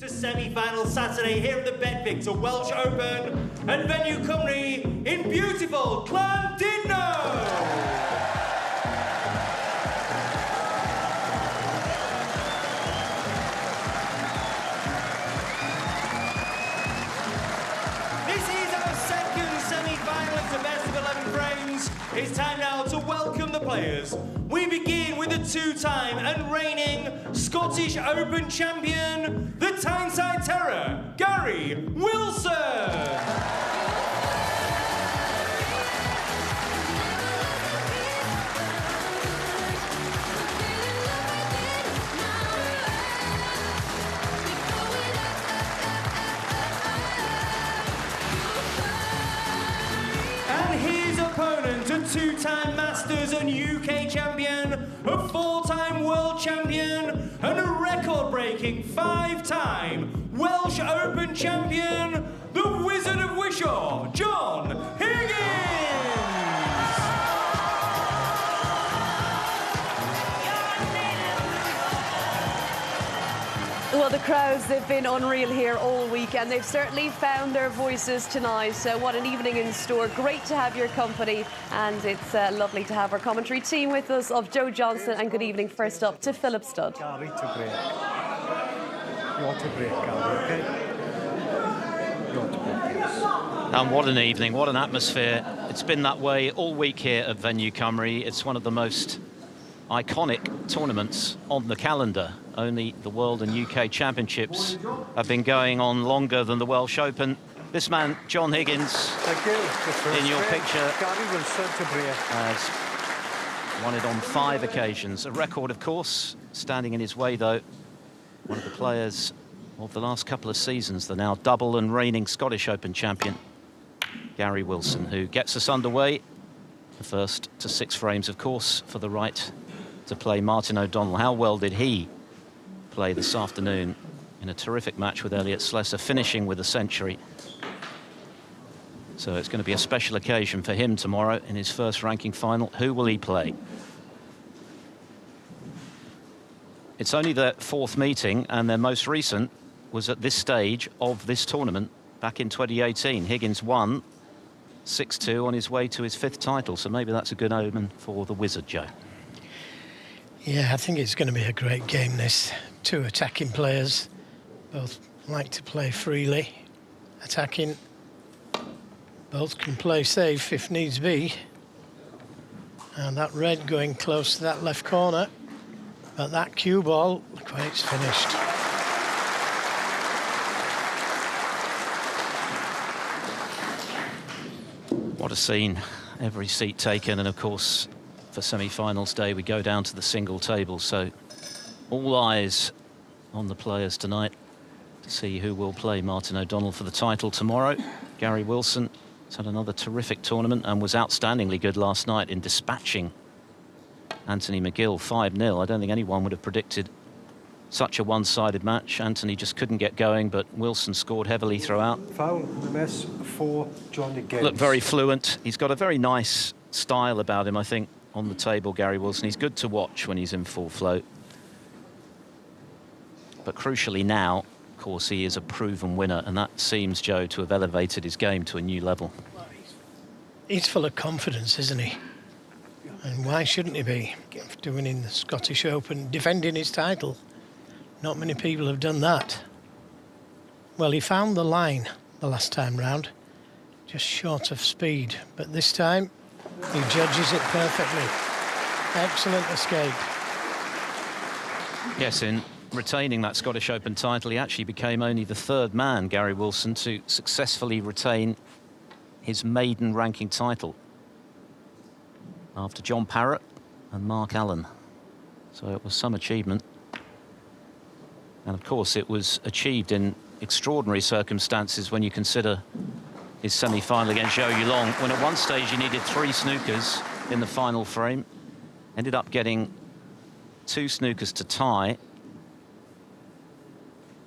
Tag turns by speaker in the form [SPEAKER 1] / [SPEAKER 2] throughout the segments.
[SPEAKER 1] To semi-final Saturday here at the Betfix Welsh Open and venue Cymru in beautiful Llandudno. It's time now to welcome the players. We begin with the two-time and reigning Scottish Open champion, the Tyneside Terror, Gary Wilson. A two-time Masters and UK champion, a four-time world champion, and a record-breaking five-time Welsh Open champion, the Wizard of Wishaw, John Higgins!
[SPEAKER 2] Well, the crowds, they've been unreal here all week, and they've certainly found their voices tonight. So what an evening in store. Great to have your company, and it's lovely to have our commentary team with us of Joe Johnson, and good evening first up to Philip Studd.
[SPEAKER 3] Gary, to break. You ought to break, Gary, OK? You ought to break, yes.
[SPEAKER 4] And what an evening, what an atmosphere. It's been that way all week here at Venue Cymru. It's one of the most iconic tournaments on the calendar. Only the World and UK Championships have been going on longer than the Welsh Open. This man, John Higgins,
[SPEAKER 3] thank you.
[SPEAKER 4] In your picture,
[SPEAKER 3] Gary Wilson to break.
[SPEAKER 4] Has won it on 5 occasions. A record, of course, standing in his way, though. One of the players of the last couple of seasons, the now double and reigning Scottish Open champion, Gary Wilson, who gets us underway. The first to 6 frames, of course, for the right to play Martin O'Donnell. How well did he play this afternoon in a terrific match with Elliot Slessor, finishing with a century? So it's going to be a special occasion for him tomorrow in his first ranking final. Who will he play? It's only their 4th meeting, and their most recent was at this stage of this tournament back in 2018. Higgins won 6-2 on his way to his 5th title, so maybe that's a good omen for the Wizard, Joe.
[SPEAKER 5] Yeah, I think it's going to be a great game, this. 2 attacking players, both like to play freely, attacking. Both can play safe if needs be. And that red going close to that left corner. But that cue ball, look where it's finished.
[SPEAKER 4] What a scene. Every seat taken, and of course, for semi-finals day, we go down to the single table, so all eyes on the players tonight to see who will play Martin O'Donnell for the title tomorrow. Gary Wilson has had another terrific tournament and was outstandingly good last night in dispatching Anthony McGill 5-0. I don't think anyone would have predicted such a one-sided match. Anthony just couldn't get going, but Wilson scored heavily throughout.
[SPEAKER 3] Foul, the miss for John Higgins.
[SPEAKER 4] Looked very fluent. He's got a very nice style about him, I think, on the table, Gary Wilson. He's good to watch when he's in full flow. But crucially now, of course, he is a proven winner, and that seems, Joe, to have elevated his game to a new level.
[SPEAKER 5] He's full of confidence, isn't he? And why shouldn't he be? After winning the Scottish Open, defending his title. Not many people have done that. Well, he found the line the last time round, just short of speed. But this time, he judges it perfectly. Excellent escape.
[SPEAKER 4] Yes, in retaining that Scottish Open title, he actually became only the 3rd man, Gary Wilson, to successfully retain his maiden ranking title, after John Parrott and Mark Allen. So it was some achievement. And of course, it was achieved in extraordinary circumstances when you consider his semi-final against Zhou Yulong, when at one stage he needed 3 snookers in the final frame. Ended up getting 2 snookers to tie,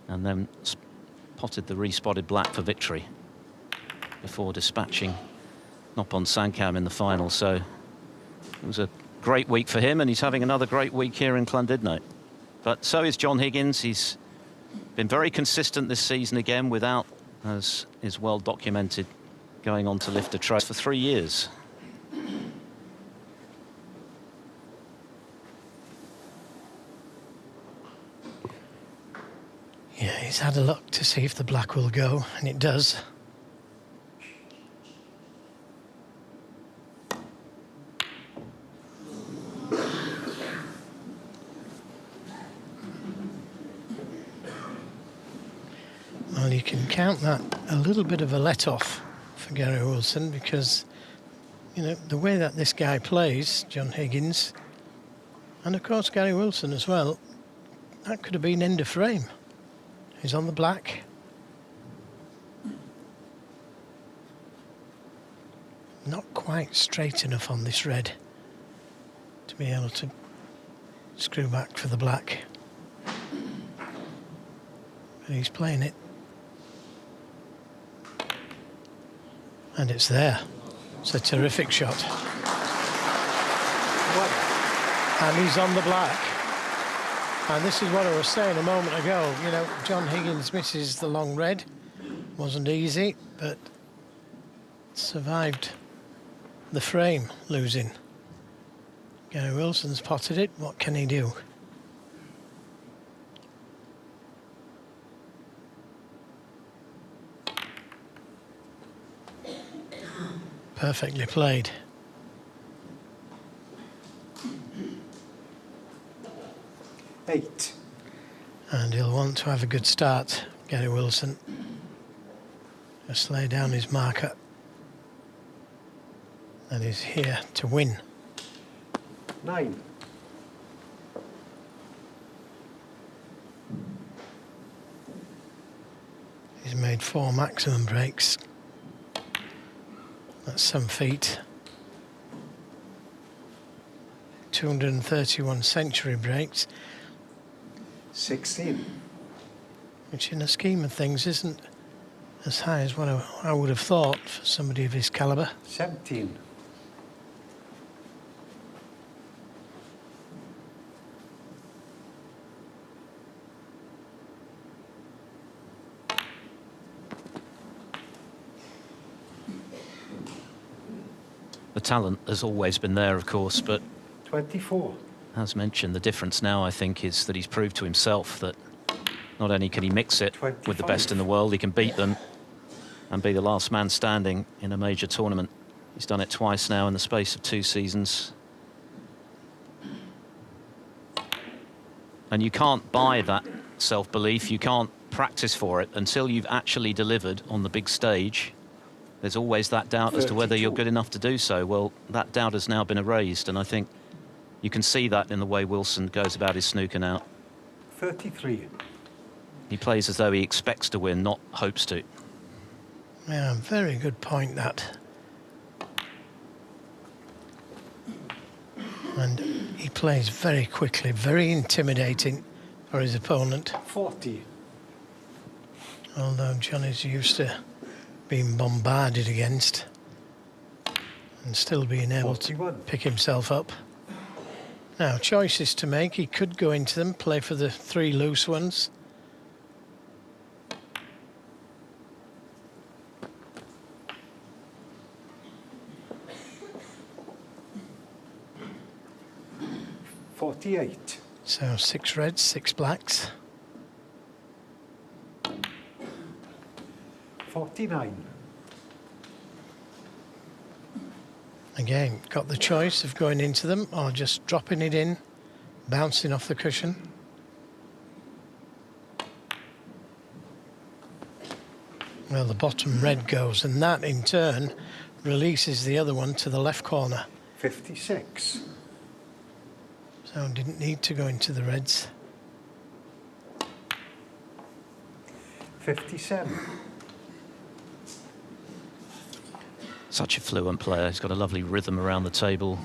[SPEAKER 4] and then potted the respotted black for victory before dispatching Noppon Sankam in the final. So it was a great week for him, and he's having another great week here in Llandudno. But so is John Higgins. He's been very consistent this season again, without, as is well documented, going on to lift a trophy for 3 years.
[SPEAKER 5] Yeah, he's had a look to see if the black will go, and it does. Well, you can count that a little bit of a let-off for Gary Wilson, because, you know, the way that this guy plays, John Higgins, and of course Gary Wilson as well, that could have been end of frame. He's on the black. Not quite straight enough on this red to be able to screw back for the black. But he's playing it. And it's there. It's a terrific shot. And he's on the black. And this is what I was saying a moment ago. You know, John Higgins misses the long red. Wasn't easy, but survived the frame losing. Gary Wilson's potted it. What can he do? Perfectly played.
[SPEAKER 3] Eight.
[SPEAKER 5] And he'll want to have a good start, Gary Wilson. Just lay down his marker. And he's here to win.
[SPEAKER 3] 9.
[SPEAKER 5] He's made 4 maximum breaks. That's some feat. 231 century breaks.
[SPEAKER 3] 16.
[SPEAKER 5] Which in the scheme of things isn't as high as what I would have thought for somebody of his calibre.
[SPEAKER 3] 17.
[SPEAKER 4] The talent has always been there, of course, but
[SPEAKER 3] 24.
[SPEAKER 4] as mentioned, the difference now, I think, is that he's proved to himself that not only can he mix it
[SPEAKER 3] 25.
[SPEAKER 4] with the best in the world, he can beat them and be the last man standing in a major tournament. He's done it twice now in the space of 2 seasons. And you can't buy that self-belief, you can't practice for it until you've actually delivered on the big stage. There's always that doubt as to whether you're good enough to do so. Well, that doubt has now been erased, and I think you can see that in the way Wilson goes about his snooker now.
[SPEAKER 3] 33.
[SPEAKER 4] He plays as though he expects to win, not hopes to.
[SPEAKER 5] Yeah, very good point, that. And he plays very quickly, very intimidating for his opponent.
[SPEAKER 3] 40.
[SPEAKER 5] Although John is used to being bombarded against and still being able
[SPEAKER 3] 41.
[SPEAKER 5] to pick himself up. Now, choices to make. He could go into them, play for the 3 loose ones.
[SPEAKER 3] $48.
[SPEAKER 5] So 6 reds, 6 blacks.
[SPEAKER 3] 49.
[SPEAKER 5] Again, got the choice of going into them or just dropping it in, bouncing off the cushion. Well, the bottom red goes, and that in turn releases the other one to the left corner.
[SPEAKER 3] 56.
[SPEAKER 5] So didn't need to go into the reds.
[SPEAKER 3] 57.
[SPEAKER 4] Such a fluent player. He's got a lovely rhythm around the table.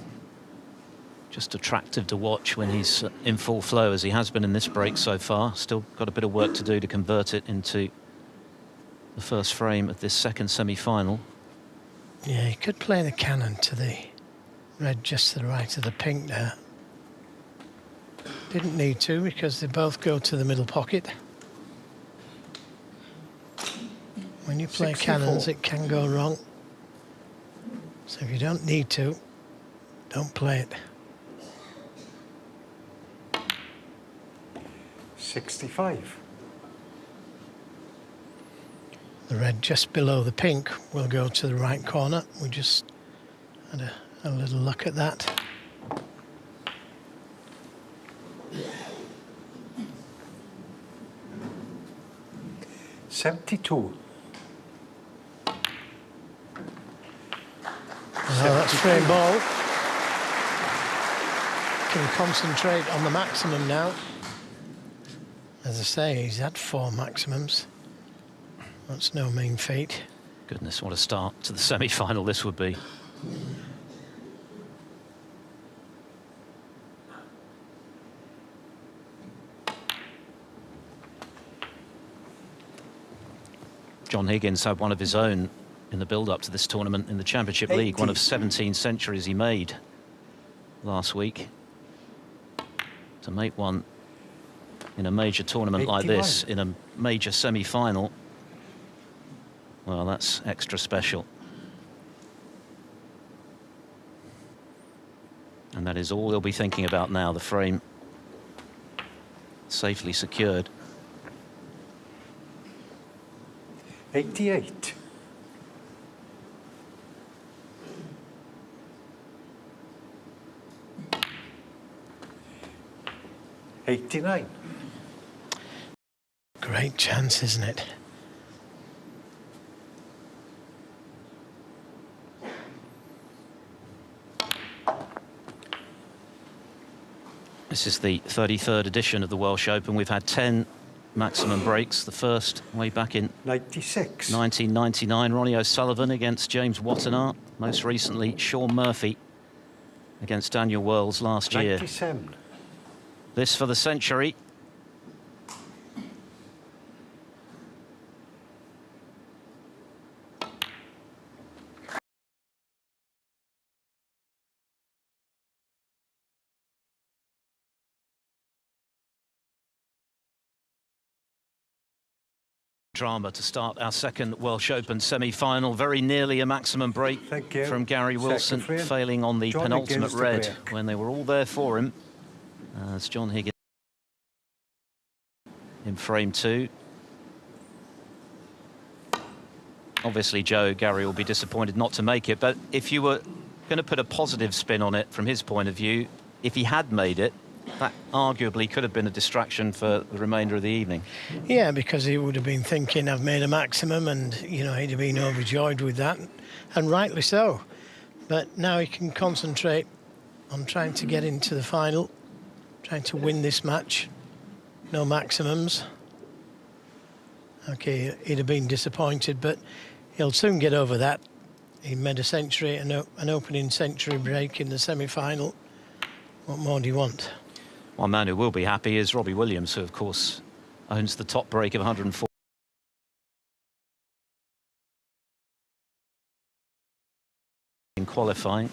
[SPEAKER 4] Just attractive to watch when he's in full flow, as he has been in this break so far. Still got a bit of work to do to convert it into the first frame of this second semi-final.
[SPEAKER 5] Yeah, he could play the cannon to the red just to the right of the pink there. Didn't need to, because they both go to the middle pocket. When you play
[SPEAKER 3] 64.
[SPEAKER 5] cannons, it can go wrong. So if you don't need to, don't play it.
[SPEAKER 3] 65.
[SPEAKER 5] The red just below the pink will go to the right corner. We just had a little look at that.
[SPEAKER 3] $72.
[SPEAKER 5] That's frame ball. Can concentrate on the maximum now. As I say, he's had 4 maximums. That's no mean feat.
[SPEAKER 4] Goodness, what a start to the semi-final this would be. John Higgins had one of his own in the build-up to this tournament in the Championship League, one of 17 centuries he made last week. To make one in a major tournament
[SPEAKER 3] 81.
[SPEAKER 4] like this, in a major semi-final, well, that's extra special. And that is all he'll be thinking about now, the frame safely secured.
[SPEAKER 3] 88. $89.
[SPEAKER 5] Great chance, isn't it?
[SPEAKER 4] This is the 33rd edition of the Welsh Open. We've had 10 maximum breaks. The first way back in
[SPEAKER 3] 96.
[SPEAKER 4] 1999, Ronnie O'Sullivan against James Wattenaar. Most recently, Sean Murphy against Daniel Worles last year.
[SPEAKER 3] 97.
[SPEAKER 4] This for the century. Drama to start our second Welsh Open semi-final. Very nearly a maximum break from Gary Wilson, failing on the penultimate red when they were all there for him. As John Higgins in frame 2. Obviously, Joe, Gary will be disappointed not to make it, but if you were going to put a positive spin on it from his point of view, if he had made it, that arguably could have been a distraction for the remainder of the evening.
[SPEAKER 5] Yeah, because he would have been thinking, I've made a maximum, and, you know, he'd have been overjoyed with that, and rightly so. But now he can concentrate on trying to get into the final, trying to win this match. No maximums. Okay, he'd have been disappointed, but he'll soon get over that. He made a century, an opening century break in the semi-final. What more do you want?
[SPEAKER 4] One man who will be happy is Robbie Williams, who, of course, owns the top break of 104 in qualifying.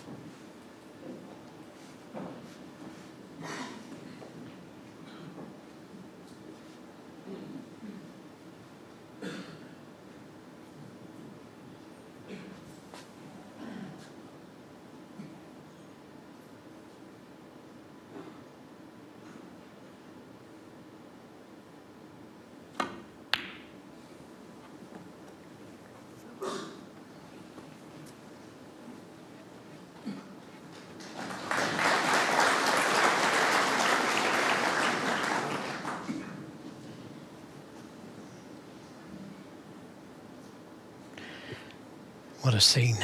[SPEAKER 5] What a scene.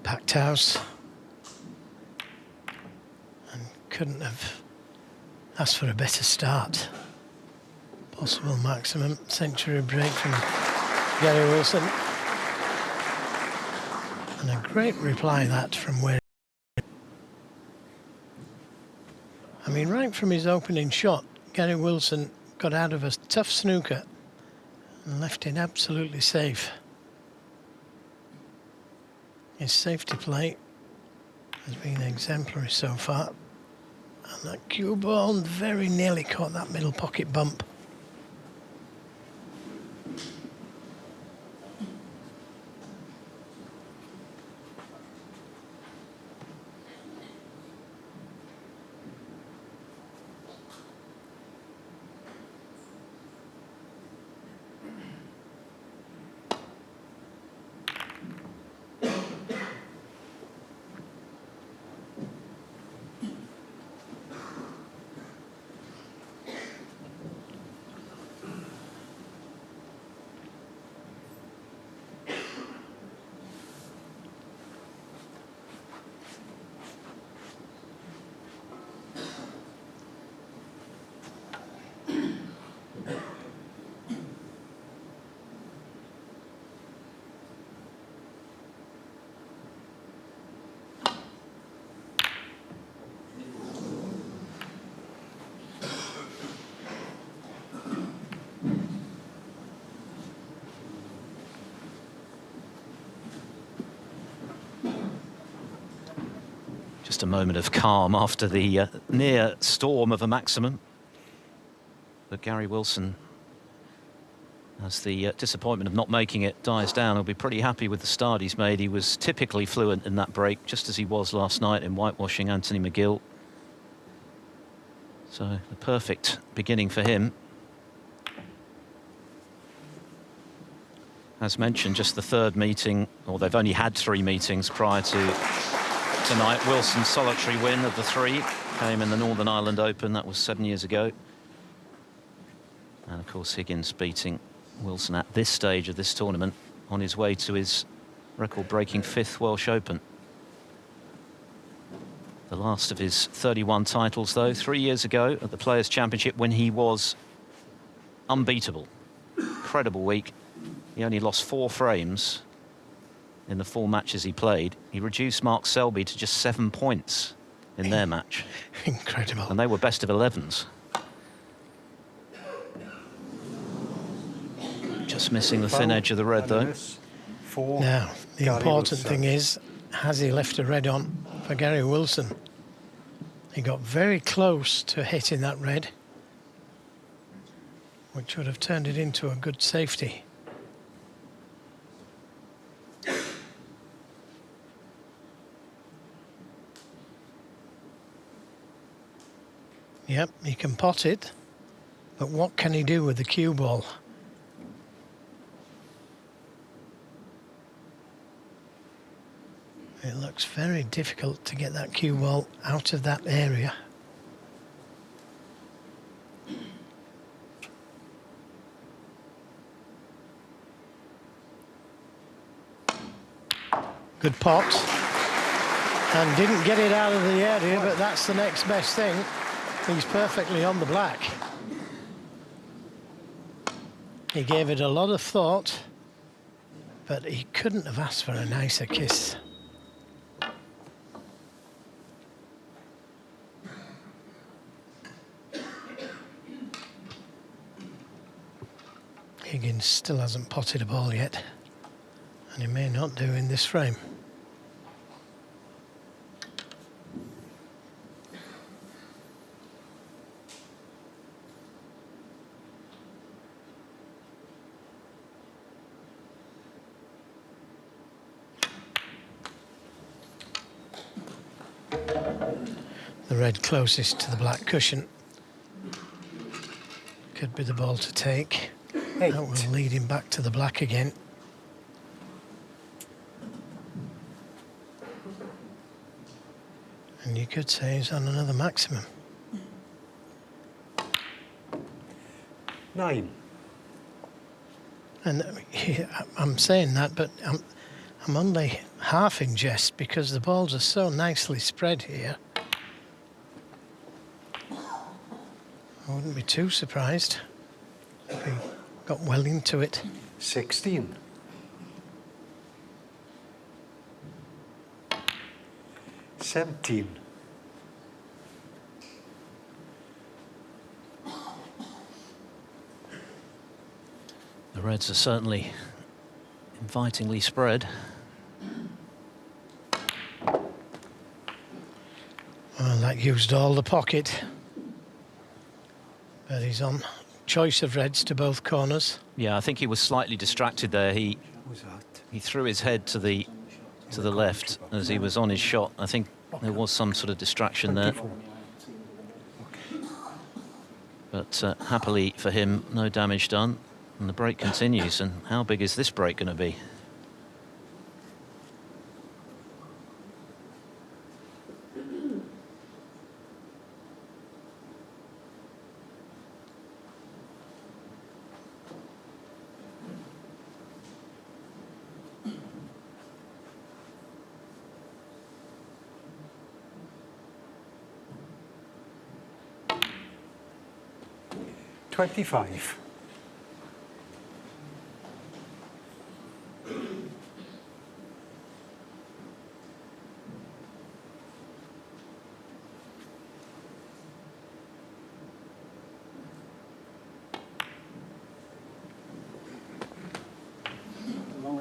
[SPEAKER 5] Packed house. And couldn't have asked for a better start. Possible maximum century break from Gary Wilson. And a great reply that from where... I mean, right from his opening shot, Gary Wilson got out of a tough snooker and left it absolutely safe. His safety play has been exemplary so far. And that cue ball very nearly caught that middle pocket bump.
[SPEAKER 4] Just a moment of calm after the near storm of a maximum. But Gary Wilson, as the disappointment of not making it dies down, will be pretty happy with the start he's made. He was typically fluent in that break, just as he was last night in whitewashing Anthony McGill. So the perfect beginning for him. As mentioned, just the third meeting, or they've only had 3 meetings prior to tonight. Wilson's solitary win of the 3 came in the Northern Ireland Open. That was 7 years ago. And of course, Higgins beating Wilson at this stage of this tournament on his way to his record-breaking 5th Welsh Open. The last of his 31 titles, though, 3 years ago at the Players' Championship, when he was unbeatable. Incredible week. He only lost 4 frames in the 4 matches he played. He reduced Mark Selby to just 7 points in their match.
[SPEAKER 5] Incredible.
[SPEAKER 4] And they were best of 11s. Just missing the thin edge of the red, though.
[SPEAKER 5] Now, the important thing is, has he left a red on for Gary Wilson? He got very close to hitting that red, which would have turned it into a good safety. Yep, he can pot it, but what can he do with the cue ball? It looks very difficult to get that cue ball out of that area. Good pot. And didn't get it out of the area, but that's the next best thing. He's perfectly on the black. He gave it a lot of thought, but he couldn't have asked for a nicer kiss. Higgins still hasn't potted a ball yet, and he may not do in this frame. The red closest to the black cushion could be the ball to take. That will lead him back to the black again. And you could say he's on another maximum.
[SPEAKER 3] 9.
[SPEAKER 5] And I'm saying that, but I'm only half in jest because the balls are so nicely spread here. I wouldn't be too surprised if he got well into it.
[SPEAKER 3] 16. 17.
[SPEAKER 4] The reds are certainly invitingly spread.
[SPEAKER 5] Well, that used all the pocket. But he's on choice of reds to both corners.
[SPEAKER 4] Yeah, I think he was slightly distracted there. He threw his head to the left as he was on his shot. I think there was some sort of distraction there. But happily for him, no damage done. And the break continues. And how big is this break going to be?
[SPEAKER 3] $25.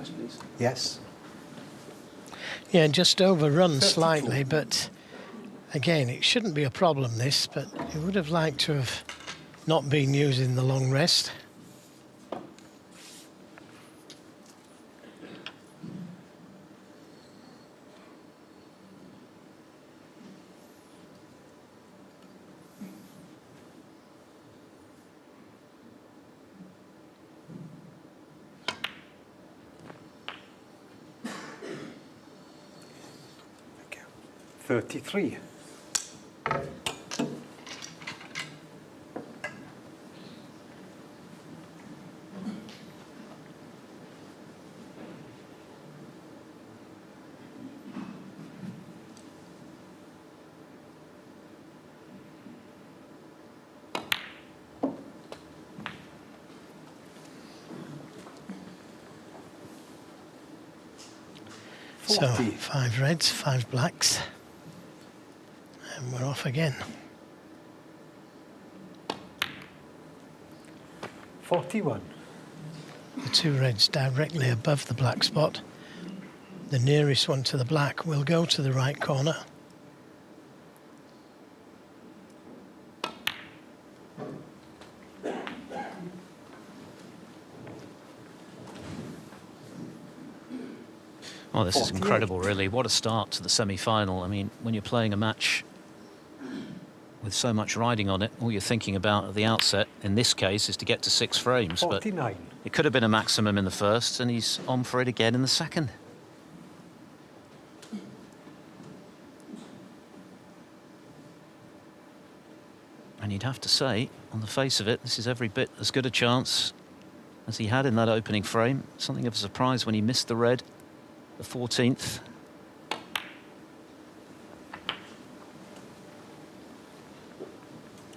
[SPEAKER 6] Please.
[SPEAKER 3] Yes.
[SPEAKER 5] Yeah, just overrun slightly, but Again, it shouldn't be a problem, this, but he would have liked to have not been using the long rest.
[SPEAKER 3] Thank you. 33.
[SPEAKER 5] So 5 reds, 5 blacks, and we're off again.
[SPEAKER 3] 41.
[SPEAKER 5] The 2 reds directly above the black spot. The nearest one to the black will go to the right corner.
[SPEAKER 4] Oh, this is incredible, really. What a start to the semi-final. I mean, when you're playing a match with so much riding on it, all you're thinking about at the outset, in this case, is to get to 6 frames.
[SPEAKER 3] 49.
[SPEAKER 4] But it could have been a maximum in the first, and he's on for it again in the second. And you'd have to say, on the face of it, this is every bit as good a chance as he had in that opening frame. Something of a surprise when he missed the red. The 14th.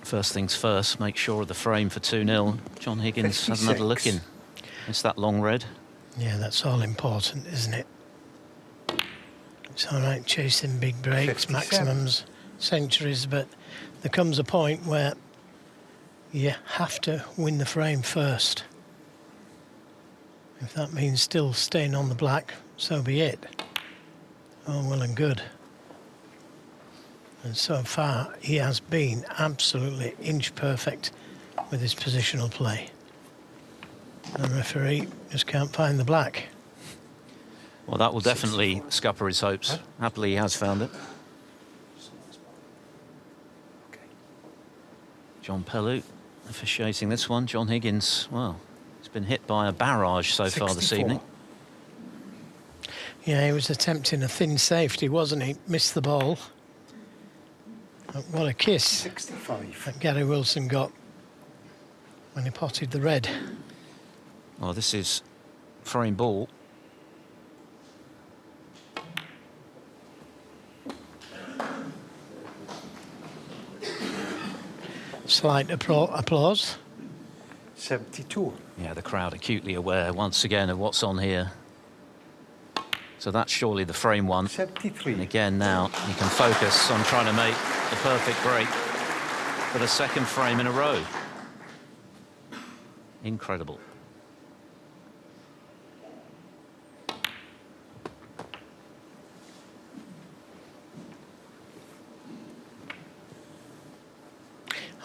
[SPEAKER 4] First things first, make sure of the frame for 2-0. John Higgins
[SPEAKER 3] 56.
[SPEAKER 4] hasn't had a look in. It's that long red.
[SPEAKER 5] Yeah, that's all important, isn't it? It's all right chasing big breaks,
[SPEAKER 3] 57.
[SPEAKER 5] maximums, centuries, but there comes a point where you have to win the frame first. If that means still staying on the black, so be it. Oh, well and good. And so far, he has been absolutely inch perfect with his positional play. The referee just can't find the black.
[SPEAKER 4] Well, that will definitely scupper his hopes. Happily, he has found it. John Pellew officiating this one. John Higgins, well, he's been hit by a barrage so far this
[SPEAKER 3] 64.
[SPEAKER 4] evening.
[SPEAKER 5] Yeah, he was attempting a thin safety, wasn't he? Missed the ball. But what a kiss
[SPEAKER 3] 65.
[SPEAKER 5] that Gary Wilson got when he potted the red.
[SPEAKER 4] Well, this is frame ball.
[SPEAKER 5] Slight applause.
[SPEAKER 3] 72.
[SPEAKER 4] Yeah, the crowd acutely aware once again of what's on here. So that's surely the frame one.
[SPEAKER 3] 73.
[SPEAKER 4] And again now, you can focus on trying to make the perfect break for the second frame in a row. Incredible.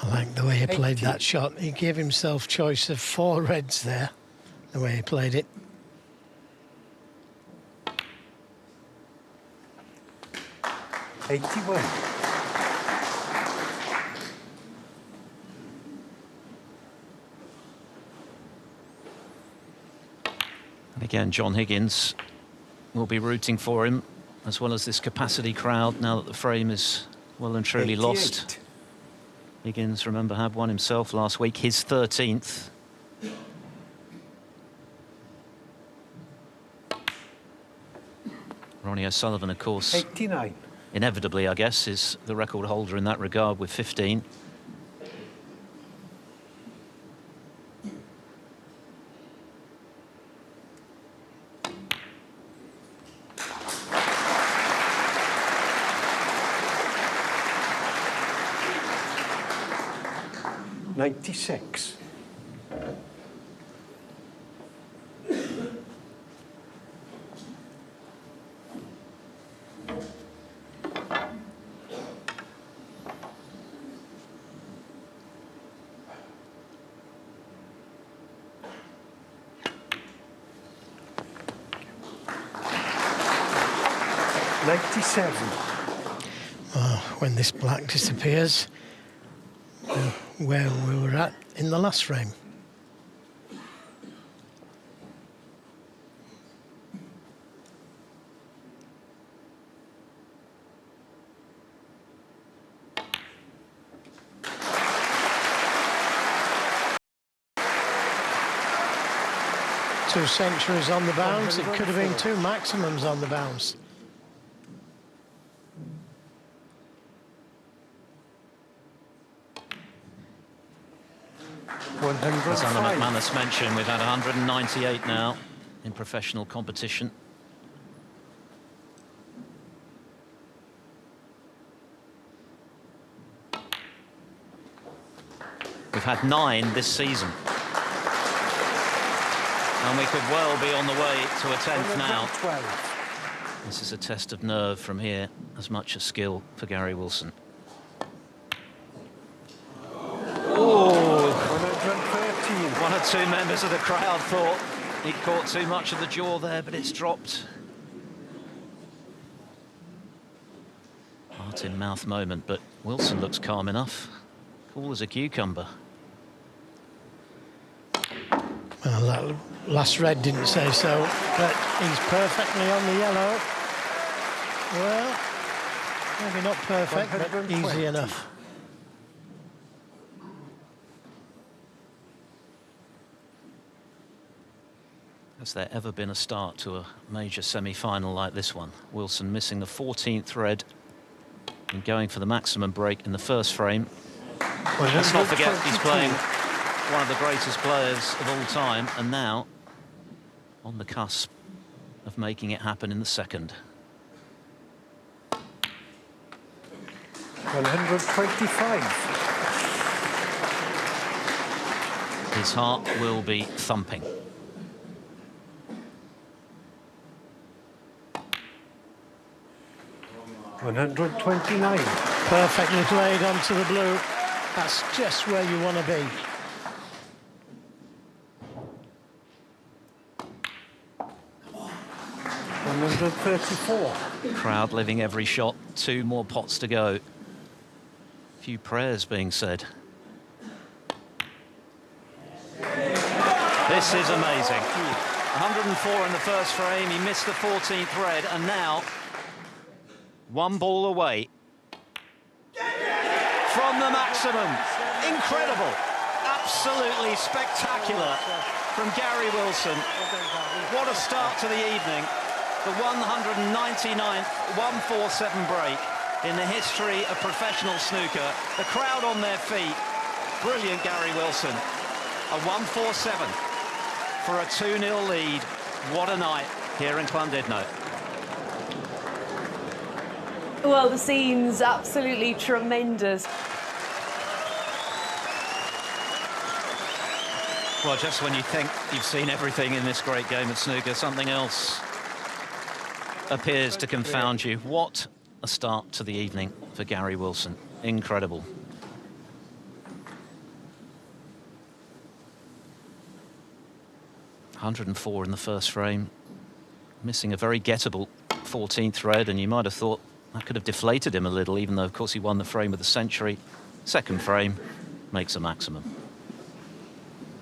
[SPEAKER 5] I like the way he played
[SPEAKER 3] 80.
[SPEAKER 5] that shot. He gave himself choice of 4 reds there, the way he played it.
[SPEAKER 3] 81.
[SPEAKER 4] And again, John Higgins will be rooting for him, as well as this capacity crowd, now that the frame is well and truly
[SPEAKER 3] 88.
[SPEAKER 4] lost. Higgins, remember, had one himself last week, his 13th. Ronnie O'Sullivan, of course,
[SPEAKER 3] 89.
[SPEAKER 4] inevitably, I guess, is the record holder in that regard with 15.
[SPEAKER 3] $96. 97.
[SPEAKER 5] When this black disappears, where we were at in the last frame. Two centuries on the bounce. It could have been two maximums on the bounce.
[SPEAKER 4] As Anna McManus mentioned, we've had 198 now in professional competition. We've had 9 this season. And we could well be on the way to a 10th now. This is a test of nerve from here, as much as skill for Gary Wilson. One or two members of the crowd thought he caught too much of the jaw there, but it's dropped. Heart in mouth moment, but Wilson looks calm enough. Cool as a cucumber.
[SPEAKER 5] Well, that last red didn't say so, but he's perfectly on the yellow. Well, maybe not perfect, but easy enough.
[SPEAKER 4] Has there ever been a start to a major semi-final like this one? Wilson missing the 14th red and going for the maximum break in the first frame. Let's not forget he's playing one of the greatest players of all time, and now on the cusp of making it happen in the second.
[SPEAKER 3] 125.
[SPEAKER 4] His heart will be thumping.
[SPEAKER 3] $129.
[SPEAKER 5] Perfectly played onto the blue. That's just where you want to be.
[SPEAKER 3] $134.
[SPEAKER 4] Crowd living every shot. 2 more pots to go. Few prayers being said. This is amazing. 104 in the first frame. He missed the 14th red, and now 1 ball away from the maximum. Incredible, absolutely spectacular from Gary Wilson. What a start to the evening. The 199th 147 break in the history of professional snooker. The crowd on their feet. Brilliant Gary Wilson. A 147 for a 2-0 lead. What a night here in Llandudno.
[SPEAKER 2] Well, the scene's absolutely tremendous.
[SPEAKER 4] Well, just when you think you've seen everything in this great game of snooker, something else appears to confound you. What a start to the evening for Gary Wilson. Incredible. $104 in the first frame, missing a very gettable 14th red, and you might have thought that could have deflated him a little, even though, of course, he won the frame of the century. Second frame makes a maximum.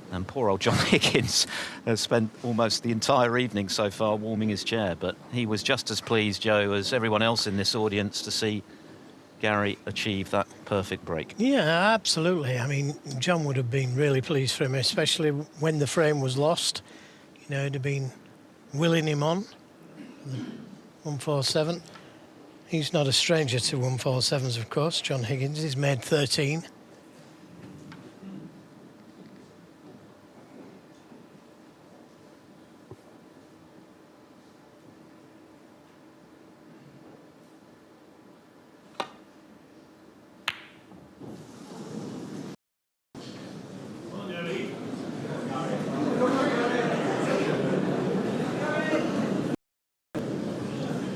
[SPEAKER 4] And poor old John Higgins has spent almost the entire evening so far warming his chair, but he was just as pleased, Joe, as everyone else in this audience to see Gary achieve that perfect break.
[SPEAKER 5] Yeah, absolutely. I mean, John would have been really pleased for him, especially when the frame was lost. You know, he'd have been willing him on. 147. He's not a stranger to 147s, of course. John Higgins, he's made 13.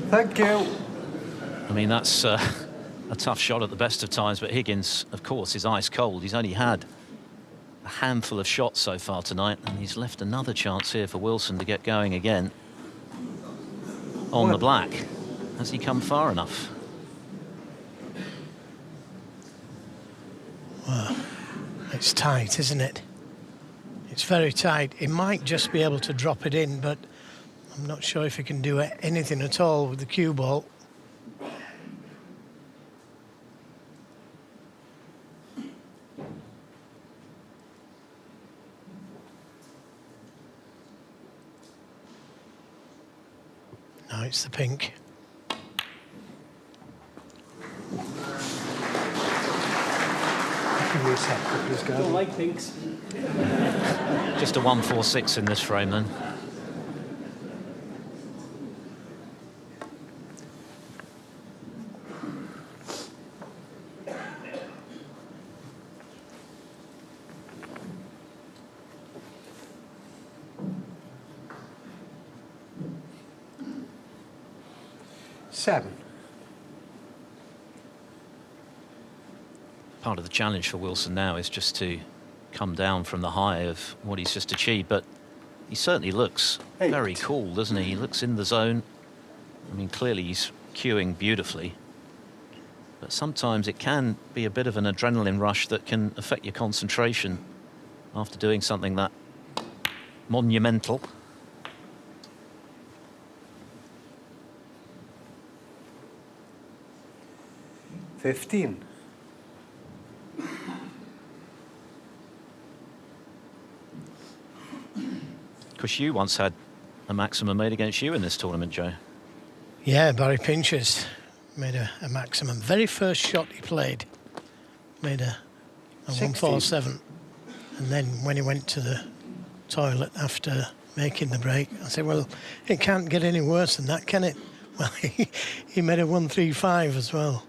[SPEAKER 3] Thank you.
[SPEAKER 4] I mean, that's a tough shot at the best of times, but Higgins, of course, is ice cold. He's only had a handful of shots so far tonight, and he's left another chance here for Wilson to get going again on the black. has he come far enough?
[SPEAKER 5] Well, it's tight, isn't it? It's very tight. He might just be able to drop it in, but I'm not sure if he can do anything at all with the cue ball. No, it's the pink.
[SPEAKER 1] Don't like pinks.
[SPEAKER 4] Just a 1-4-6 in this frame then.
[SPEAKER 3] Seven.
[SPEAKER 4] Part of the challenge for Wilson now is just to come down from the high of what he's just achieved, but he certainly looks very cool, doesn't he? He looks in the zone. I mean, clearly he's cueing beautifully, but sometimes it can be a bit of an adrenaline rush that can affect your concentration after doing something that monumental.
[SPEAKER 3] $15.
[SPEAKER 4] Because you once had a maximum made against you in this tournament, Joe.
[SPEAKER 5] Yeah, Barry Pinchers made a maximum. Very first shot he played, made a 147. And then when he went to the toilet after making the break, I said, well, it can't get any worse than that, can it? Well, he made a 135 as well.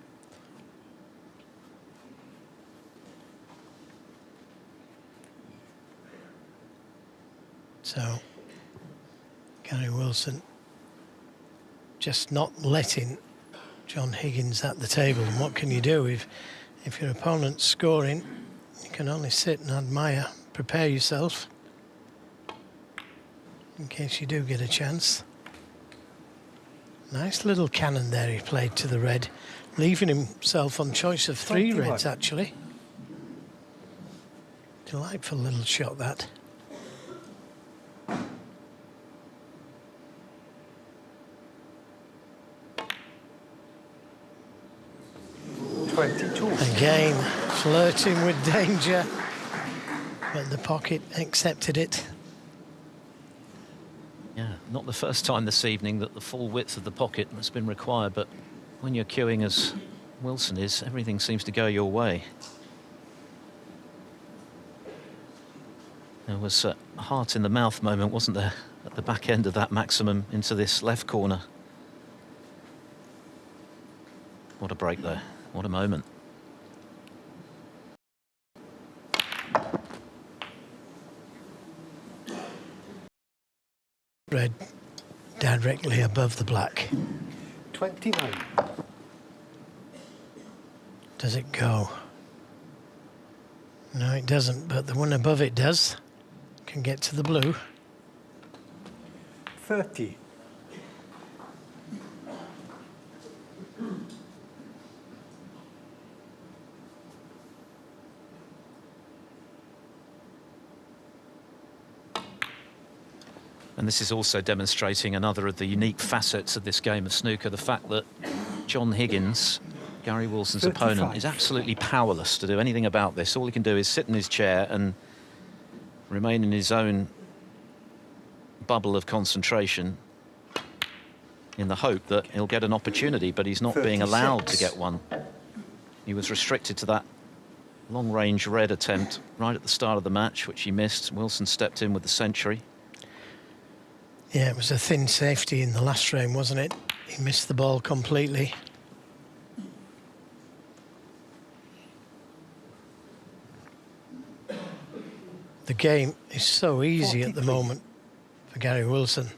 [SPEAKER 5] So, Gary Wilson just not letting John Higgins at the table. And what can you do if your opponent's scoring? You can only sit and admire, prepare yourself in case you do get a chance. Nice little cannon there he played to the red, leaving himself on choice of 3 reds actually. Delightful little shot that.
[SPEAKER 3] 22.
[SPEAKER 5] Again, flirting with danger, but the pocket accepted it.
[SPEAKER 4] Yeah, not the first time this evening that the full width of the pocket has been required, but when you're cueing as Wilson is, everything seems to go your way. There was a heart in the mouth moment, wasn't there, at the back end of that maximum into this left corner. What a break there. What a moment.
[SPEAKER 5] Red directly above the black.
[SPEAKER 3] 29.
[SPEAKER 5] Does it go? No, it doesn't, but the one above it does. Can get to the blue.
[SPEAKER 3] 30.
[SPEAKER 4] And this is also demonstrating another of the unique facets of this game of snooker, the fact that John Higgins, Gary Wilson's
[SPEAKER 3] 35.
[SPEAKER 4] opponent, is absolutely powerless to do anything about this. All he can do is sit in his chair and remain in his own bubble of concentration in the hope that he'll get an opportunity, but he's not being allowed to get one. He was restricted to that long-range red attempt right at the start of the match, which he missed. Wilson stepped in with the century.
[SPEAKER 5] Yeah, it was a thin safety in the last frame, wasn't it? He missed the ball completely. The game is so easy 43. At the moment for Gary Wilson.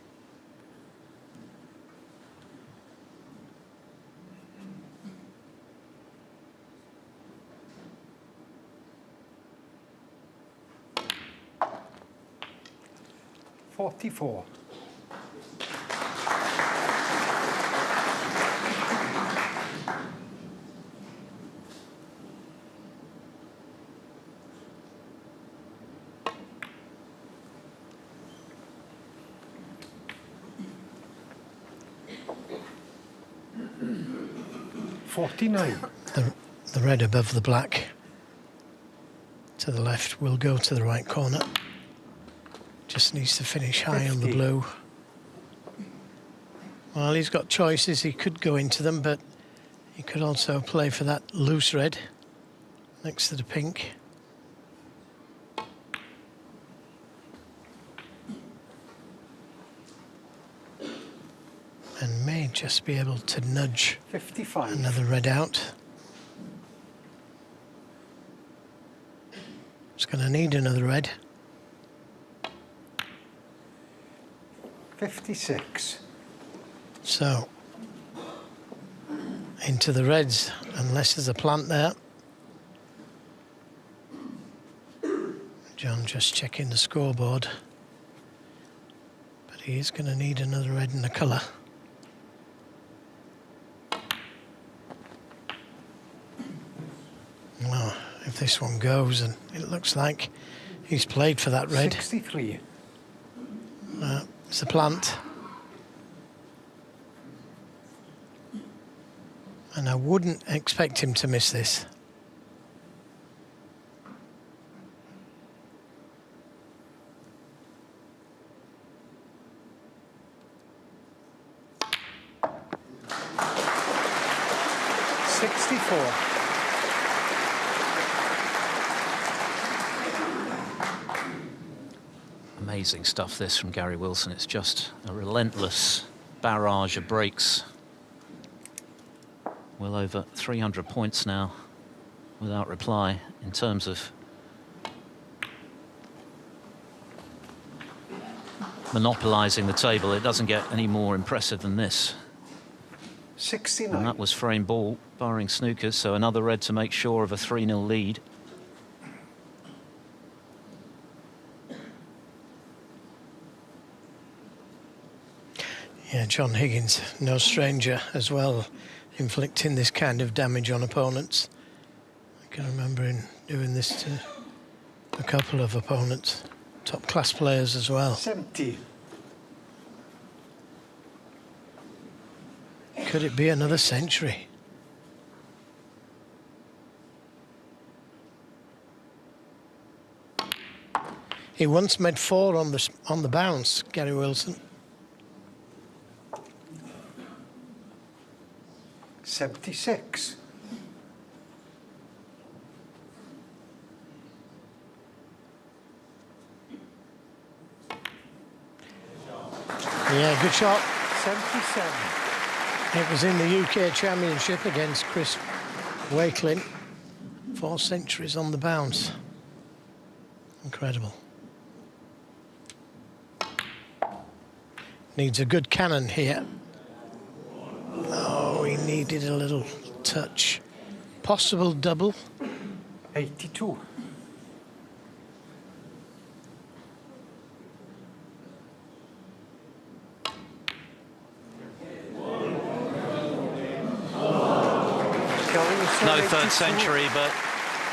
[SPEAKER 3] 49.
[SPEAKER 5] The red above the black to the left will go to the right corner. Just needs to finish high
[SPEAKER 3] 50.
[SPEAKER 5] on the blue. Well, he's got choices. He could go into them, but he could also play for that loose red next to the pink. And may just be able to nudge
[SPEAKER 3] 55.
[SPEAKER 5] another red out. It's going to need another red.
[SPEAKER 3] 56.
[SPEAKER 5] So, into the reds, unless there's a plant there. John just checking the scoreboard. But he is going to need another red in the colour. Well, if this one goes, and it looks like he's played for that red.
[SPEAKER 3] 63.
[SPEAKER 5] It's a plant. And I wouldn't expect him to miss this.
[SPEAKER 4] Amazing stuff, this, from Gary Wilson. It's just a relentless barrage of breaks. Well over 300 points now without reply in terms of monopolising the table. It doesn't get any more impressive than this.
[SPEAKER 3] 69.
[SPEAKER 4] And that was frame ball, barring Snooker, so another red to make sure of a 3-0 lead.
[SPEAKER 5] Yeah, John Higgins, no stranger as well, inflicting this kind of damage on opponents. I can remember him doing this to a couple of opponents, top class players as well.
[SPEAKER 3] 70.
[SPEAKER 5] Could it be another century? He once made 4 on the bounce, Gary Wilson.
[SPEAKER 3] 76.
[SPEAKER 5] Yeah, good shot.
[SPEAKER 3] 77.
[SPEAKER 5] It was in the UK Championship against Chris Wakelin. 4 centuries on the bounce. Incredible. Needs a good cannon here. Oh, he needed a little touch. Possible double.
[SPEAKER 3] 82.
[SPEAKER 4] No third century, but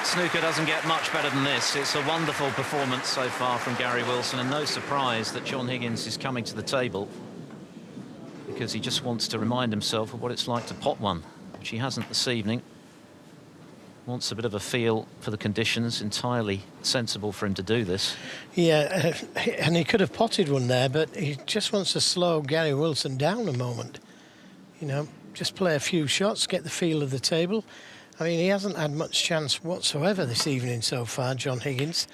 [SPEAKER 4] Snooker doesn't get much better than this. It's a wonderful performance so far from Gary Wilson, and no surprise that John Higgins is coming to the table, because he just wants to remind himself of what it's like to pot one, which he hasn't this evening. Wants a bit of a feel for the conditions. Entirely sensible for him to do this.
[SPEAKER 5] Yeah, and he could have potted one there, but he just wants to slow Gary Wilson down a moment. You know, just play a few shots, get the feel of the table. I mean, he hasn't had much chance whatsoever this evening so far, John Higgins.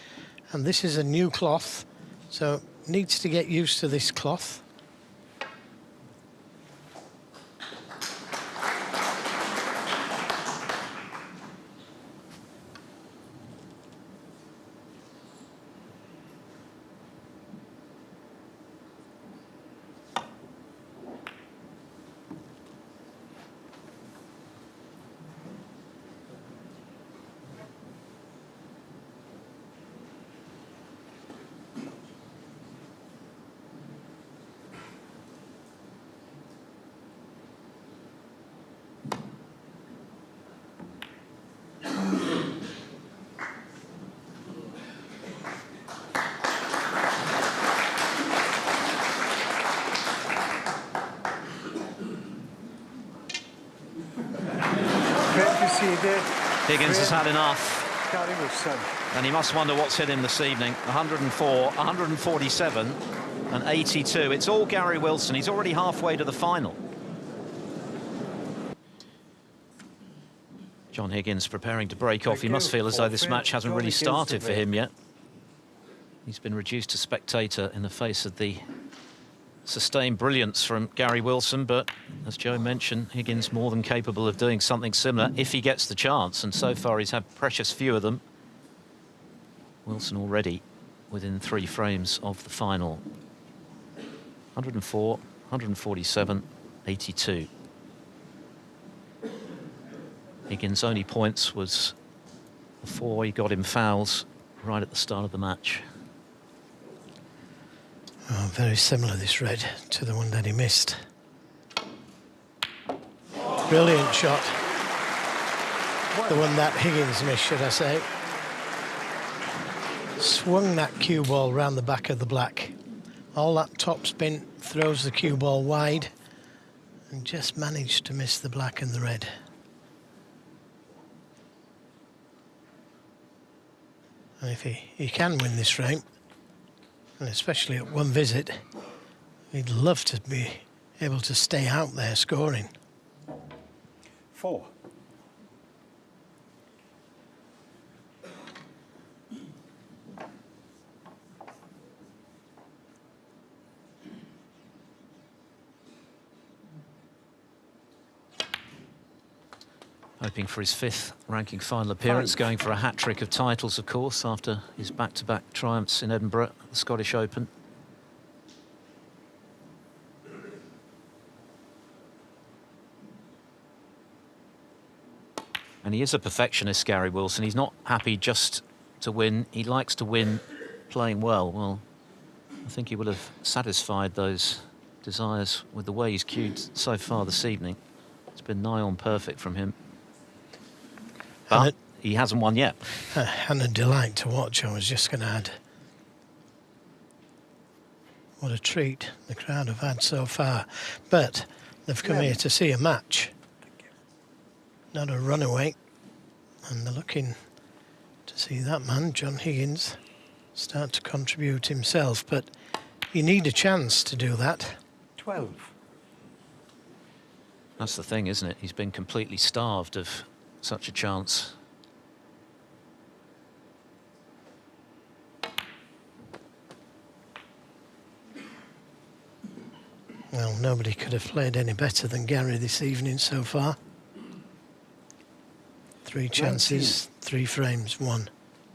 [SPEAKER 5] And this is a new cloth, so needs to get used to this cloth.
[SPEAKER 4] Higgins has had enough.
[SPEAKER 3] Gary Wilson.
[SPEAKER 4] And he must wonder what's hit him this evening. 104, 147 and 82. It's all Gary Wilson. He's already halfway to the final. John Higgins preparing to break off. He must feel as though this match hasn't really started for him yet. He's been reduced to spectator in the face of the sustained brilliance from Gary Wilson, but as Joe mentioned, Higgins more than capable of doing something similar if he gets the chance, and so far he's had precious few of them. Wilson already within 3 frames of the final. 104, 147, 82. Higgins' only points was before he got him fouls right at the start of the match.
[SPEAKER 5] Oh, very similar, this red, to the one that he missed. Brilliant shot. The one that Higgins missed, should I say. Swung that cue ball round the back of the black. All that top spin throws the cue ball wide and just managed to miss the black and the red. And if he can win this frame, and especially at one visit, he'd love to be able to stay out there scoring.
[SPEAKER 3] 4.
[SPEAKER 4] Hoping for his 5th ranking final appearance, going for a hat-trick of titles, of course, after his back-to-back triumphs in Edinburgh at the Scottish Open. And he is a perfectionist, Gary Wilson. He's not happy just to win. He likes to win playing well. Well, I think he will have satisfied those desires with the way he's cued so far this evening. It's been nigh on perfect from him. But he hasn't won yet.
[SPEAKER 5] And a delight to watch, I was just going to add. What a treat the crowd have had so far. But they've come here to see a match, not a runaway. And they're looking to see that man, John Higgins, start to contribute himself. But you need a chance to do that.
[SPEAKER 3] 12.
[SPEAKER 4] That's the thing, isn't it? He's been completely starved of such a chance.
[SPEAKER 5] Well, nobody could have played any better than Gary this evening so far. 3 chances, 3 frames, 1.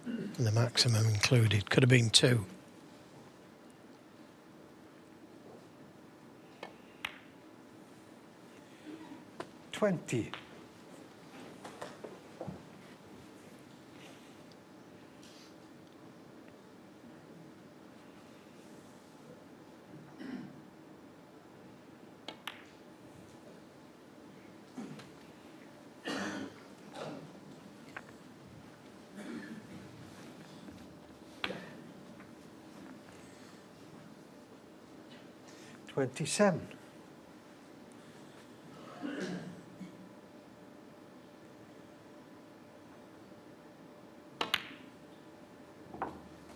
[SPEAKER 5] And the maximum included. Could have been 2.
[SPEAKER 3] $20. $27.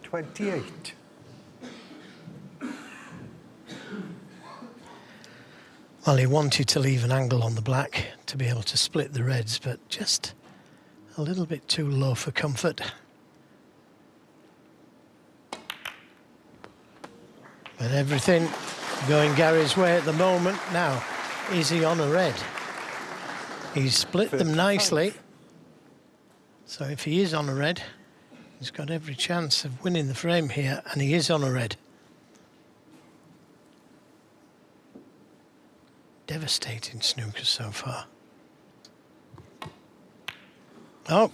[SPEAKER 3] $28.
[SPEAKER 5] Well, he wanted to leave an angle on the black to be able to split the reds, but just a little bit too low for comfort. But everything going Gary's way at the moment. Now, is he on a red? He's split them nicely. So if he is on a red, he's got every chance of winning the frame here, and he is on a red. Devastating snooker so far. Oh,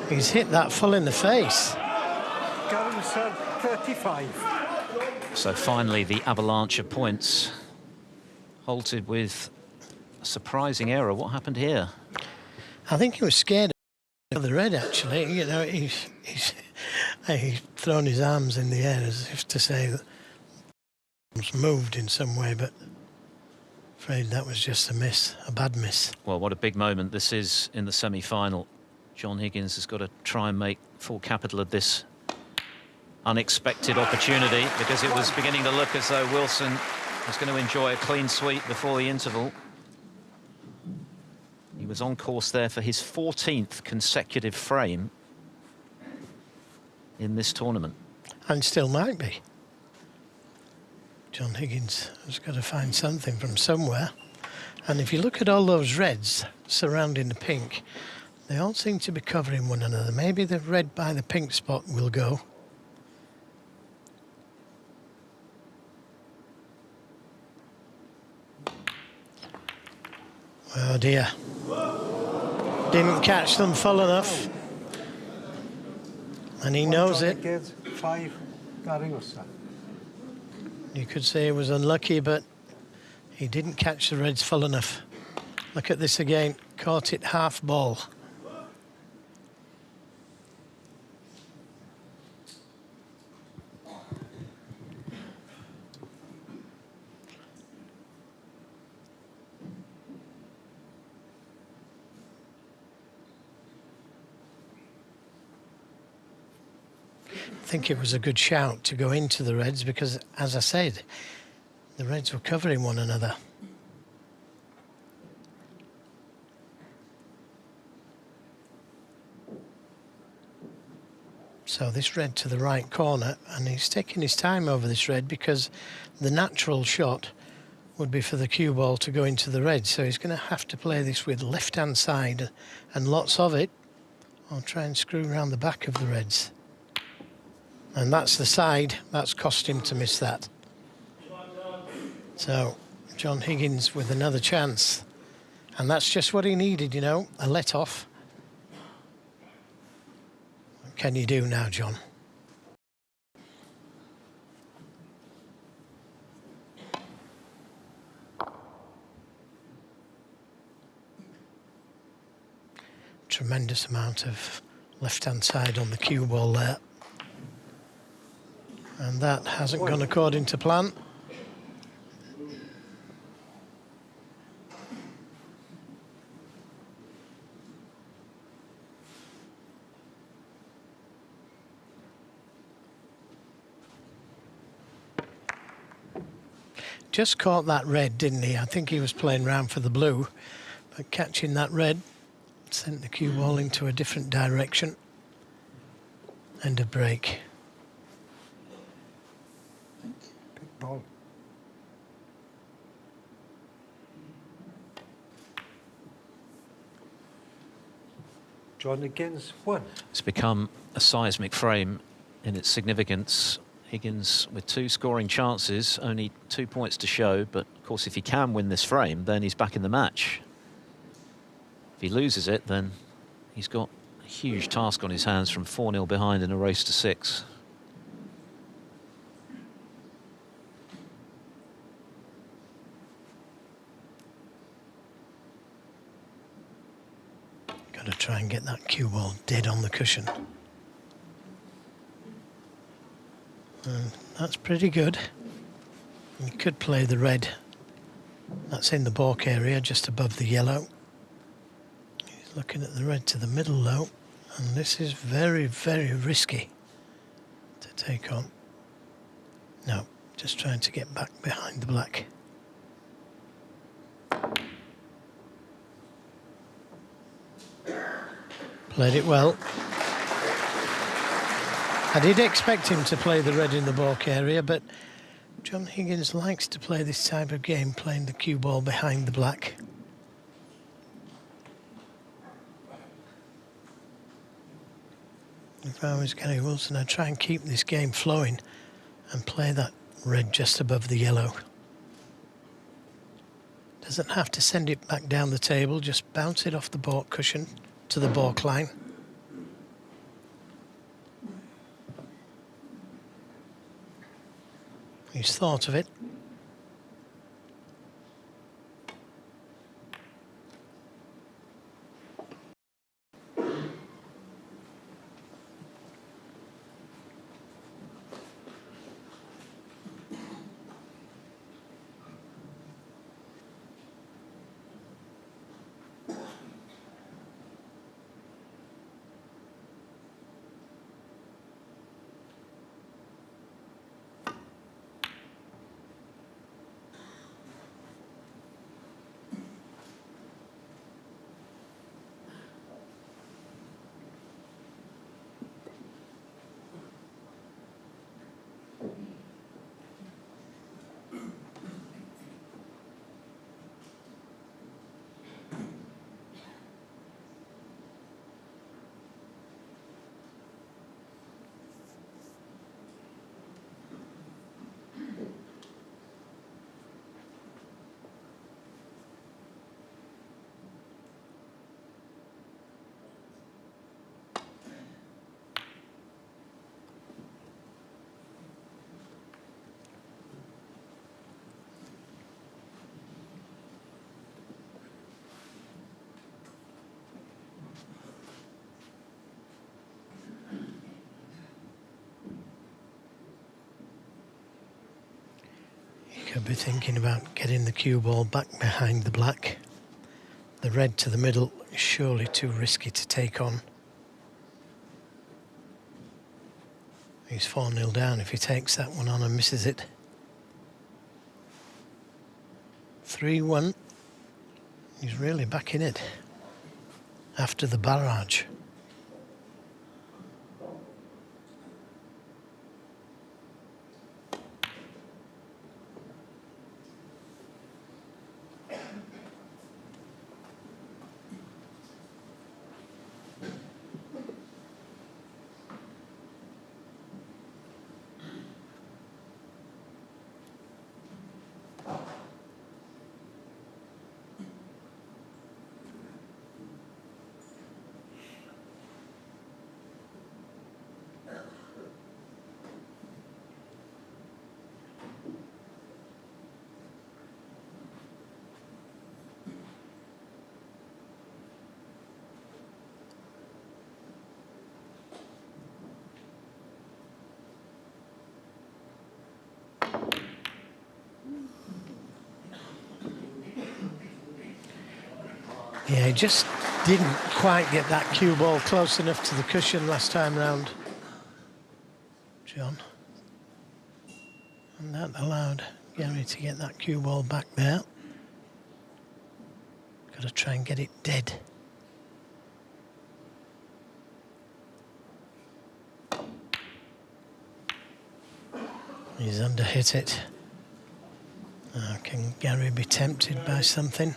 [SPEAKER 5] he's hit that full in the face.
[SPEAKER 3] Gary Wilson, 35.
[SPEAKER 4] So finally, the avalanche of points halted with a surprising error. What happened here?
[SPEAKER 5] I think he was scared of the red, actually. You know, he's thrown his arms in the air as if to say that it's moved in some way, but Afraid that was just a miss, a bad miss.
[SPEAKER 4] Well, what a big moment this is in the semi-final. John Higgins has got to try and make full capital of this unexpected opportunity, because it was beginning to look as though Wilson was going to enjoy a clean sweep before the interval. He was on course there for his 14th consecutive frame in this tournament.
[SPEAKER 5] And still might be. John Higgins has got to find something from somewhere. And if you look at all those reds surrounding the pink, they all seem to be covering one another. Maybe the red by the pink spot will go. Oh dear. Didn't catch them full enough. And he knows it.
[SPEAKER 3] 5,
[SPEAKER 5] You could say he was unlucky, but he didn't catch the reds full enough. Look at this again. Caught it half ball. I think it was a good shout to go into the reds because, as I said, the reds were covering one another. So this red to the right corner, and he's taking his time over this red because the natural shot would be for the cue ball to go into the red. So he's going to have to play this with left-hand side and lots of it. I'll try and screw around the back of the reds. And that's the side, that's cost him to miss that. So John Higgins with another chance. And that's just what he needed, you know, a let-off. What can you do now, John? Tremendous amount of left-hand side on the cue ball there. And that hasn't gone according to plan. Just caught that red, didn't he? I think he was playing round for the blue, but catching that red sent the cue ball into a different direction. End of break.
[SPEAKER 3] Ball. John Higgins won.
[SPEAKER 4] It's become a seismic frame in its significance. Higgins with 2 scoring chances, only 2 points to show, but of course if he can win this frame, then he's back in the match. If he loses it, then he's got a huge task on his hands from 4-0 behind in a race to 6.
[SPEAKER 5] Got to try and get that cue ball dead on the cushion. And that's pretty good. You could play the red. That's in the balk area, just above the yellow. He's looking at the red to the middle though, and this is very, very risky to take on. No, just trying to get back behind the black. Played it well. I did expect him to play the red in the balk area, but John Higgins likes to play this type of game, playing the cue ball behind the black. If I was Gary Wilson, I'd try and keep this game flowing and play that red just above the yellow. Doesn't have to send it back down the table, just bounce it off the balk cushion to the balk line. He's thought of it. Could be thinking about getting the cue ball back behind the black. The red to the middle is surely too risky to take on. He's 4-0 down if he takes that one on and misses it. 3-1. He's really back in it after the barrage. Yeah, he just didn't quite get that cue ball close enough to the cushion last time round, John. And that allowed Gary to get that cue ball back there. Got to try and get it dead. He's underhit it. Can Gary be tempted by something?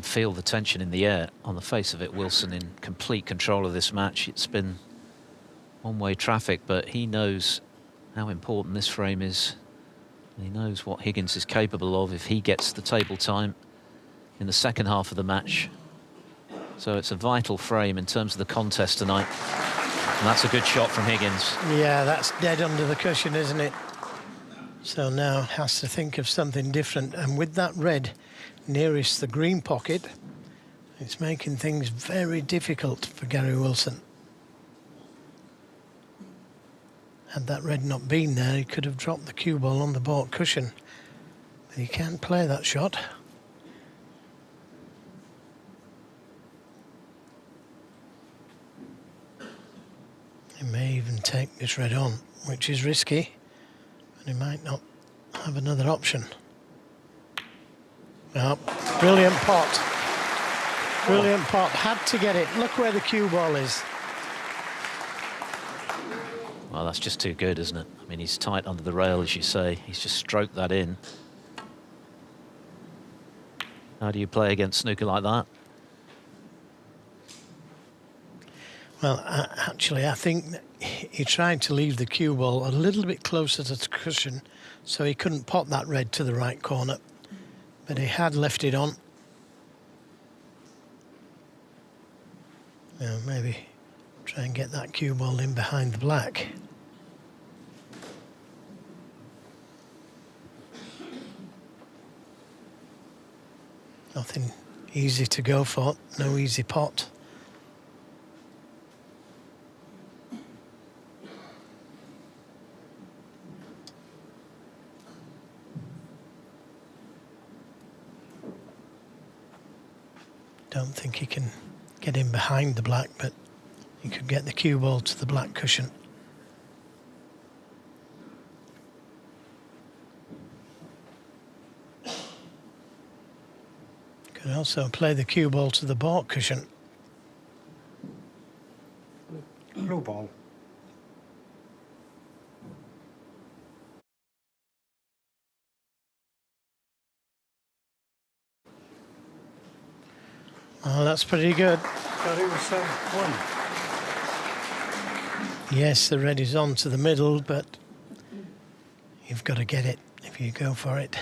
[SPEAKER 4] Feel the tension in the air. On the face of it, Wilson in complete control of this match. It's been one-way traffic, but he knows how important this frame is. He knows what Higgins is capable of if he gets the table time in the second half of the match. So it's a vital frame in terms of the contest tonight. And that's a good shot from Higgins.
[SPEAKER 5] Yeah, that's dead under the cushion, isn't it? So now has to think of something different. And with that red nearest the green pocket, it's making things very difficult for Gary Wilson. Had that red not been there, he could have dropped the cue ball on the baulk cushion. But he can't play that shot. He may even take this red on, which is risky, but he might not have another option. Oh, brilliant pot. Brilliant pot. Had to get it. Look where the cue ball is.
[SPEAKER 4] Well, that's just too good, isn't it? I mean, he's tight under the rail, as you say. He's just stroked that in. How do you play against snooker like that?
[SPEAKER 5] Well, actually, I think that he tried to leave the cue ball a little bit closer to the cushion so he couldn't pot that red to the right corner. But he had left it on. Now maybe try and get that cue ball in behind the black. Nothing easy to go for, no easy pot. Don't think he can get in behind the black, but he could get the cue ball to the black cushion. Could also play the cue ball to the baulk cushion.
[SPEAKER 3] Blue ball.
[SPEAKER 5] Oh, that's pretty good.
[SPEAKER 3] Thought it was 7-1.
[SPEAKER 5] Yes, the red is on to the middle, but you've got to get it if you go for it.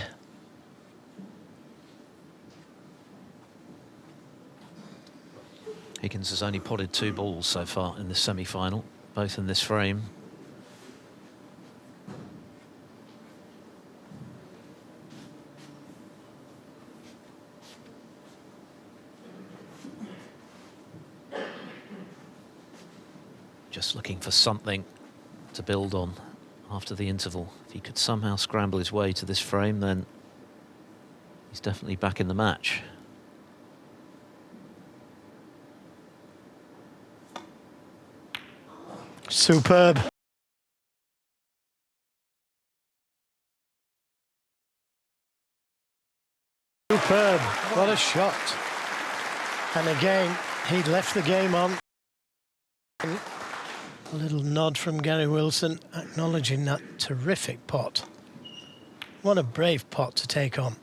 [SPEAKER 4] Higgins has only potted 2 balls so far in the semi-final, both in this frame. Just looking for something to build on after the interval. If he could somehow scramble his way to this frame, then he's definitely back in the match.
[SPEAKER 5] Superb. Superb. What a shot. And again, he left the game on. A little nod from Gary Wilson, acknowledging that terrific pot. What a brave pot to take on.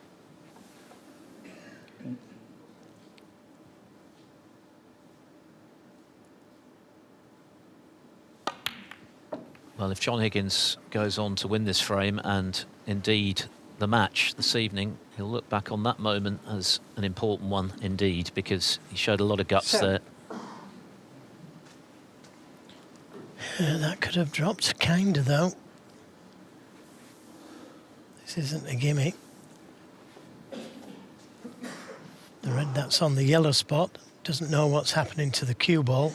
[SPEAKER 4] Well, if John Higgins goes on to win this frame and indeed the match this evening, he'll look back on that moment as an important one indeed, because he showed a lot of guts there.
[SPEAKER 5] That could have dropped kinda though. This isn't a gimme. The red that's on the yellow spot doesn't know what's happening to the cue ball.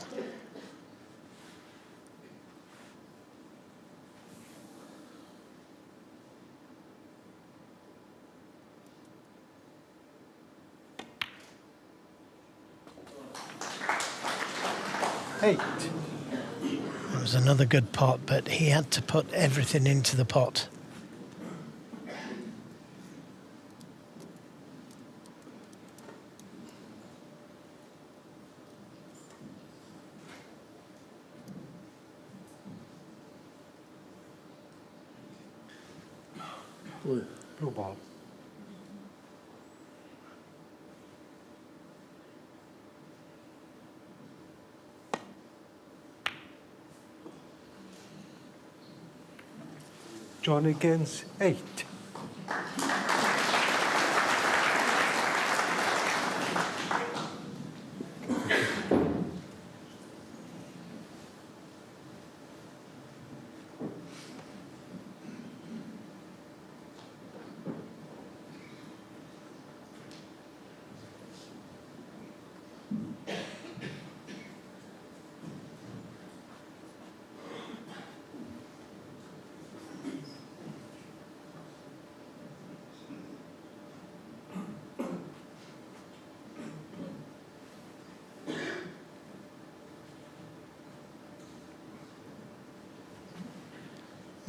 [SPEAKER 3] Eight.
[SPEAKER 5] It was another good pot, but he had to put everything into the pot.
[SPEAKER 3] Blue ball. John Higgins, 8.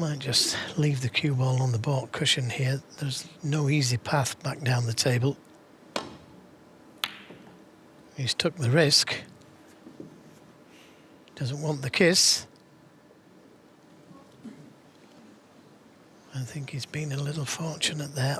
[SPEAKER 5] Might just leave the cue ball on the baulk cushion here. There's no easy path back down the table. He's took the risk. Doesn't want the kiss. I think he's been a little fortunate there.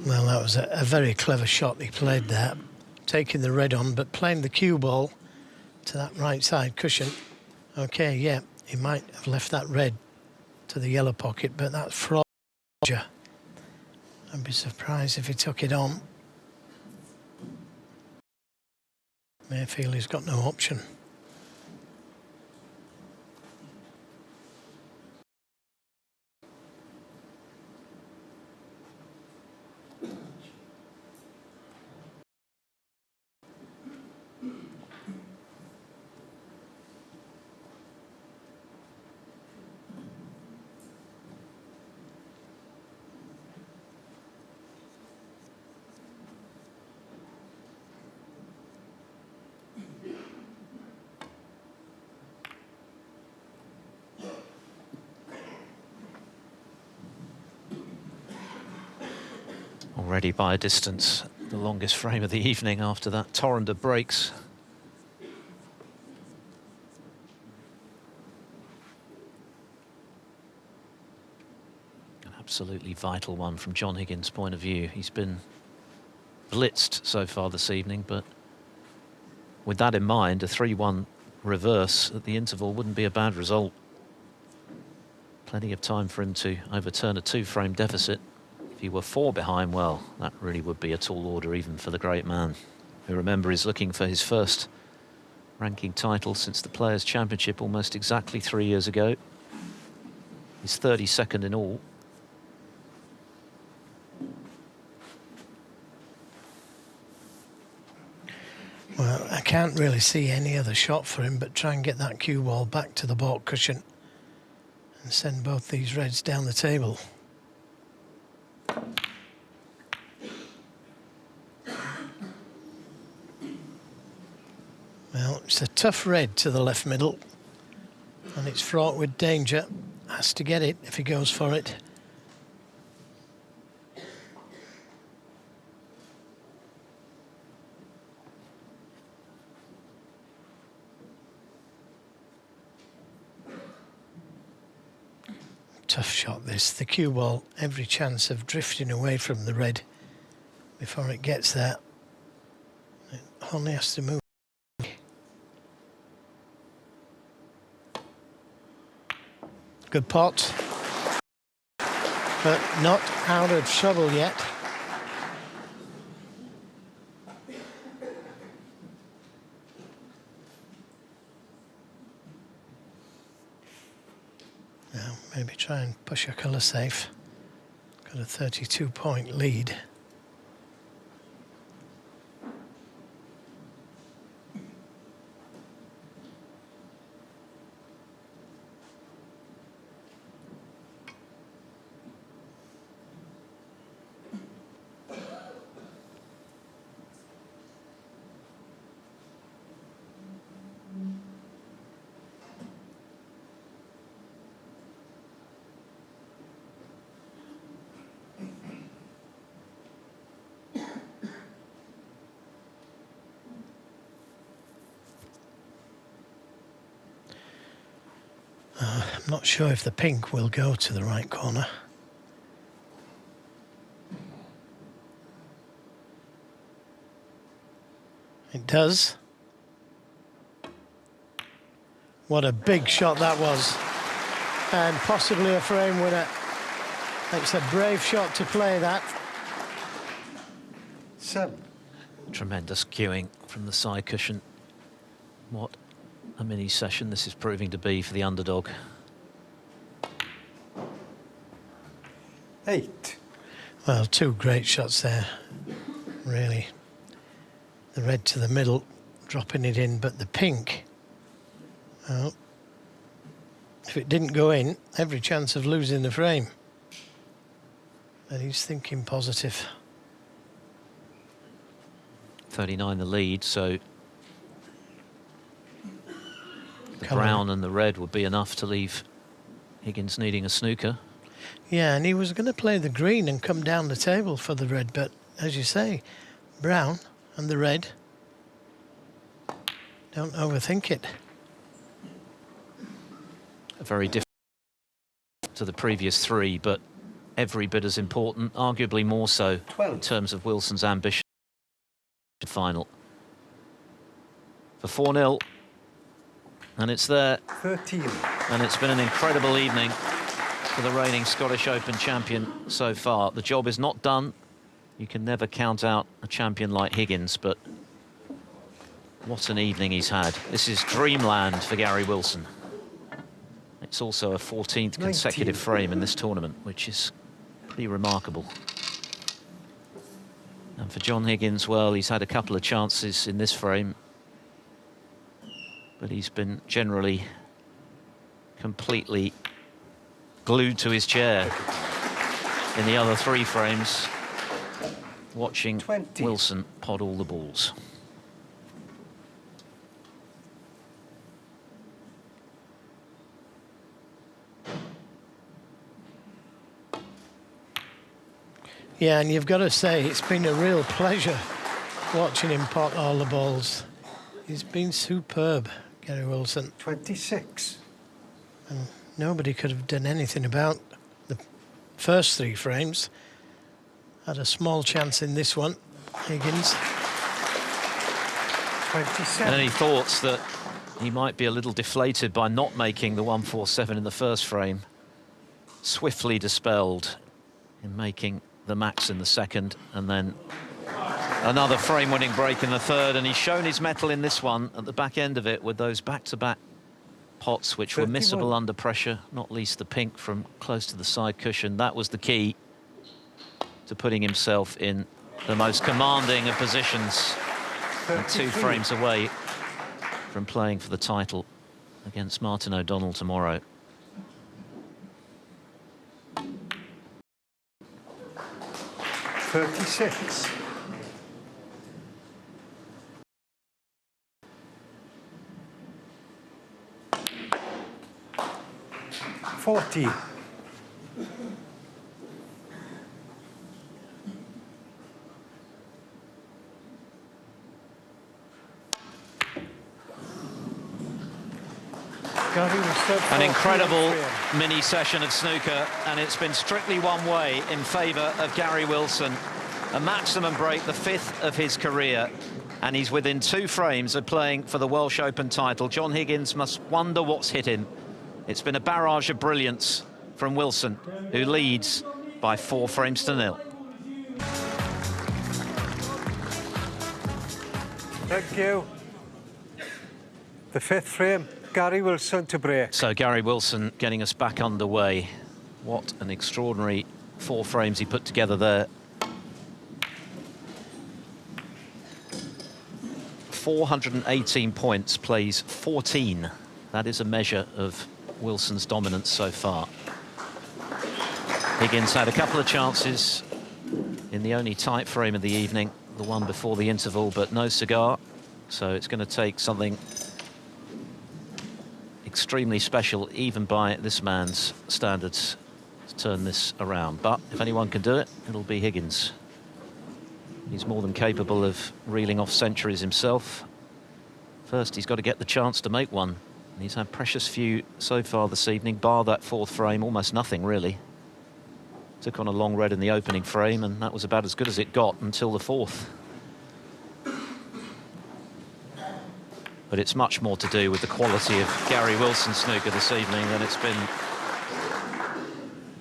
[SPEAKER 5] Well, that was a very clever shot he played there, taking the red on, but playing the cue ball to that right side cushion. Okay, yeah, he might have left that red to the yellow pocket, but that's fraud. I'd be surprised if he took it on. May feel he's got no option.
[SPEAKER 4] Already by a distance, the longest frame of the evening after that torrent of breaks. An absolutely vital one from John Higgins' point of view. He's been blitzed so far this evening, but with that in mind, a 3-1 reverse at the interval wouldn't be a bad result. Plenty of time for him to overturn a 2-frame deficit. If he were 4 behind, well, that really would be a tall order even for the great man, who, remember, is looking for his first ranking title since the Players' Championship almost exactly 3 years ago. He's 32nd in all.
[SPEAKER 5] Well, I can't really see any other shot for him but try and get that cue ball back to the baulk cushion and send both these reds down the table. Well, it's a tough red to the left middle, and it's fraught with danger. Has to get it if he goes for it. Tough shot this. The cue ball, every chance of drifting away from the red before it gets there. It only has to move. Good pot, but not out of trouble yet. Now maybe try and push a colour safe. Got a 32-point lead. I'm not sure if the pink will go to the right corner. It does. What a big shot that was. And possibly a frame winner. It's a brave shot to play that.
[SPEAKER 3] 7.
[SPEAKER 4] Tremendous cueing from the side cushion. What a mini session this is proving to be for the underdog.
[SPEAKER 3] 8.
[SPEAKER 5] Well, 2 great shots there, really. The red to the middle, dropping it in, but the pink, well, if it didn't go in, every chance of losing the frame. But he's thinking positive.
[SPEAKER 4] 39 the lead, so the brown and the red would be enough to leave Higgins needing a snooker.
[SPEAKER 5] Yeah, and he was going to play the green and come down the table for the red, but as you say, brown and the red, don't overthink it.
[SPEAKER 4] Very different to the previous 3, but every bit as important, arguably more so
[SPEAKER 3] 12.
[SPEAKER 4] in terms of Wilson's ambition. Final for 4-0, and it's there.
[SPEAKER 3] 13.
[SPEAKER 4] And it's been an incredible evening for the reigning Scottish Open champion so far. The job is not done. You can never count out a champion like Higgins, but what an evening he's had. This is dreamland for Gary Wilson. It's also a 14th consecutive
[SPEAKER 3] 19.
[SPEAKER 4] frame in this tournament, which is pretty remarkable. And for John Higgins, well, he's had a couple of chances in this frame, but he's been generally completely glued to his chair in the other 3 frames, watching
[SPEAKER 3] 20.
[SPEAKER 4] Wilson pod all the balls.
[SPEAKER 5] Yeah, and you've got to say, it's been a real pleasure watching him pot all the balls. He's been superb, Gary Wilson.
[SPEAKER 3] 26.
[SPEAKER 5] And nobody could have done anything about the first 3 frames. Had a small chance in this one, Higgins.
[SPEAKER 3] 27.
[SPEAKER 4] Any thoughts that he might be a little deflated by not making the 147 in the first frame? Swiftly dispelled in making the max in the second, and then another frame-winning break in the third, and he's shown his mettle in this one at the back end of it with those back-to-back pots which
[SPEAKER 3] 31.
[SPEAKER 4] were missable under pressure, not least the pink from close to the side cushion. That was the key to putting himself in the most commanding of positions, and 2 frames away from playing for the title against Martin O'Donnell tomorrow.
[SPEAKER 3] 36. 40.
[SPEAKER 4] An incredible mini session of snooker, and it's been strictly one way in favour of Gary Wilson. A maximum break, the 5th of his career, and he's within 2 frames of playing for the Welsh Open title. John Higgins must wonder what's hit him. It's been a barrage of brilliance from Wilson, who leads by 4 frames to 0.
[SPEAKER 3] Thank you. The 5th frame, Gary Wilson to break.
[SPEAKER 4] So Gary Wilson getting us back underway. What an extraordinary 4 frames he put together there. 418 points, plays 14. That is a measure of Wilson's dominance so far. Higgins had a couple of chances in the only tight frame of the evening, the one before the interval, but no cigar. So it's going to take something extremely special, even by this man's standards, to turn this around. But if anyone can do it, it'll be Higgins. He's more than capable of reeling off centuries himself. First, he's got to get the chance to make one. He's had precious few so far this evening, bar that 4th frame, almost nothing really. Took on a long red in the opening frame, and that was about as good as it got until the 4th. But it's much more to do with the quality of Gary Wilson's snooker this evening than it's been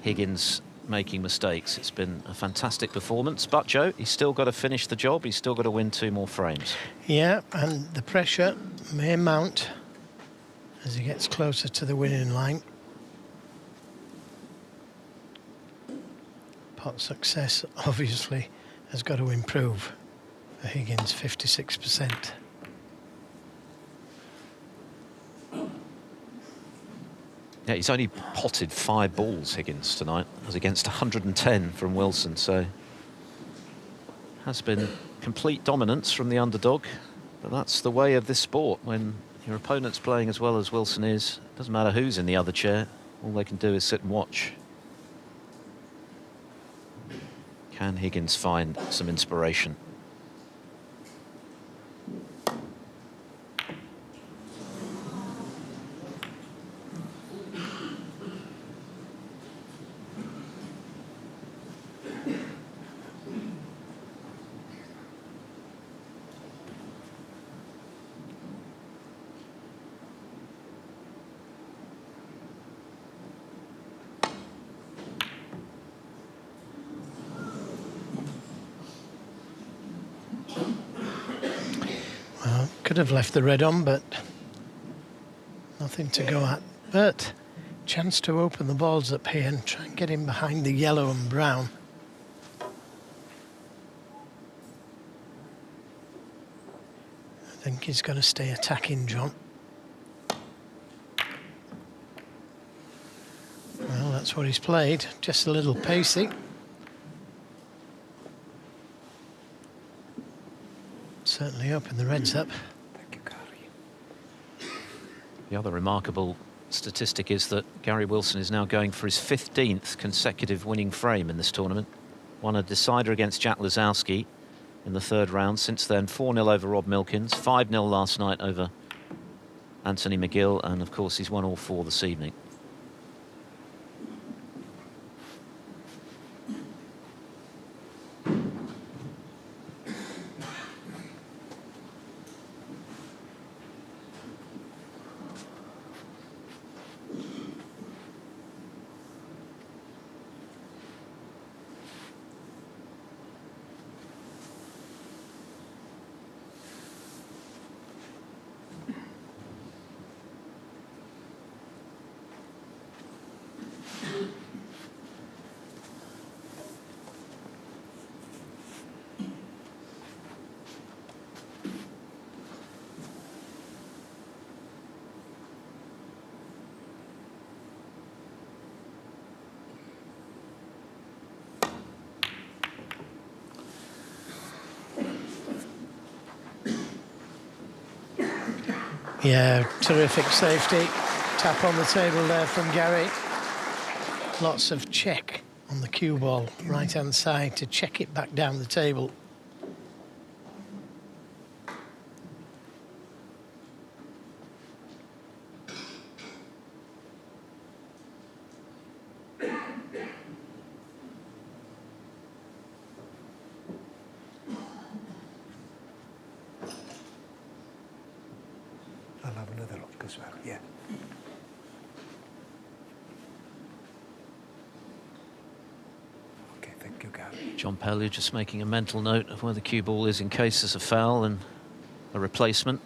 [SPEAKER 4] Higgins making mistakes. It's been a fantastic performance, but Joe, he's still got to finish the job. He's still got to win 2 more frames.
[SPEAKER 5] Yeah, and the pressure may mount as he gets closer to the winning line. Pot success obviously has got to improve for Higgins, 56%.
[SPEAKER 4] Yeah, he's only potted 5 balls, Higgins, tonight, as against 110 from Wilson, so has been complete dominance from the underdog. But that's the way of this sport. When your opponent's playing as well as Wilson is, it doesn't matter who's in the other chair, all they can do is sit and watch. Can Higgins find some inspiration?
[SPEAKER 5] Could have left the red on, but nothing to go at. But chance to open the balls up here and try and get him behind the yellow and brown. I think he's going to stay attacking, John. Well, that's what he's played. Just a little pacey. Certainly open the reds up.
[SPEAKER 3] Thank you, Gary.
[SPEAKER 4] The other remarkable statistic is that Gary Wilson is now going for his 15th consecutive winning frame in this tournament. won a decider against Jack Lazowski in the third round. Since then, 4-0 over Rob Milkins, 5-0 last night over Anthony McGill, and of course he's won all 4 this evening.
[SPEAKER 5] Yeah, terrific safety. Tap on the table there from Gary. Lots of check on the cue ball, right-hand side, to check it back down the table.
[SPEAKER 3] I'll have another look as well, yeah. Okay, thank you, Gary.
[SPEAKER 4] John Pellew just making a mental note of where the cue ball is in case there's a foul and a replacement.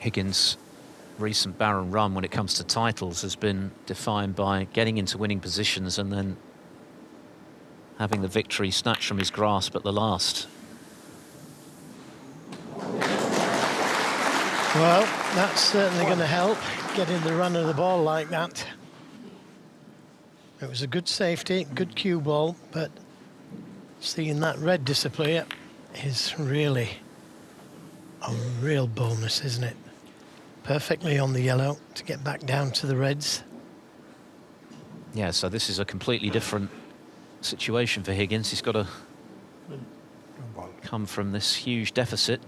[SPEAKER 4] Higgins' recent barren run when it comes to titles has been defined by getting into winning positions and then having the victory snatched from his grasp at the last.
[SPEAKER 5] Well, that's certainly going to help, getting the run of the ball like that. It was a good safety, good cue ball, but seeing that red disappear is really a real bonus, isn't it? Perfectly on the yellow to get back down to the reds.
[SPEAKER 4] Yeah, so this is a completely different situation for Higgins. He's got to come from this huge deficit,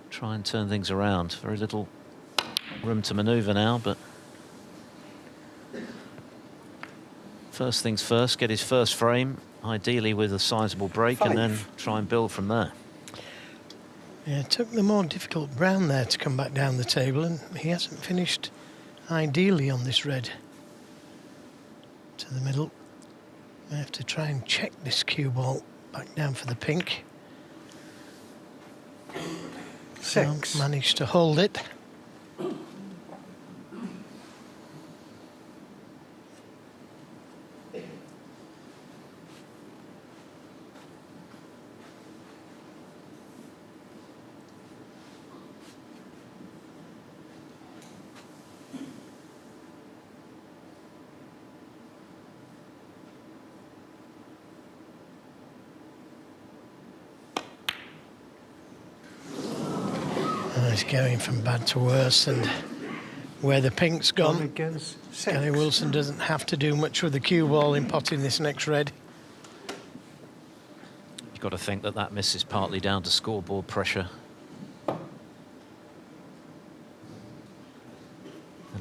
[SPEAKER 4] try and turn things around. Very little room to manoeuvre now, but first things first, get his first frame, ideally with a sizable break, and then try and build from there.
[SPEAKER 5] Yeah, it took the more difficult brown there to come back down the table, and he hasn't finished ideally on this red. To the middle. I have to try and check this cue ball back down for the pink.
[SPEAKER 3] 6.
[SPEAKER 5] Managed to hold it. He's going from bad to worse, and where the pink's gone, Gary Wilson doesn't have to do much with the cue ball in potting this next red.
[SPEAKER 4] You've got to think that that miss is partly down to scoreboard pressure and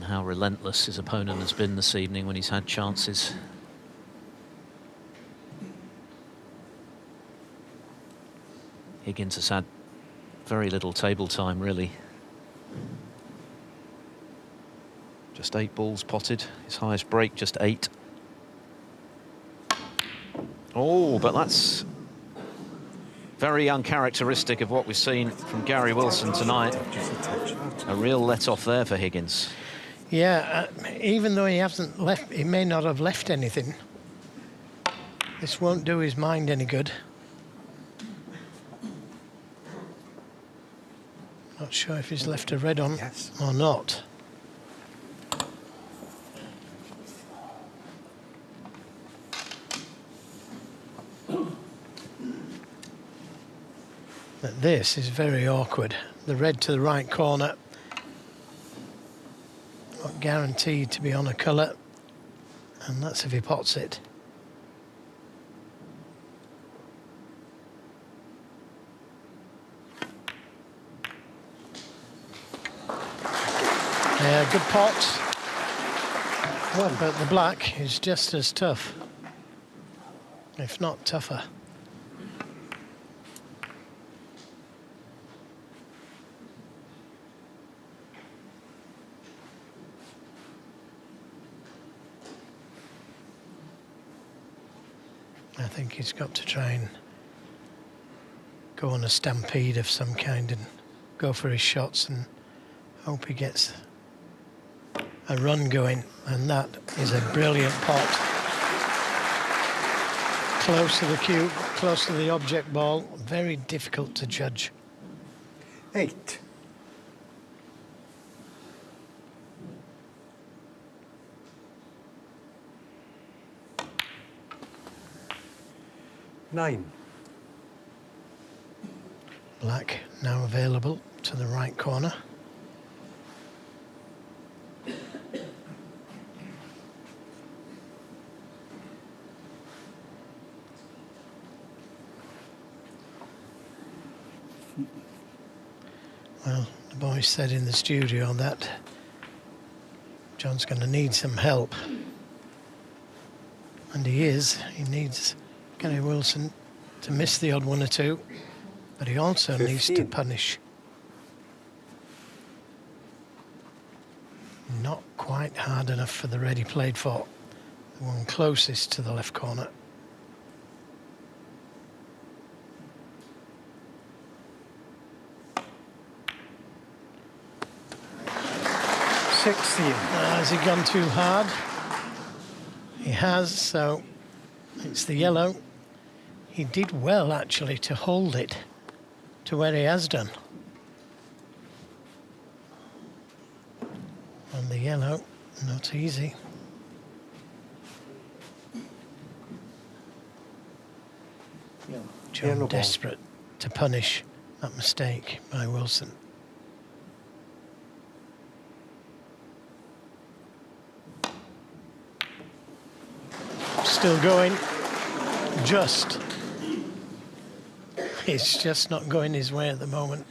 [SPEAKER 4] how relentless his opponent has been this evening when he's had chances. Higgins has had very little table time, really. Just 8 balls potted. His highest break, just 8. Oh, but that's very uncharacteristic of what we've seen from Gary Wilson tonight. A real let-off there for Higgins.
[SPEAKER 5] Yeah, even though he hasn't left, he may not have left anything. This won't do his mind any good. Not sure if he's left a red on or not. But this is very awkward. The red to the right corner. Not guaranteed to be on a colour. And that's if he pots it. Yeah, good pot. But the black is just as tough, if not tougher. I think he's got to try and go on a stampede of some kind and go for his shots and hope he gets a run going, and that is a brilliant pot. Close to the cue, close to the object ball, very difficult to judge.
[SPEAKER 3] 8. 9.
[SPEAKER 5] Black now available to the right corner. Well, the boys said in the studio that John's going to need some help. And he is. He needs Gary Wilson to miss the odd one or two, but he also needs to punish. Not quite hard enough for the red he played for, the one closest to the left corner. Has he gone too hard? He has, so it's the yellow. He did well, actually, to hold it to where he has done. And the yellow, not easy. John desperate to punish that mistake by Wilson. Still going, just. It's just not going his way at the moment.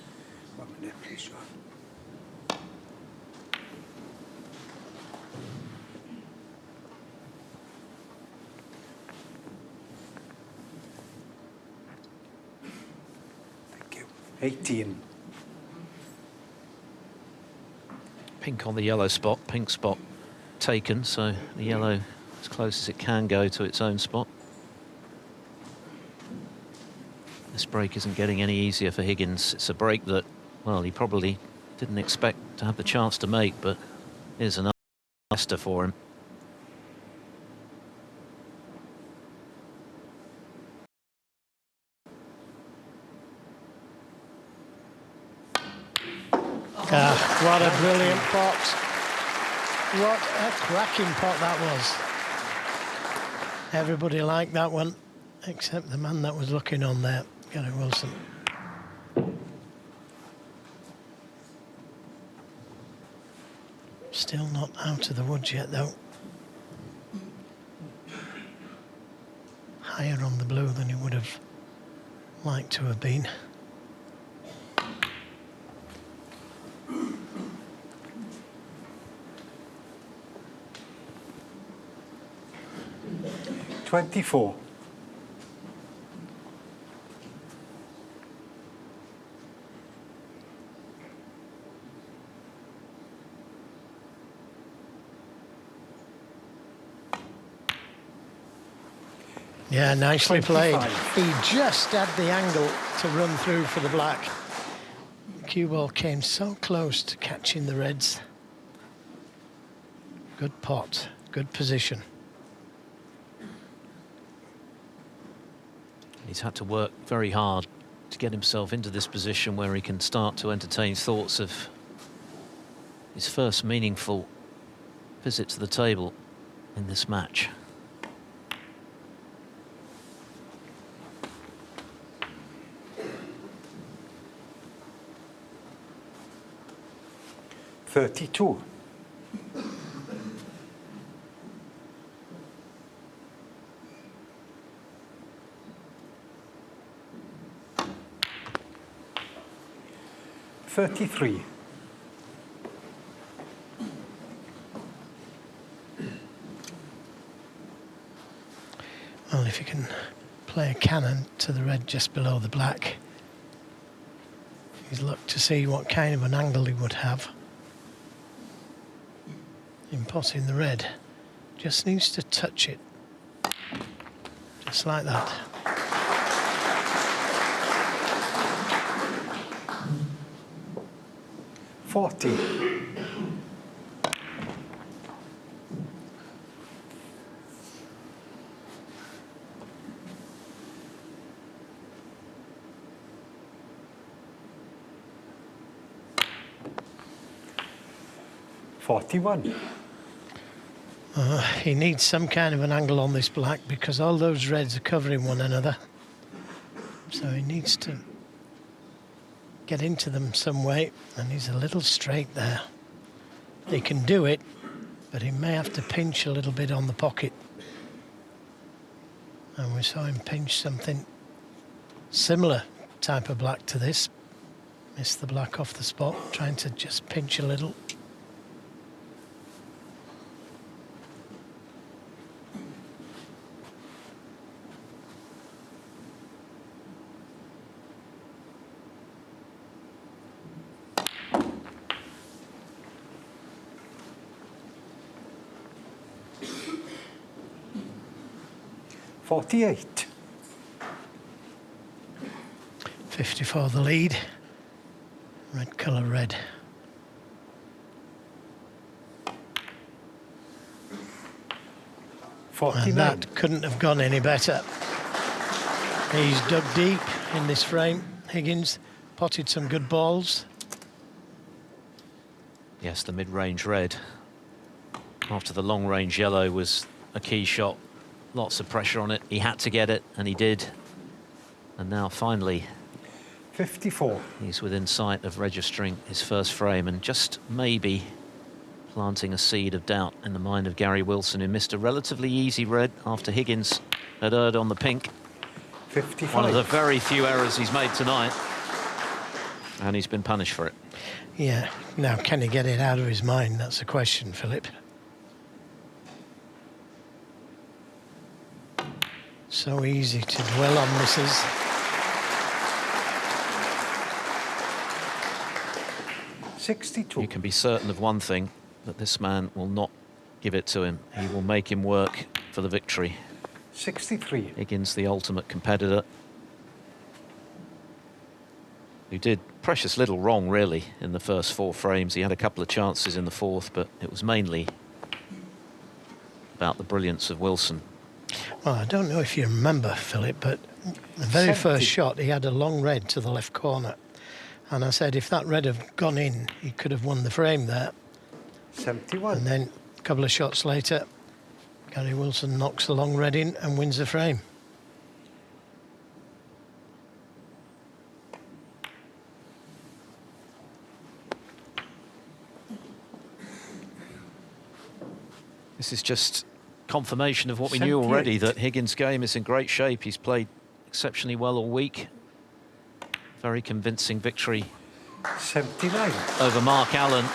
[SPEAKER 3] Thank you. 18.
[SPEAKER 4] Pink on the yellow spot, pink spot taken, so the yellow as close as it can go to its own spot. This break isn't getting any easier for Higgins. It's a break that, well, he probably didn't expect to have the chance to make, but here's another master for him.
[SPEAKER 5] What a brilliant pot. What a cracking pot that was. Everybody liked that one, except the man that was looking on there, Gary Wilson. Still not out of the woods yet, though. Higher on the blue than he would have liked to have been.
[SPEAKER 3] $24.
[SPEAKER 5] Yeah, nicely
[SPEAKER 3] 25.
[SPEAKER 5] played. He just had the angle to run through for the black. Cue ball came so close to catching the reds. Good pot, good position.
[SPEAKER 4] He's had to work very hard to get himself into this position where he can start to entertain thoughts of his first meaningful visit to the table in this match.
[SPEAKER 3] $32. $33.
[SPEAKER 5] Well, if you can play a cannon to the red just below the black, he's looked to see what kind of an angle he would have in potting the red. Just needs to touch it, just like that.
[SPEAKER 3] $40. $41.
[SPEAKER 5] He needs some kind of an angle on this black because all those reds are covering one another. So he needs to get into them some way, and he's a little straight there. He can do it, but he may have to pinch a little bit on the pocket. And we saw him pinch something similar type of black to this. Missed the black off the spot, trying to just pinch a little.
[SPEAKER 3] $48.
[SPEAKER 5] 54 the lead. Red colour red. And that couldn't have gone any better. He's dug deep in this frame. Higgins potted some good balls.
[SPEAKER 4] Yes, the mid-range red after the long-range yellow was a key shot. Lots of pressure on it. He had to get it, and he did. And now finally
[SPEAKER 3] 54.
[SPEAKER 4] He's within sight of registering his first frame and just maybe planting a seed of doubt in the mind of Gary Wilson, who missed a relatively easy red after Higgins had erred on the pink.
[SPEAKER 3] 55.
[SPEAKER 4] One of the very few errors he's made tonight, and he's been punished for it.
[SPEAKER 5] Yeah, now can he get it out of his mind? That's the question, Philip. So easy to dwell on misses.
[SPEAKER 3] $62.
[SPEAKER 4] You can be certain of one thing, that this man will not give it to him. He will make him work for the victory.
[SPEAKER 3] $63.
[SPEAKER 4] Higgins, the ultimate competitor, who did precious little wrong, really, in the first four frames. He had a couple of chances in the fourth, but it was mainly about the brilliance of Wilson.
[SPEAKER 5] Well, I don't know if you remember, Philip, but the very
[SPEAKER 3] 70.
[SPEAKER 5] first shot, he had a long red to the left corner. And I said if that red had gone in, he could have won the frame there.
[SPEAKER 3] 71.
[SPEAKER 5] And then a couple of shots later, Gary Wilson knocks the long red in and wins the frame.
[SPEAKER 4] This is just confirmation of what we knew already, that Higgins' game is in great shape. He's played exceptionally well all week. Very convincing victory
[SPEAKER 3] 79.
[SPEAKER 4] over Mark Allen.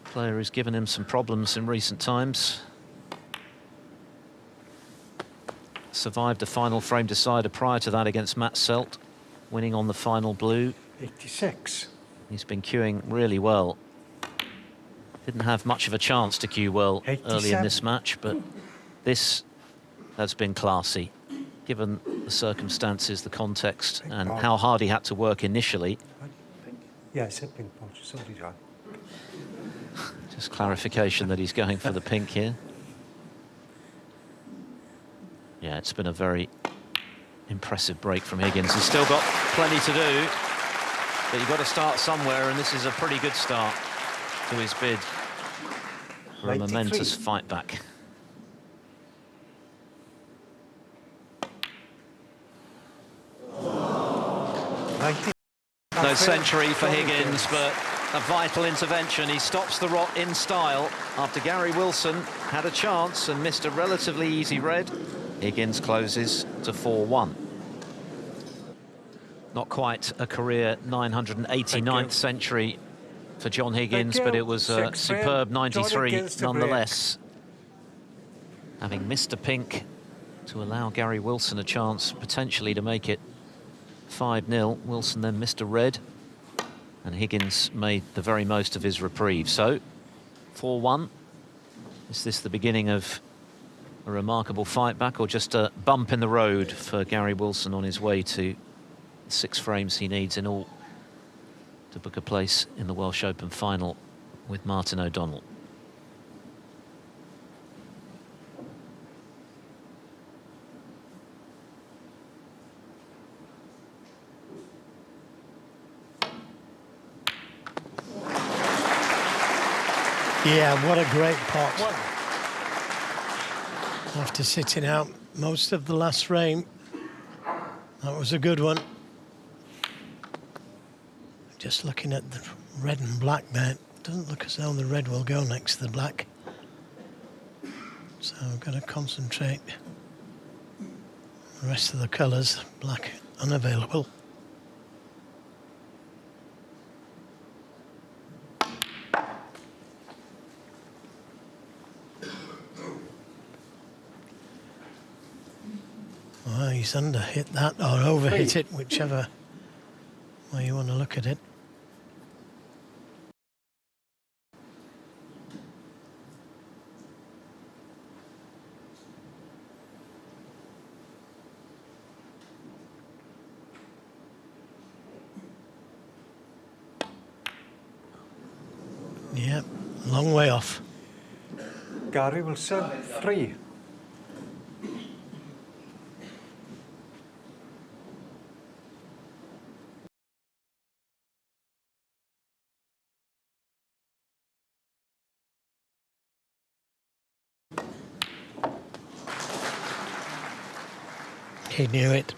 [SPEAKER 4] Player who's given him some problems in recent times. Survived a final frame decider prior to that against Matt Selt, winning on the final blue.
[SPEAKER 3] 86.
[SPEAKER 4] He's been cueing really well. Didn't have much of a chance to cue well early in
[SPEAKER 3] 87.
[SPEAKER 4] this match, but This has been classy, given the circumstances, the context, and how hard he had to work initially.
[SPEAKER 3] Yeah, it's a pink ball. Somebody tried.
[SPEAKER 4] Just clarification that he's going for the pink here. Yeah, it's been a very impressive break from Higgins. He's still got plenty to do, but you've got to start somewhere, and this is a pretty good start to his bid for a momentous fight back. No century for Higgins, but a vital intervention. He stops the rot in style after Gary Wilson had a chance and missed a relatively easy red. Higgins closes to 4-1. Not quite a career 989th century for John Higgins, but it was a superb 93 nonetheless. Having missed a pink to allow Gary Wilson a chance potentially to make it 5-0. Wilson then missed a red, and Higgins made the very most of his reprieve. So 4-1. Is this the beginning of a remarkable fight back, or just a bump in the road for Gary Wilson on his way to 6 frames he needs in all to book a place in the Welsh Open final with Martin O'Donnell?
[SPEAKER 5] Yeah, what a great pot. After sitting out most of the last frame, that was a good one. Just looking at the red and black there, it doesn't look as though the red will go next to the black. So I've got to concentrate. The rest of the colours, black unavailable. Well, he's under hit that or over hit it, whichever way you want to look at it. Yeah, long way off.
[SPEAKER 3] Gary Wilson, 3.
[SPEAKER 5] He knew it.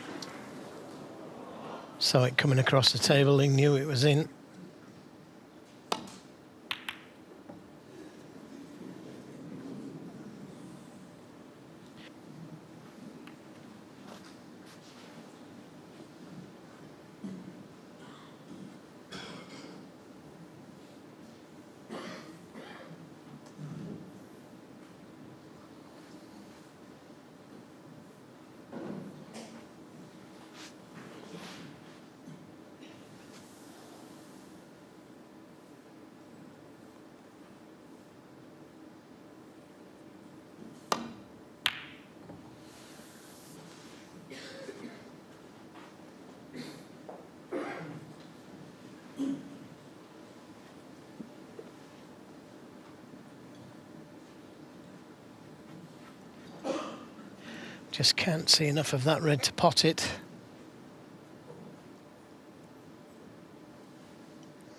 [SPEAKER 5] Saw it coming across the table, he knew it was in. Just can't see enough of that red to pot it.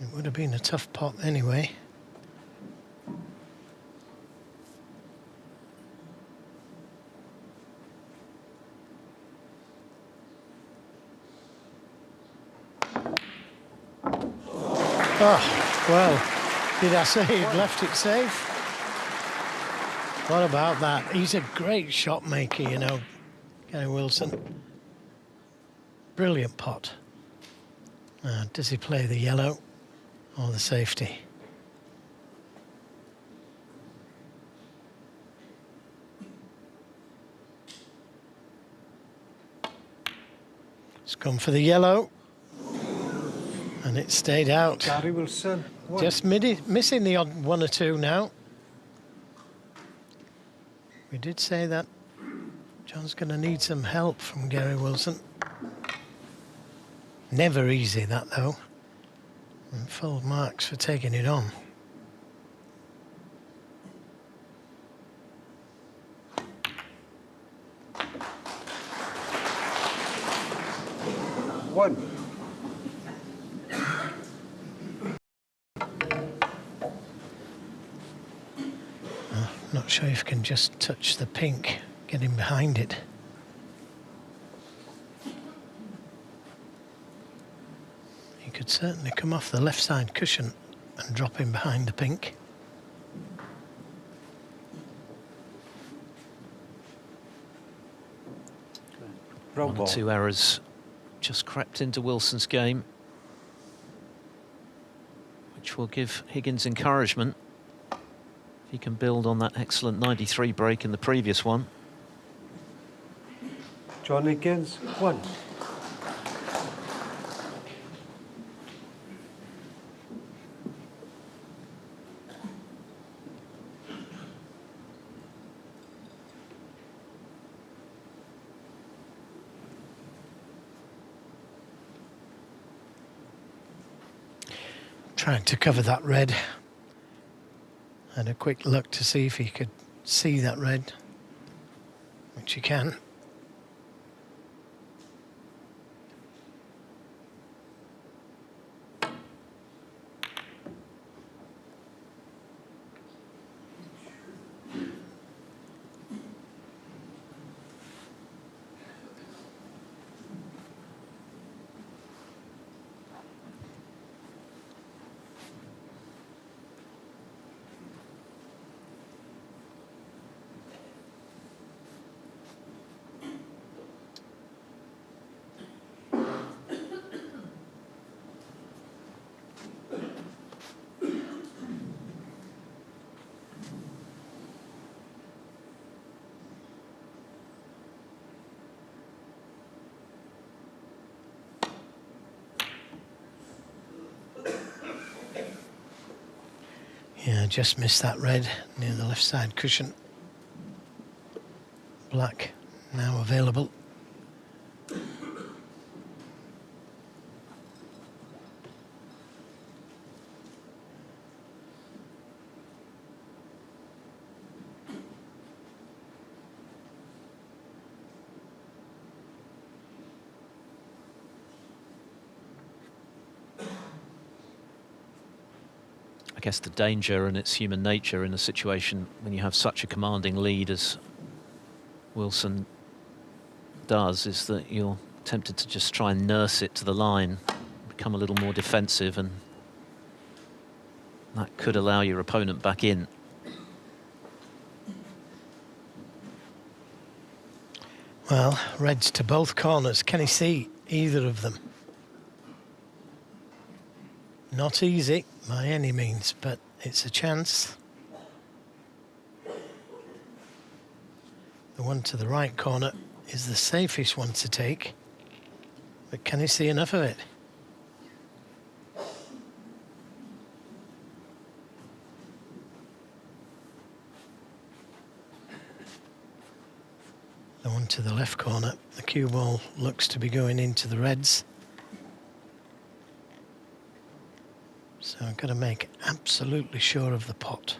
[SPEAKER 5] It would have been a tough pot anyway. Oh, well, did I say he'd left it safe? What about that? He's a great shot maker, you know, Gary Wilson. Brilliant pot. Does he play the yellow or the safety? It's gone for the yellow. And it stayed out.
[SPEAKER 3] Gary Wilson, 1.
[SPEAKER 5] Just missing the odd 1 or 2 now. We did say that John's going to need some help from Gary Wilson. Never easy, that, though. And full marks for taking it on.
[SPEAKER 3] One.
[SPEAKER 5] Not sure if you can just touch the pink, get him behind it. He could certainly come off the left side cushion and drop him behind the pink.
[SPEAKER 4] One or two errors just crept into Wilson's game, which will give Higgins encouragement. He can build on that excellent 93 break in the previous one.
[SPEAKER 3] John Higgins, 1.
[SPEAKER 5] Trying to cover that red. Had a quick look to see if he could see that red, which he can. Yeah, just missed that red near the left side cushion. Black now available.
[SPEAKER 4] I guess the danger, and it's human nature in a situation when you have such a commanding lead as Wilson does, is that you're tempted to just try and nurse it to the line, become a little more defensive, and that could allow your opponent back in.
[SPEAKER 5] Well, reds to both corners. Can he see either of them? Not easy by any means, but it's a chance. The one to the right corner is the safest one to take, but can he see enough of it? The one to the left corner, the cue ball looks to be going into the reds. So I've got to make absolutely sure of the pot.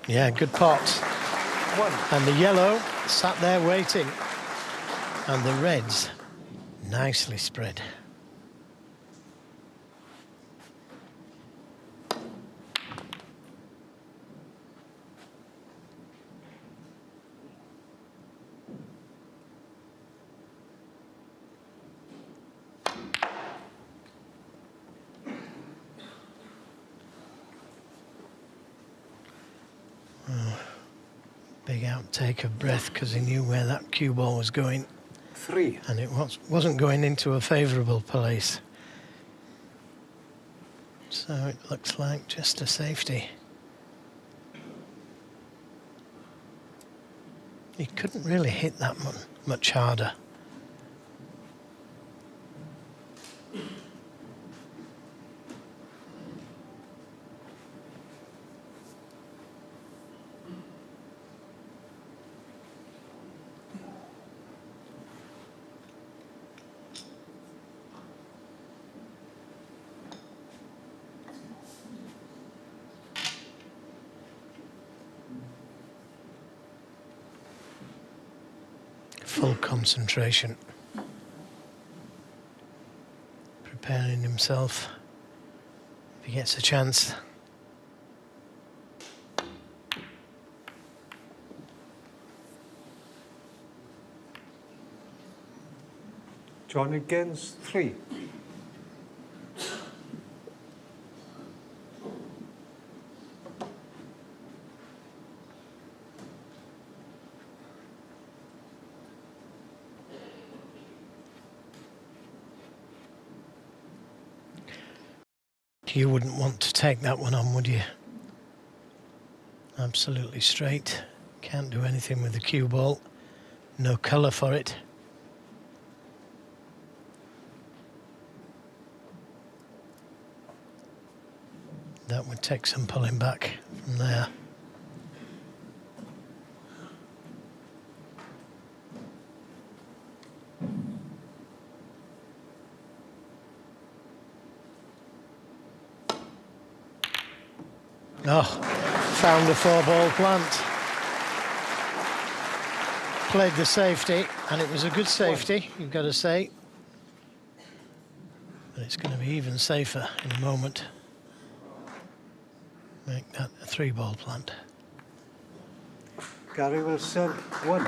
[SPEAKER 5] Yeah, good pot.
[SPEAKER 3] One.
[SPEAKER 5] And the yellow sat there waiting. And the reds nicely spread. Big outtake of breath because he knew where that cue ball was going.
[SPEAKER 3] 3.
[SPEAKER 5] And it wasn't going into a favourable place. So it looks like just a safety. He couldn't really hit that much harder. full concentration. Preparing himself if he gets a chance.
[SPEAKER 3] John Higgins, 3.
[SPEAKER 5] You wouldn't want to take that one on, would you? Absolutely straight. Can't do anything with the cue ball. No colour for it. That would take some pulling back from there. Oh, found a 4-ball plant. Played the safety, and it was a good safety, you've got to say. But it's going to be even safer in a moment. Make that a 3-ball plant.
[SPEAKER 3] Gary Wilson, 1.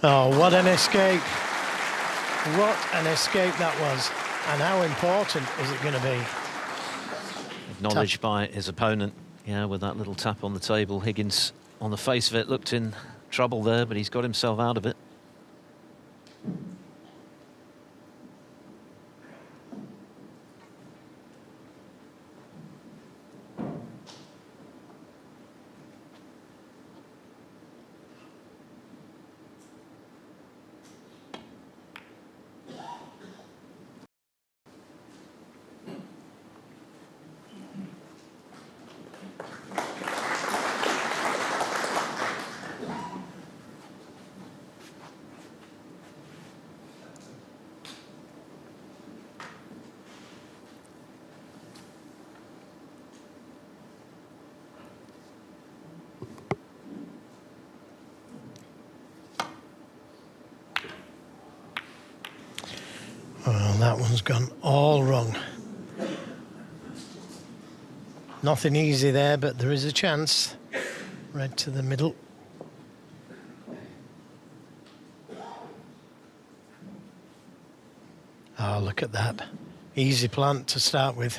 [SPEAKER 5] Oh, what an escape. What an escape that was. And how important is it going to be?
[SPEAKER 4] Acknowledged by his opponent, yeah, with that little tap on the table. Higgins, on the face of it, looked in trouble there, but he's got himself out of it.
[SPEAKER 5] Well, that one's gone all wrong. Nothing easy there, but there is a chance. Red to the middle. Oh, look at that. Easy plant to start with.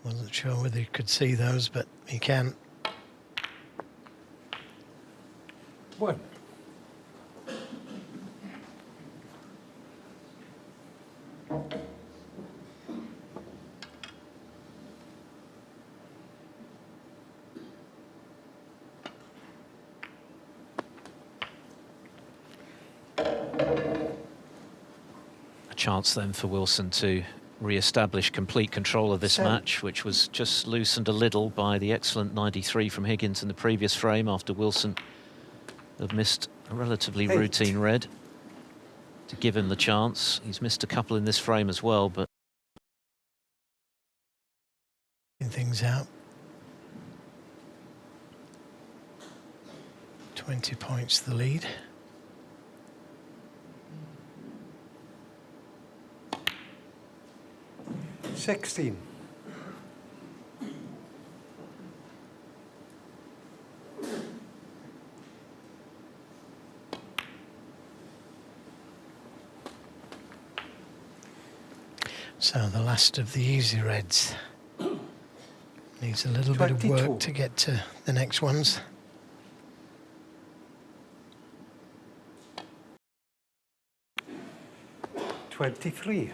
[SPEAKER 5] Wasn't sure whether you could see those, but you can.
[SPEAKER 3] 1.
[SPEAKER 4] A chance then for Wilson to re-establish complete control of this
[SPEAKER 3] 7.
[SPEAKER 4] match, which was just loosened a little by the excellent 93 from Higgins in the previous frame after Wilson had missed a relatively
[SPEAKER 3] 8.
[SPEAKER 4] routine red to give him the chance. He's missed a couple in this frame as well, but
[SPEAKER 5] Things out. 20 points the lead.
[SPEAKER 3] $16.
[SPEAKER 5] So the last of the easy reds. Needs a little
[SPEAKER 3] 22.
[SPEAKER 5] bit of work to get to the next ones.
[SPEAKER 3] $23.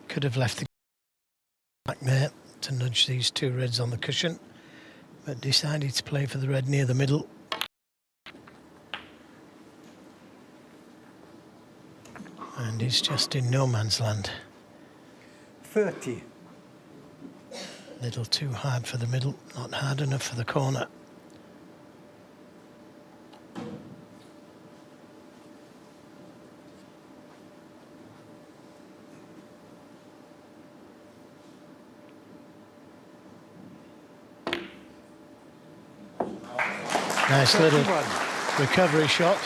[SPEAKER 5] Could have left the back there to nudge these two reds on the cushion, but decided to play for the red near the middle. And he's just in no man's land.
[SPEAKER 3] 30.
[SPEAKER 5] Little too hard for the middle, not hard enough for the corner. Nice little recovery shot.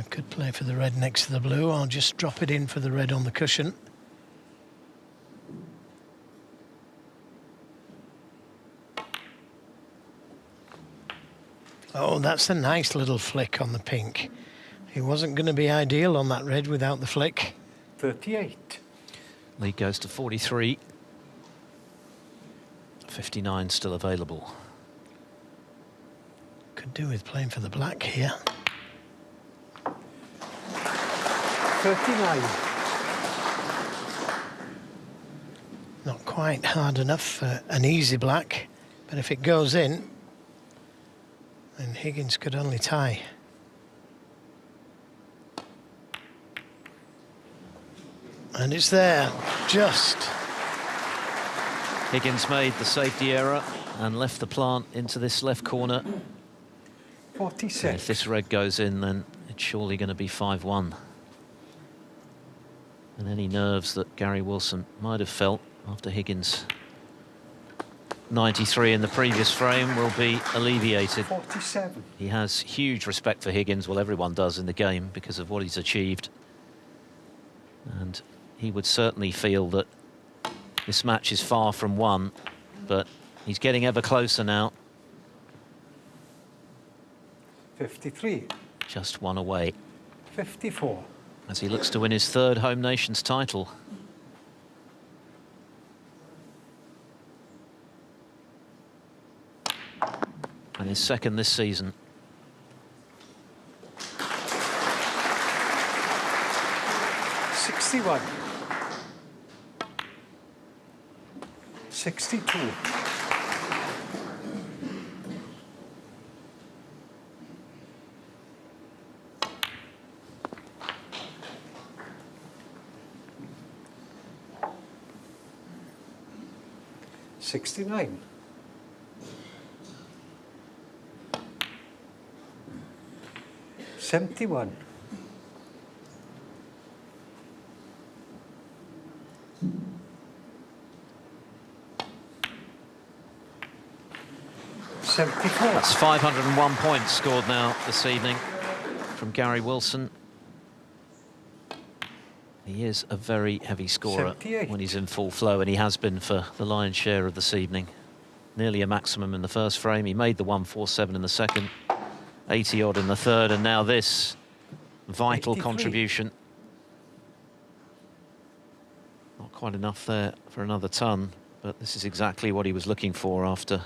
[SPEAKER 5] Could play for the red next to the blue. I'll just drop it in for the red on the cushion. Oh, that's a nice little flick on the pink. He wasn't going to be ideal on that red without the flick.
[SPEAKER 3] 38.
[SPEAKER 4] Lead goes to 43. 59 still available.
[SPEAKER 5] Could do with playing for the black here.
[SPEAKER 3] 39.
[SPEAKER 5] Not quite hard enough for an easy black, but if it goes in, then Higgins could only tie. And it's there, just.
[SPEAKER 4] Higgins made the safety error and left the plant into this left corner.
[SPEAKER 3] 46.
[SPEAKER 4] And if this red goes in, then it's surely going to be 5-1. And any nerves that Gary Wilson might have felt after Higgins' 93 in the previous frame will be alleviated.
[SPEAKER 3] 47.
[SPEAKER 4] He has huge respect for Higgins, well, everyone does in the game because of what he's achieved. And he would certainly feel that this match is far from won, but he's getting ever closer now.
[SPEAKER 3] 53.
[SPEAKER 4] Just one away.
[SPEAKER 3] 54.
[SPEAKER 4] As he looks to win his third home nations title. And his second this season.
[SPEAKER 3] 61. 62. 69. 71. 74.
[SPEAKER 4] That's 501 points scored now this evening from Gary Wilson. He is a very heavy scorer
[SPEAKER 3] 78.
[SPEAKER 4] when he's in full flow, and he has been for the lion's share of this evening. Nearly a maximum in the first frame. He made the 147 in the second, 80 odd in the third, and now this vital
[SPEAKER 3] 83.
[SPEAKER 4] contribution. Not quite enough there for another ton, but this is exactly what he was looking for after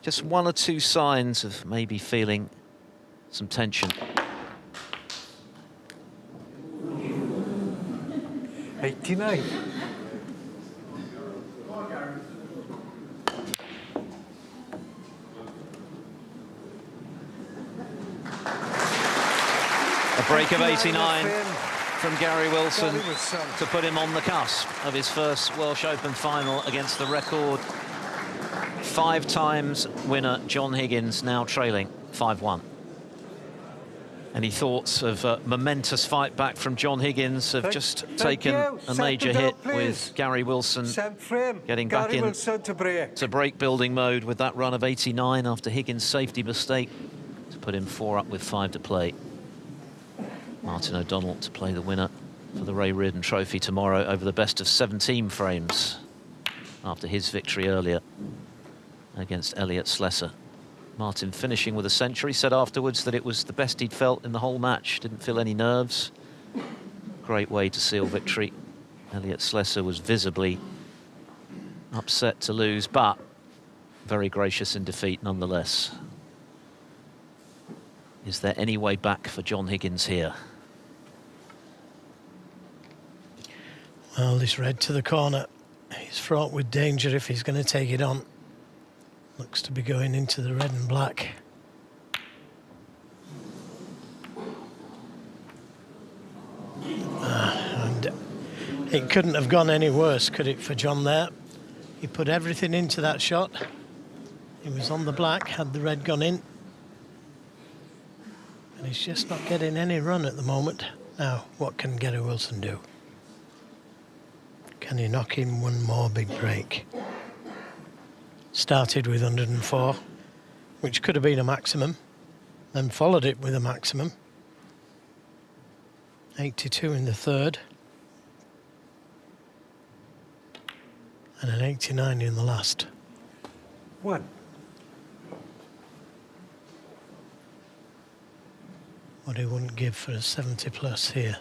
[SPEAKER 4] just one or two signs of maybe feeling some tension.
[SPEAKER 3] 89.
[SPEAKER 4] A break of 89 from Gary Wilson
[SPEAKER 3] Gary Wilson
[SPEAKER 4] to put him on the cusp of his first Welsh Open final against the record 5 times winner John Higgins, now trailing 5-1. Any thoughts of a momentous fight back from John Higgins have just taken a major hit with Gary Wilson getting back in to break building mode with that run of 89 after Higgins' safety mistake to put him 4 up with 5 to play. Martin O'Donnell to play the winner for the Ray Reardon Trophy tomorrow over the best of 17 frames after his victory earlier against Elliot Slessor. Martin finishing with a century, said afterwards that it was the best he'd felt in the whole match, didn't feel any nerves. great way to seal victory. Elliot Slessor was visibly upset to lose, but very gracious in defeat nonetheless. Is there any way back for John Higgins here?
[SPEAKER 5] Well, this red to the corner, he's fraught with danger if he's going to take it on. Looks to be going into the red and black. And it couldn't have gone any worse, could it, for John there? He put everything into that shot. He was on the black, had the red gone in. And he's just not getting any run at the moment. Now, what can Gary Wilson do? Can he knock in one more big break? Started with 104, which could have been a maximum, then followed it with a maximum. 82 in the third. And an 89 in the last.
[SPEAKER 3] One.
[SPEAKER 5] What he wouldn't give for a 70 plus here.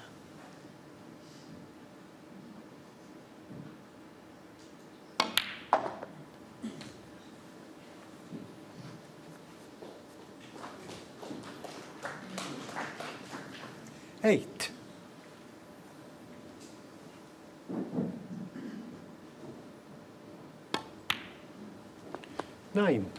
[SPEAKER 3] Eight. Nine.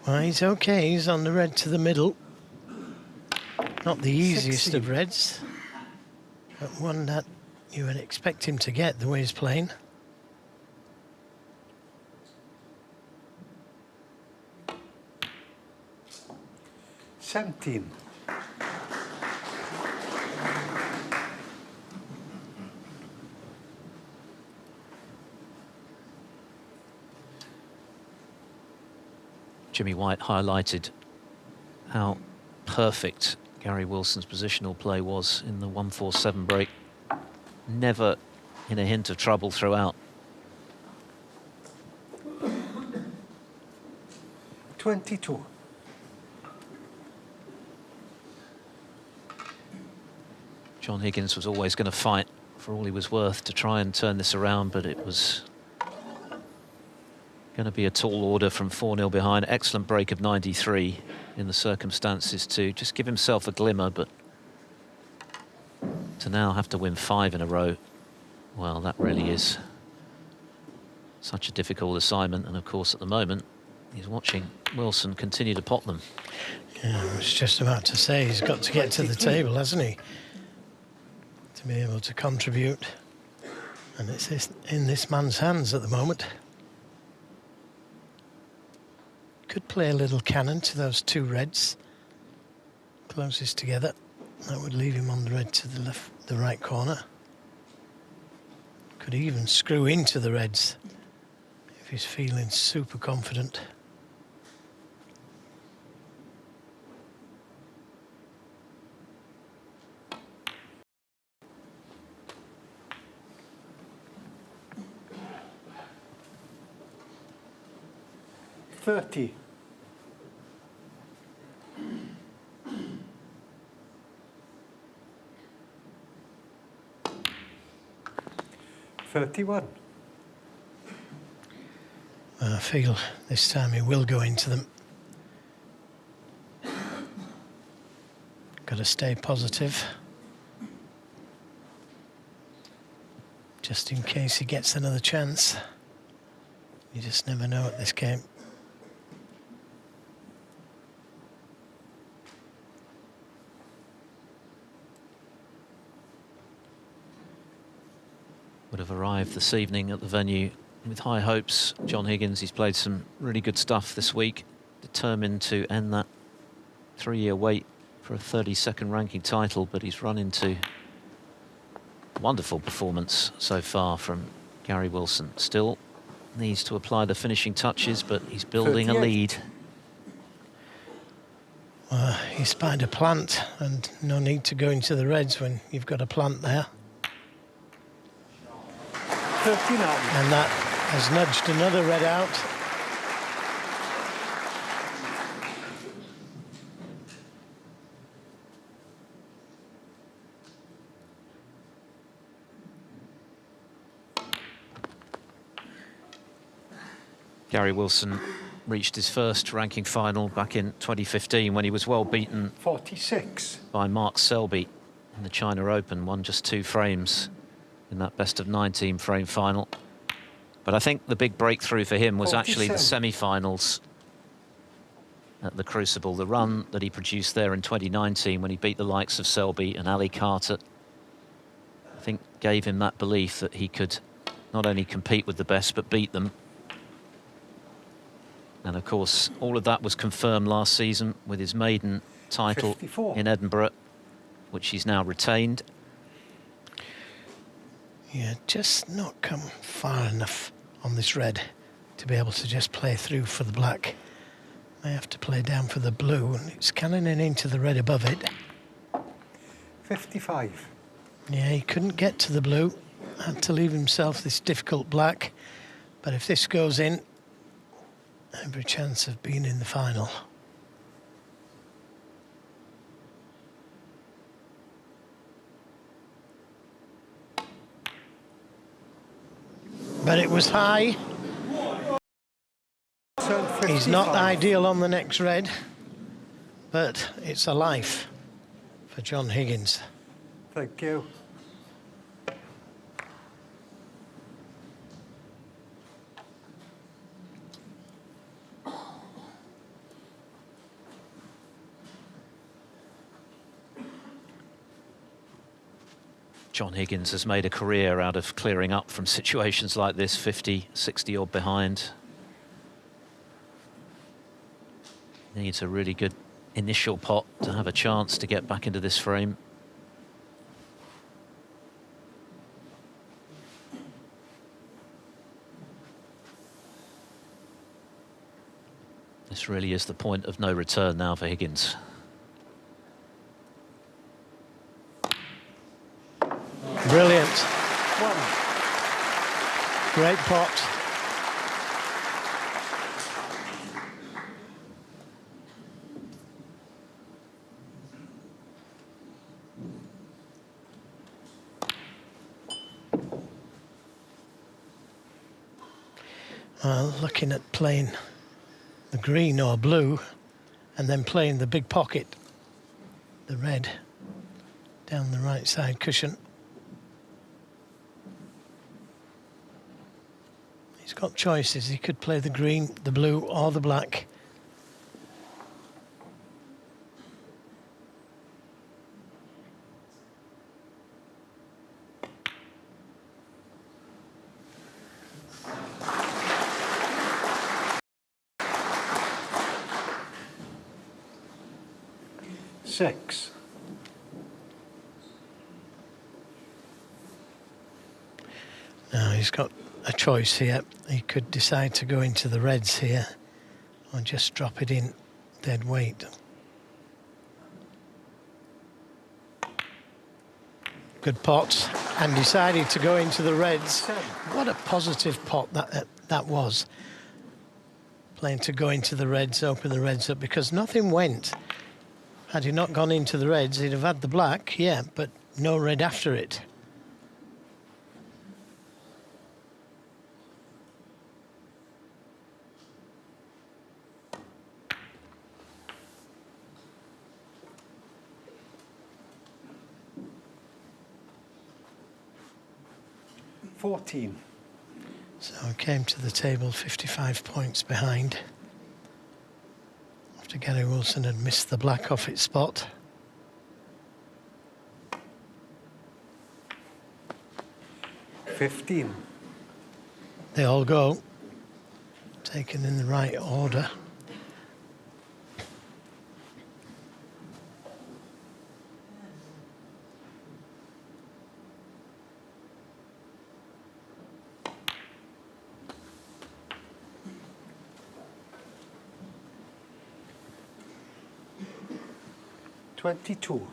[SPEAKER 5] Well, he's okay. He's on the red to the middle. Not the easiest
[SPEAKER 3] 16.
[SPEAKER 5] of reds, but one that you would expect him to get the way he's playing.
[SPEAKER 3] $17.
[SPEAKER 4] Jimmy White highlighted how perfect Gary Wilson's positional play was in the 147 break. Never in a hint of trouble throughout.
[SPEAKER 3] 22.
[SPEAKER 4] John Higgins was always going to fight for all he was worth to try and turn this around, but it was going to be a tall order from 4-0 behind. Excellent break of 93 in the circumstances to just give himself a glimmer, but to now have to win 5 in a row, well, that really is such a difficult assignment. And of course, at the moment, he's watching Wilson continue to pot them.
[SPEAKER 5] Yeah, I was just about to say, he's got to get to the table, hasn't he? To be able to contribute. And it's in this man's hands at the moment. Could play a little cannon to those two reds closest together. That would leave him on the red to the right corner. Could even screw into the reds if he's feeling super confident.
[SPEAKER 3] $30. 31.
[SPEAKER 5] I feel this time he will go into them. Got to stay positive. Just in case he gets another chance. You just never know at this game.
[SPEAKER 4] Would have arrived this evening at the venue with high hopes. John Higgins, he's played some really good stuff this week, determined to end that 3-year wait for a 32nd ranking title, but he's run into wonderful performance so far from Gary Wilson. Still needs to apply the finishing touches, but he's building a lead.
[SPEAKER 5] He spied a plant, and no need to go into the reds when you've got a plant there.
[SPEAKER 3] 39.
[SPEAKER 5] And that has nudged another red out.
[SPEAKER 4] Gary Wilson reached his first ranking final back in 2015 when he was well beaten
[SPEAKER 3] 46
[SPEAKER 4] by Mark Selby in the China Open, won just 2 frames in that best of 19 frame final. But I think the big breakthrough for him was actually the semi-finals at the Crucible. The run that he produced there in 2019 when he beat the likes of Selby and Ali Carter, I think gave him that belief that he could not only compete with the best but beat them. And of course, all of that was confirmed last season with his maiden title
[SPEAKER 3] 54
[SPEAKER 4] in Edinburgh, which he's now retained.
[SPEAKER 5] Yeah, just not come far enough on this red to be able to just play through for the black. May have to play down for the blue, and it's cannoning into the red above it.
[SPEAKER 3] 55.
[SPEAKER 5] Yeah, he couldn't get to the blue. Had to leave himself this difficult black. But if this goes in, every chance of being in the final. But it was high. He's not ideal on the next red, but it's a life for John Higgins.
[SPEAKER 3] Thank you.
[SPEAKER 4] John Higgins has made a career out of clearing up from situations like this, 50, 60 odd behind. Needs a really good initial pot to have a chance to get back into this frame. This really is the point of no return now for Higgins.
[SPEAKER 5] Brilliant. Great pot. Looking at playing the green or blue and then playing the big pocket, the red, down the right side cushion. He's got choices. He could play the green, the blue or the black.
[SPEAKER 3] Six.
[SPEAKER 5] Now he's got a choice here. He could decide to go into the reds here or just drop it in dead weight. Good pot, and decided to go into the reds. What a positive pot that was. Playing to go into the reds, open the reds up, because nothing went. Had he not gone into the reds, he'd have had the black, yeah, but no red after it.
[SPEAKER 3] $14.
[SPEAKER 5] So I came to the table 55 points behind. After Gary Wilson had missed the black off its spot.
[SPEAKER 3] $15.
[SPEAKER 5] They all go, taken in the right order.
[SPEAKER 3] 22.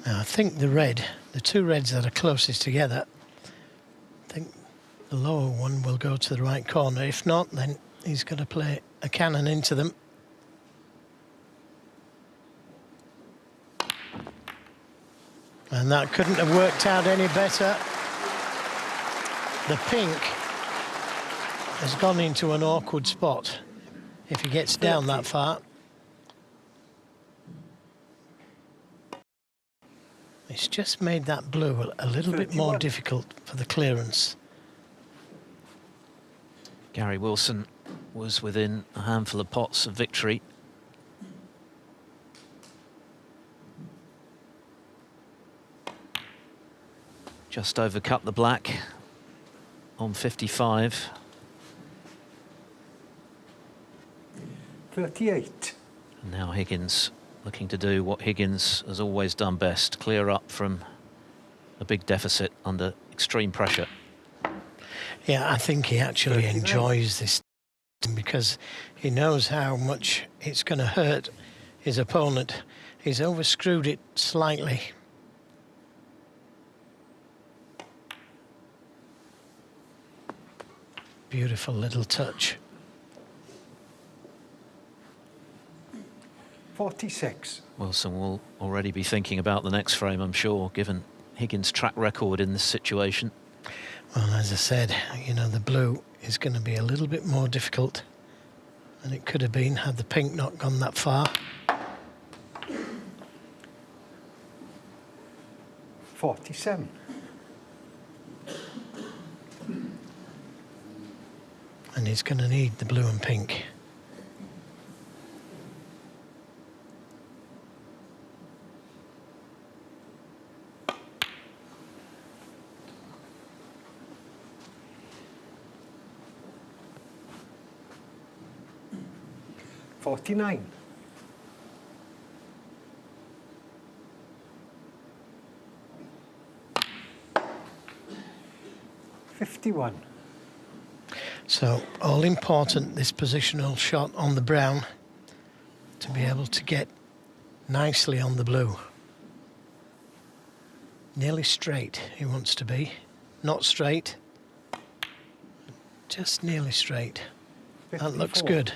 [SPEAKER 5] Now, I think the two reds that are closest together, I think the lower one will go to the right corner. If not, then he's going to play a cannon into them. And that couldn't have worked out any better. The pink has gone into an awkward spot if he gets down that far. It's just made that blue a little bit more difficult for the clearance.
[SPEAKER 4] Gary Wilson was within a handful of pots of victory. Just overcut the black on 55.
[SPEAKER 3] 38.
[SPEAKER 4] And now Higgins looking to do what Higgins has always done best, clear up from a big deficit under extreme pressure.
[SPEAKER 5] Yeah, I think he actually
[SPEAKER 3] 39.
[SPEAKER 5] enjoys this because he knows how much it's going to hurt his opponent. He's overscrewed it slightly. Beautiful little touch.
[SPEAKER 3] 46.
[SPEAKER 4] Wilson will already be thinking about the next frame, I'm sure, given Higgins' track record in this situation.
[SPEAKER 5] Well, as I said, you know, the blue is going to be a little bit more difficult than it could have been had the pink not gone that far.
[SPEAKER 3] 47.
[SPEAKER 5] And he's going to need the blue and pink.
[SPEAKER 3] $49. 51.
[SPEAKER 5] So all important, this positional shot on the brown to be able to get nicely on the blue. Nearly straight he wants to be, not straight, just nearly straight.
[SPEAKER 3] 54.
[SPEAKER 5] That looks good.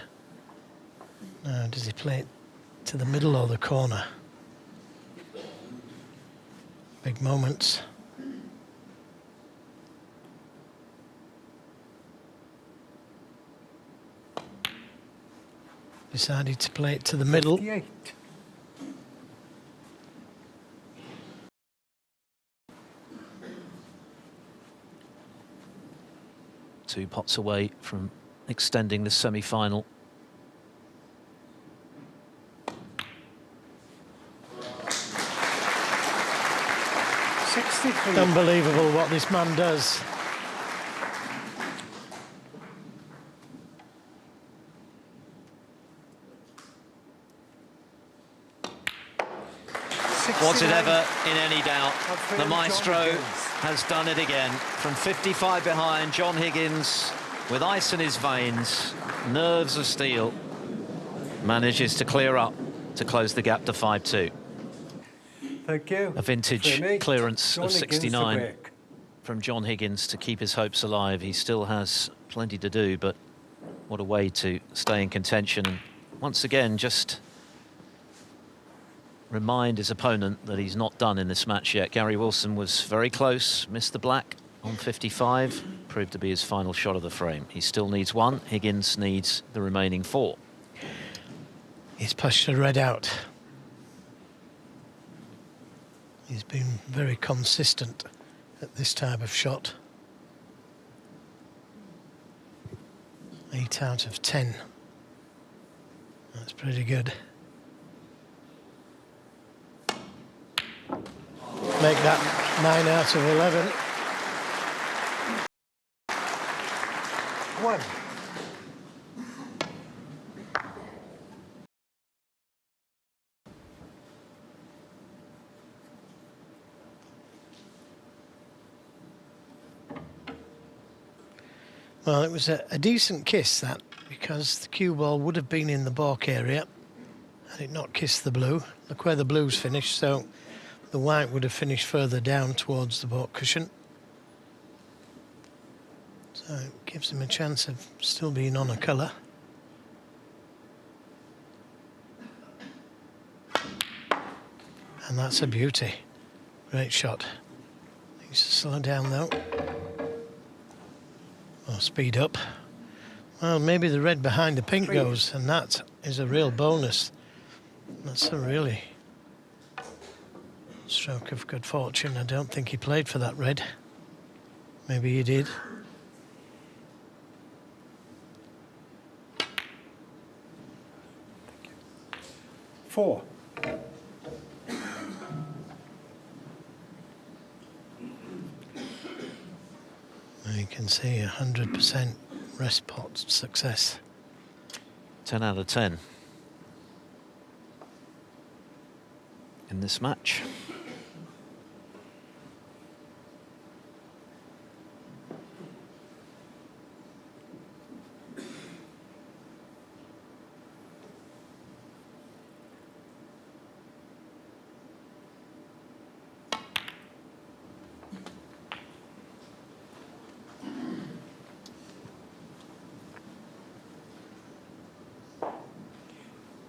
[SPEAKER 5] Now, does he play it to the middle or the corner? Big moments. Decided to play it to the middle.
[SPEAKER 3] 58.
[SPEAKER 4] Two pots away from extending the semi-final.
[SPEAKER 5] Unbelievable what this man does.
[SPEAKER 4] Was it ever in any doubt? The maestro has done it again. From 55 behind, John Higgins, with ice in his veins, nerves of steel, manages to clear up to close the gap to 5-2.
[SPEAKER 3] Thank you.
[SPEAKER 4] A vintage clearance
[SPEAKER 3] John
[SPEAKER 4] of
[SPEAKER 3] Higgins
[SPEAKER 4] 69
[SPEAKER 3] to break.
[SPEAKER 4] from John Higgins to keep his hopes alive. He still has plenty to do, but what a way to stay in contention. And once again, just remind his opponent that he's not done in this match yet. Gary Wilson was very close, missed the black on 55, proved to be his final shot of the frame. He still needs one. Higgins needs the remaining 4.
[SPEAKER 5] He's pushed the red out. He's been very consistent at this type of shot. 8 out of 10. That's pretty good. Make that 9 out of 11.
[SPEAKER 3] 1.
[SPEAKER 5] Well, it was a decent kiss, that, because the cue ball would have been in the baulk area had it not kissed the blue. Look where the blue's finished, so the white would have finished further down towards the baulk cushion. So it gives him a chance of still being on a colour. And that's a beauty. Great shot. Needs to slow down though. Or speed up. Well, maybe the red behind the pink goes, and that is a real bonus. That's a really stroke of good fortune. I don't think he played for that red. Maybe he did.
[SPEAKER 3] Four.
[SPEAKER 5] You can see 100% rest pot success.
[SPEAKER 4] 10 out of 10 in this match.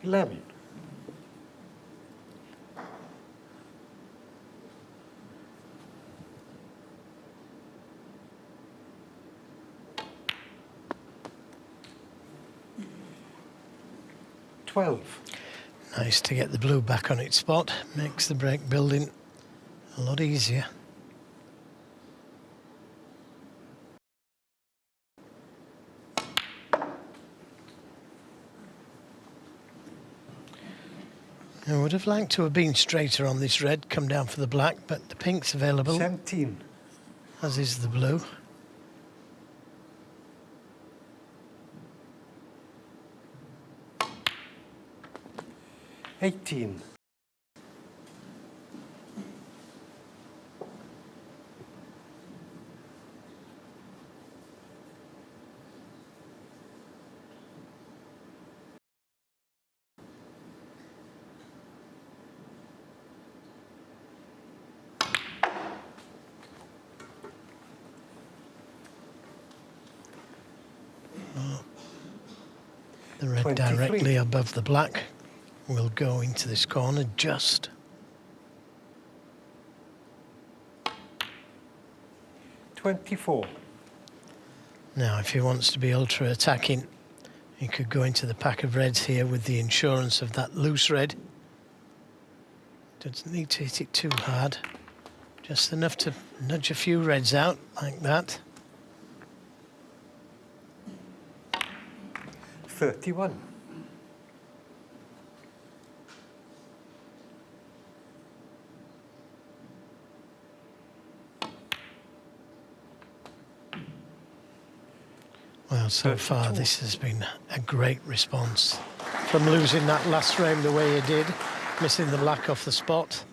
[SPEAKER 3] Eleven.
[SPEAKER 5] Nice to get the blue back on its spot. Makes the break building a lot easier. I would have liked to have been straighter on this red, come down for the black, but the pink's available.
[SPEAKER 3] 17.
[SPEAKER 5] As is the blue.
[SPEAKER 3] $18.
[SPEAKER 5] The red
[SPEAKER 3] 23.
[SPEAKER 5] directly above the black will go into this corner just.
[SPEAKER 3] 24.
[SPEAKER 5] Now, if he wants to be ultra attacking, he could go into the pack of reds here with the insurance of that loose red. Doesn't need to hit it too hard. Just enough to nudge a few reds out like that.
[SPEAKER 3] 31.
[SPEAKER 5] Well, so far this has been a great response. From losing that last frame the way he did, missing the black off the spot.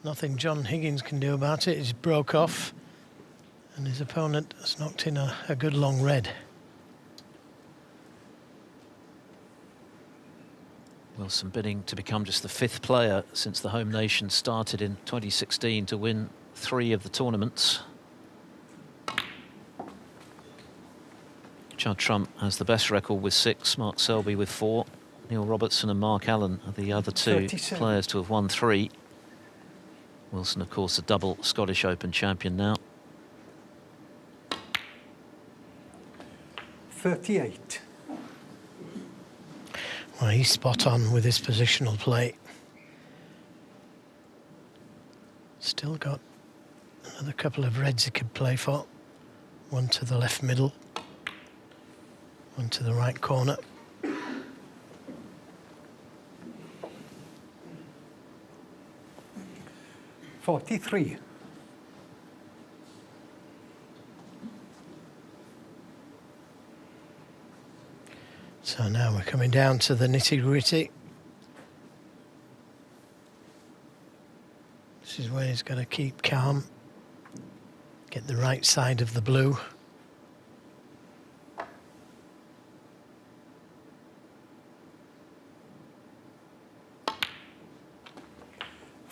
[SPEAKER 5] Nothing John Higgins can do about it. He's broke off, and his opponent has knocked in a good long red.
[SPEAKER 4] Wilson bidding to become just the 5th player since the home nation started in 2016 to win 3 of the tournaments. Judd Trump has the best record with 6, Mark Selby with 4. Neil Robertson and Mark Allen are the other 2
[SPEAKER 3] 37.
[SPEAKER 4] players to have won 3. Wilson, of course, a double Scottish Open champion now.
[SPEAKER 3] 38.
[SPEAKER 5] Well, he's spot on with his positional play. Still got another couple of reds he could play for. One to the left middle, one to the right corner.
[SPEAKER 3] 43.
[SPEAKER 5] So now we're coming down to the nitty-gritty. This is where he's got to keep calm, get the right side of the blue,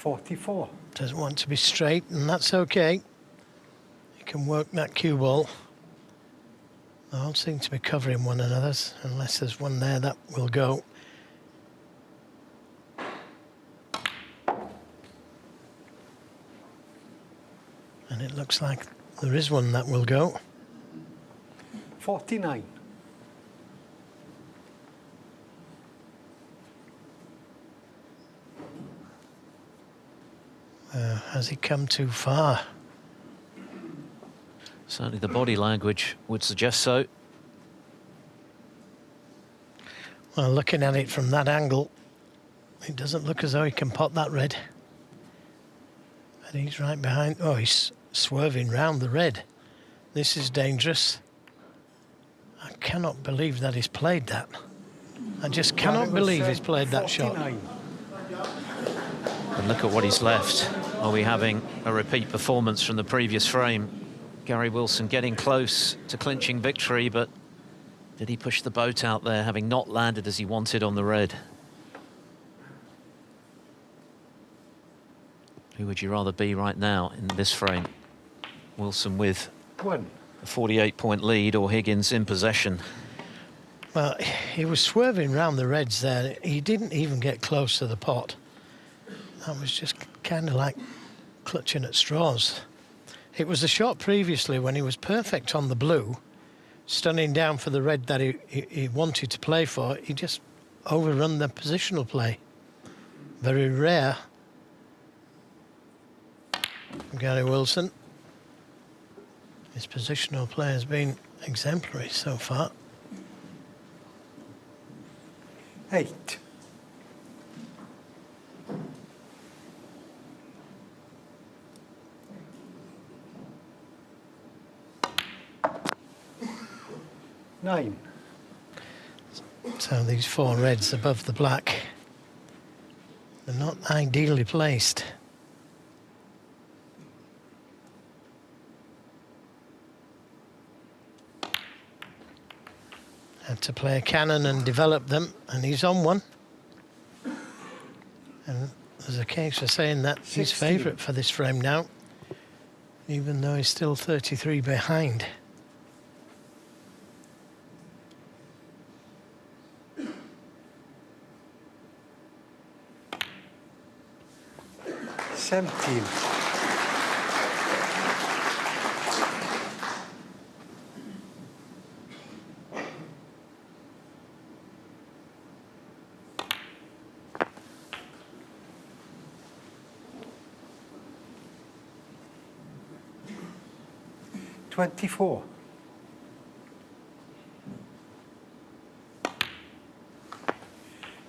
[SPEAKER 3] 44.
[SPEAKER 5] Doesn't want to be straight, and that's okay. He can work that cue ball. They all seem to be covering one another, unless there's one there that will go. And it looks like there is one that will go.
[SPEAKER 3] 49.
[SPEAKER 5] Has he come too far?
[SPEAKER 4] Certainly the body language would suggest so.
[SPEAKER 5] Well, looking at it from that angle, it doesn't look as though he can pot that red. But he's right behind. Oh, he's swerving round the red. This is dangerous. I cannot believe that he's played that. I just cannot believe he's played that shot.
[SPEAKER 4] And look at what he's left. Are we having a repeat performance from the previous frame? Gary Wilson getting close to clinching victory, but did he push the boat out there, having not landed as he wanted on the red? Who would you rather be right now in this frame? Wilson with a 48-point lead, or Higgins in possession?
[SPEAKER 5] Well, he was swerving round the reds there. He didn't even get close to the pot. That was just kind of like clutching at straws. It was the shot previously when he was perfect on the blue, stunning down for the red that he wanted to play for. He just overrun the positional play. Very rare from Gary Wilson. His positional play has been exemplary so far.
[SPEAKER 3] 8. Nine.
[SPEAKER 5] So these four reds above the black, they're not ideally placed. Had to play a cannon and develop them, and he's on one. And there's a case for saying that he's favourite for this frame now, even though he's still 33 behind.
[SPEAKER 3] Seventeen. 24.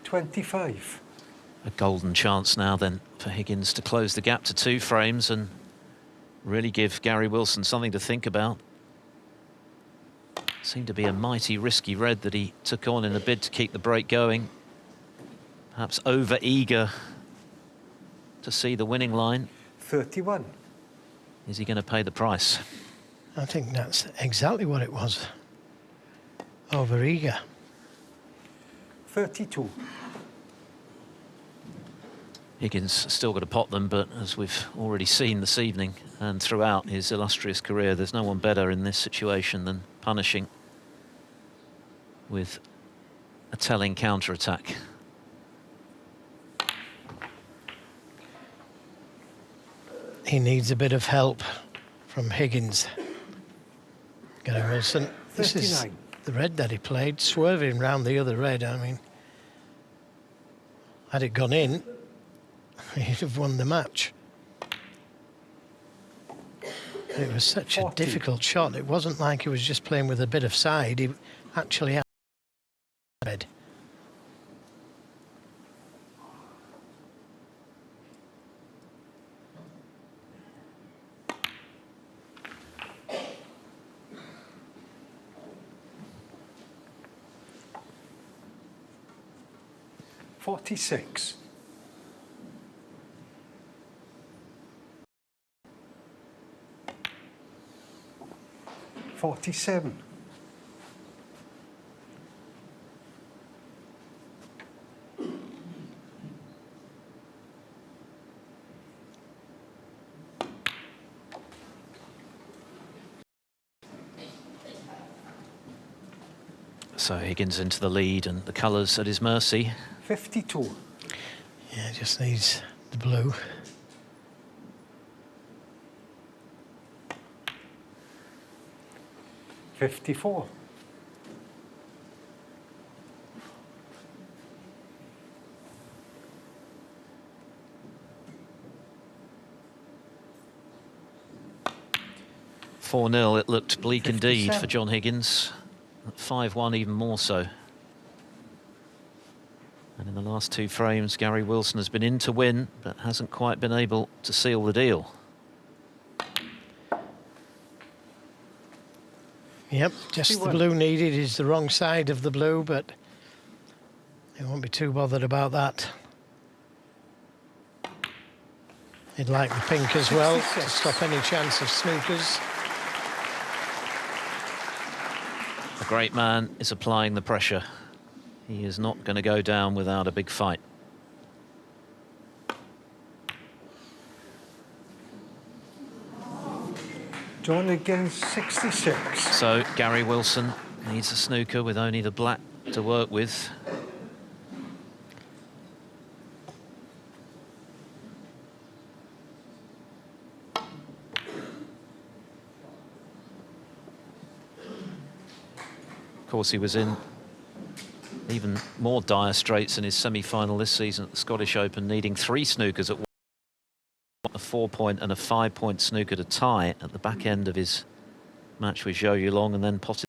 [SPEAKER 3] 25.
[SPEAKER 4] A golden chance now then for Higgins to close the gap to 2 frames and really give Gary Wilson something to think about. Seemed to be a mighty risky red that he took on in a bid to keep the break going. Perhaps over-eager to see the winning line.
[SPEAKER 3] 31.
[SPEAKER 4] Is he going to pay the price?
[SPEAKER 5] I think that's exactly what it was. Over-eager.
[SPEAKER 3] 32.
[SPEAKER 4] Higgins still got to pot them, but as we've already seen this evening and throughout his illustrious career, there's no one better in this situation than punishing with a telling counter-attack.
[SPEAKER 5] He needs a bit of help from Higgins. Gary Wilson. This
[SPEAKER 3] 39.
[SPEAKER 5] is the red that he played, swerving round the other red. I mean, had it gone in, he'd have won the match. It was such
[SPEAKER 3] 40.
[SPEAKER 5] a difficult shot. It wasn't like he was just playing with a bit of side. He actually had red.
[SPEAKER 3] $46. 47.
[SPEAKER 4] So Higgins into the lead and the colours at his mercy.
[SPEAKER 3] 52.
[SPEAKER 5] Yeah, just needs the blue.
[SPEAKER 3] $54.
[SPEAKER 4] $4-0, it looked bleak indeed
[SPEAKER 3] 57.
[SPEAKER 4] for John Higgins. 5-1 even more so. And in the last 2 frames, Gary Wilson has been in to win, but hasn't quite been able to seal the deal.
[SPEAKER 5] Yep, just the blue needed. Is the wrong side of the blue, but they won't be too bothered about that. He'd like the pink as well to stop any chance of snookers.
[SPEAKER 4] The great man is applying the pressure. He is not going to go down without a big fight.
[SPEAKER 3] John Higgins, 66.
[SPEAKER 4] So Gary Wilson needs a snooker with only the black to work with. Of course, he was in even more dire straits in his semi-final this season at the Scottish Open, needing 3 snookers at a 4-point and a 5-point snooker to tie at the back end of his match with Zhou Yulong, and then potted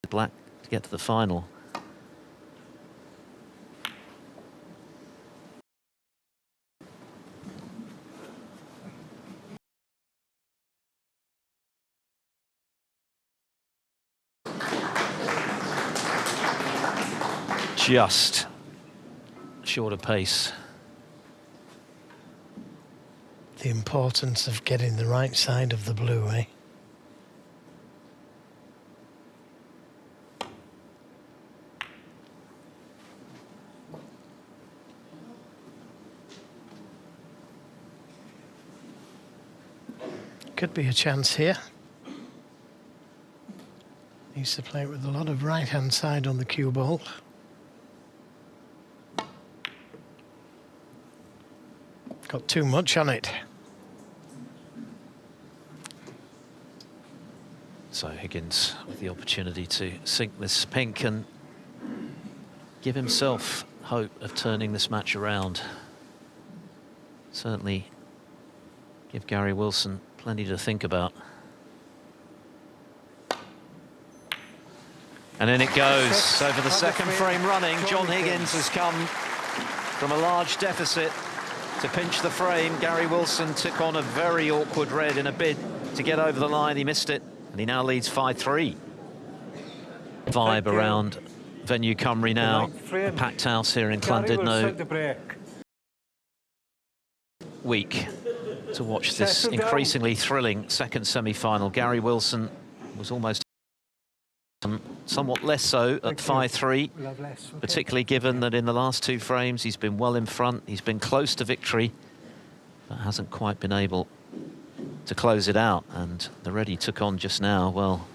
[SPEAKER 4] black to get to the final. Just short of pace.
[SPEAKER 5] The importance of getting the right side of the blue, eh? Could be a chance here. Needs to play it with a lot of right-hand side on the cue ball. Got too much on it.
[SPEAKER 4] So Higgins with the opportunity to sink this pink and give himself hope of turning this match around. Certainly give Gary Wilson plenty to think about. And in it goes. So for the second frame running, John Higgins has come from a large deficit to pinch the frame. Gary Wilson took on a very awkward red in a bid to get over the line. He missed it, and he now leads 5-3. Vibe around venue Cymru now. A packed house here in Llandudno. Week to watch this increasingly thrilling second semi-final. Gary Wilson was almost somewhat less so at 5-3, particularly given that in the last 2 frames he's been well in front, he's been close to victory, but hasn't quite been able to close it out. And the red he took on just now, well,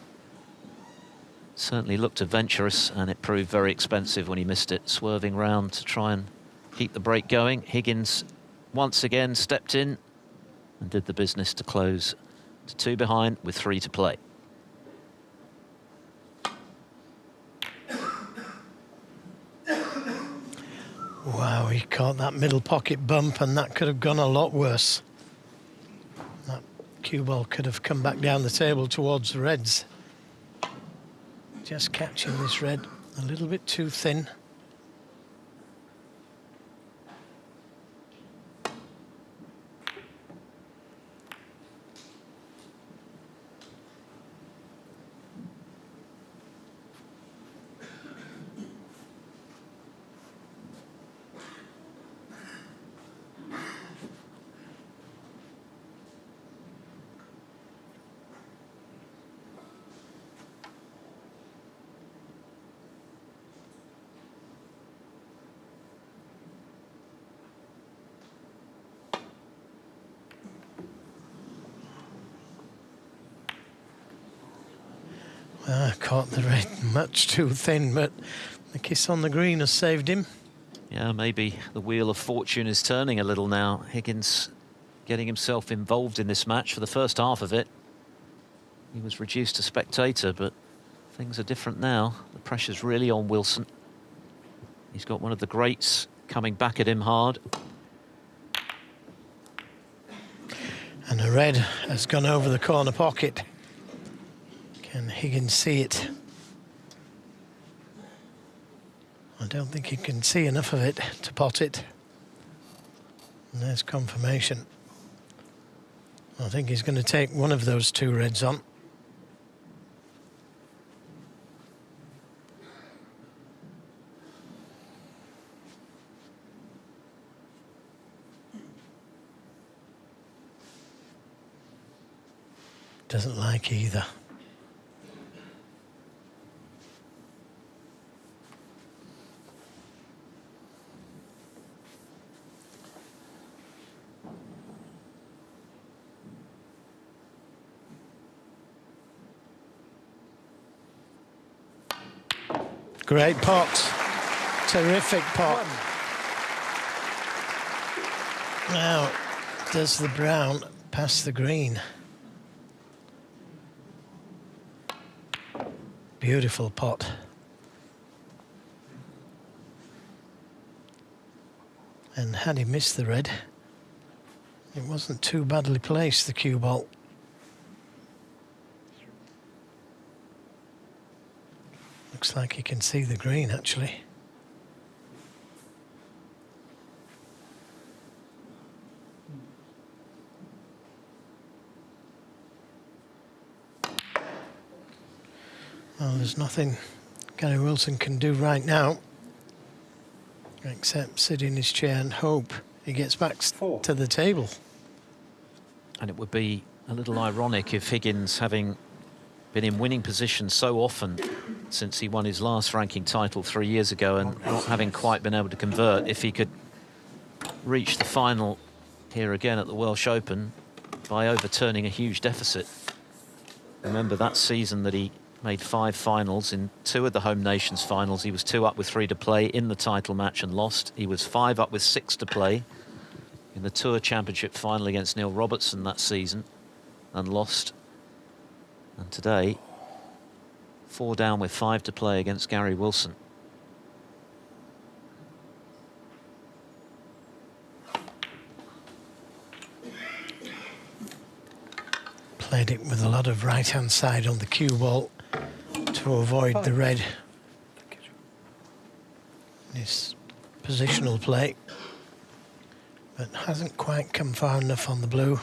[SPEAKER 4] certainly looked adventurous, and it proved very expensive when he missed it, swerving round to try and keep the break going. Higgins once again stepped in and did the business to close to 2 behind with 3 to play.
[SPEAKER 5] Wow, he caught that middle pocket bump, and that could have gone a lot worse. That cue ball could have come back down the table towards the reds. Just catching this red a little bit too thin. Caught the red much too thin, but the kiss on the green has saved him.
[SPEAKER 4] Yeah, maybe the wheel of fortune is turning a little now. Higgins getting himself involved in this match for the first half of it. He was reduced to spectator, but things are different now. The pressure's really on Wilson. He's got one of the greats coming back at him hard.
[SPEAKER 5] And the red has gone over the corner pocket. Can Higgins see it? I don't think he can see enough of it to pot it. And there's confirmation. I think he's going to take one of those two reds on. Doesn't like either. Great pot. Terrific pot. Now, does the brown pass the green? Beautiful pot. And had he missed the red, it wasn't too badly placed, the cue ball. Looks like he can see the green, actually. Well, there's nothing Gary Wilson can do right now except sit in his chair and hope he gets back to the table.
[SPEAKER 4] And it would be a little ironic if Higgins, having been in winning position so often since he won his last ranking title 3 years ago and not having quite been able to convert, if he could reach the final here again at the Welsh Open by overturning a huge deficit. Remember that season that he made 5 finals. In 2 of the home nations finals, he was 2 up with 3 to play in the title match and lost. He was 5 up with 6 to play in the Tour Championship final against Neil Robertson that season and lost. And today, 4 down with 5 to play against Gary Wilson.
[SPEAKER 5] Played it with a lot of right-hand side on the cue ball to avoid the red. This positional play, but hasn't quite come far enough on the blue.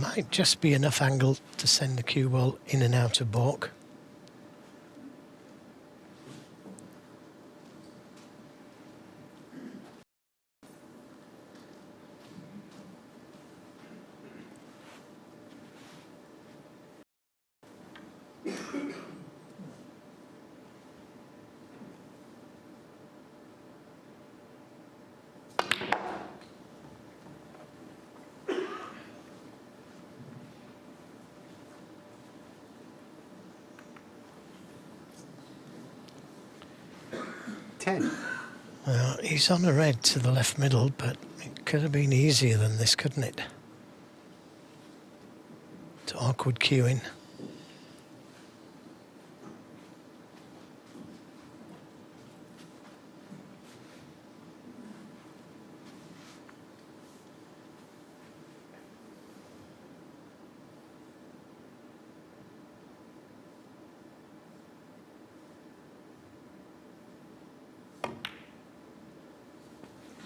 [SPEAKER 5] Might just be enough angle to send the cue ball in and out of baulk. Well, he's on a red to the left middle, but it could have been easier than this, couldn't it? To awkward cueing.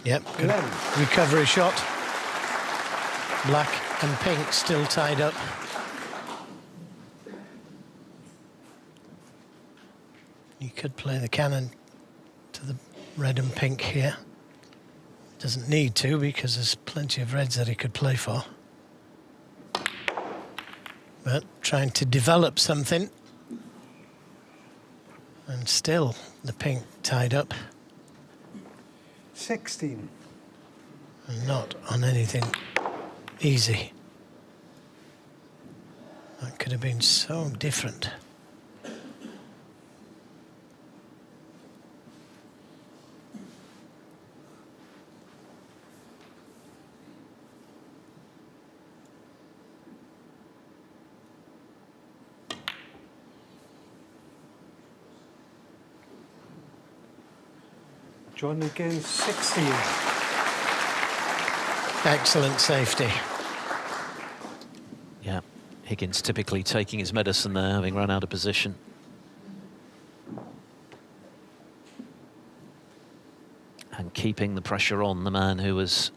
[SPEAKER 5] Yep, good recovery shot. Black and pink still tied up. You could play the cannon to the red and pink here. Doesn't need to because there's plenty of reds that he could play for. But trying to develop something. And still the pink tied up.
[SPEAKER 3] 16.
[SPEAKER 5] And not on anything easy. That could could have been so different.
[SPEAKER 3] John again, 16.
[SPEAKER 5] Excellent safety.
[SPEAKER 4] Yeah, Higgins typically taking his medicine there, having run out of position. And keeping the pressure on the man who has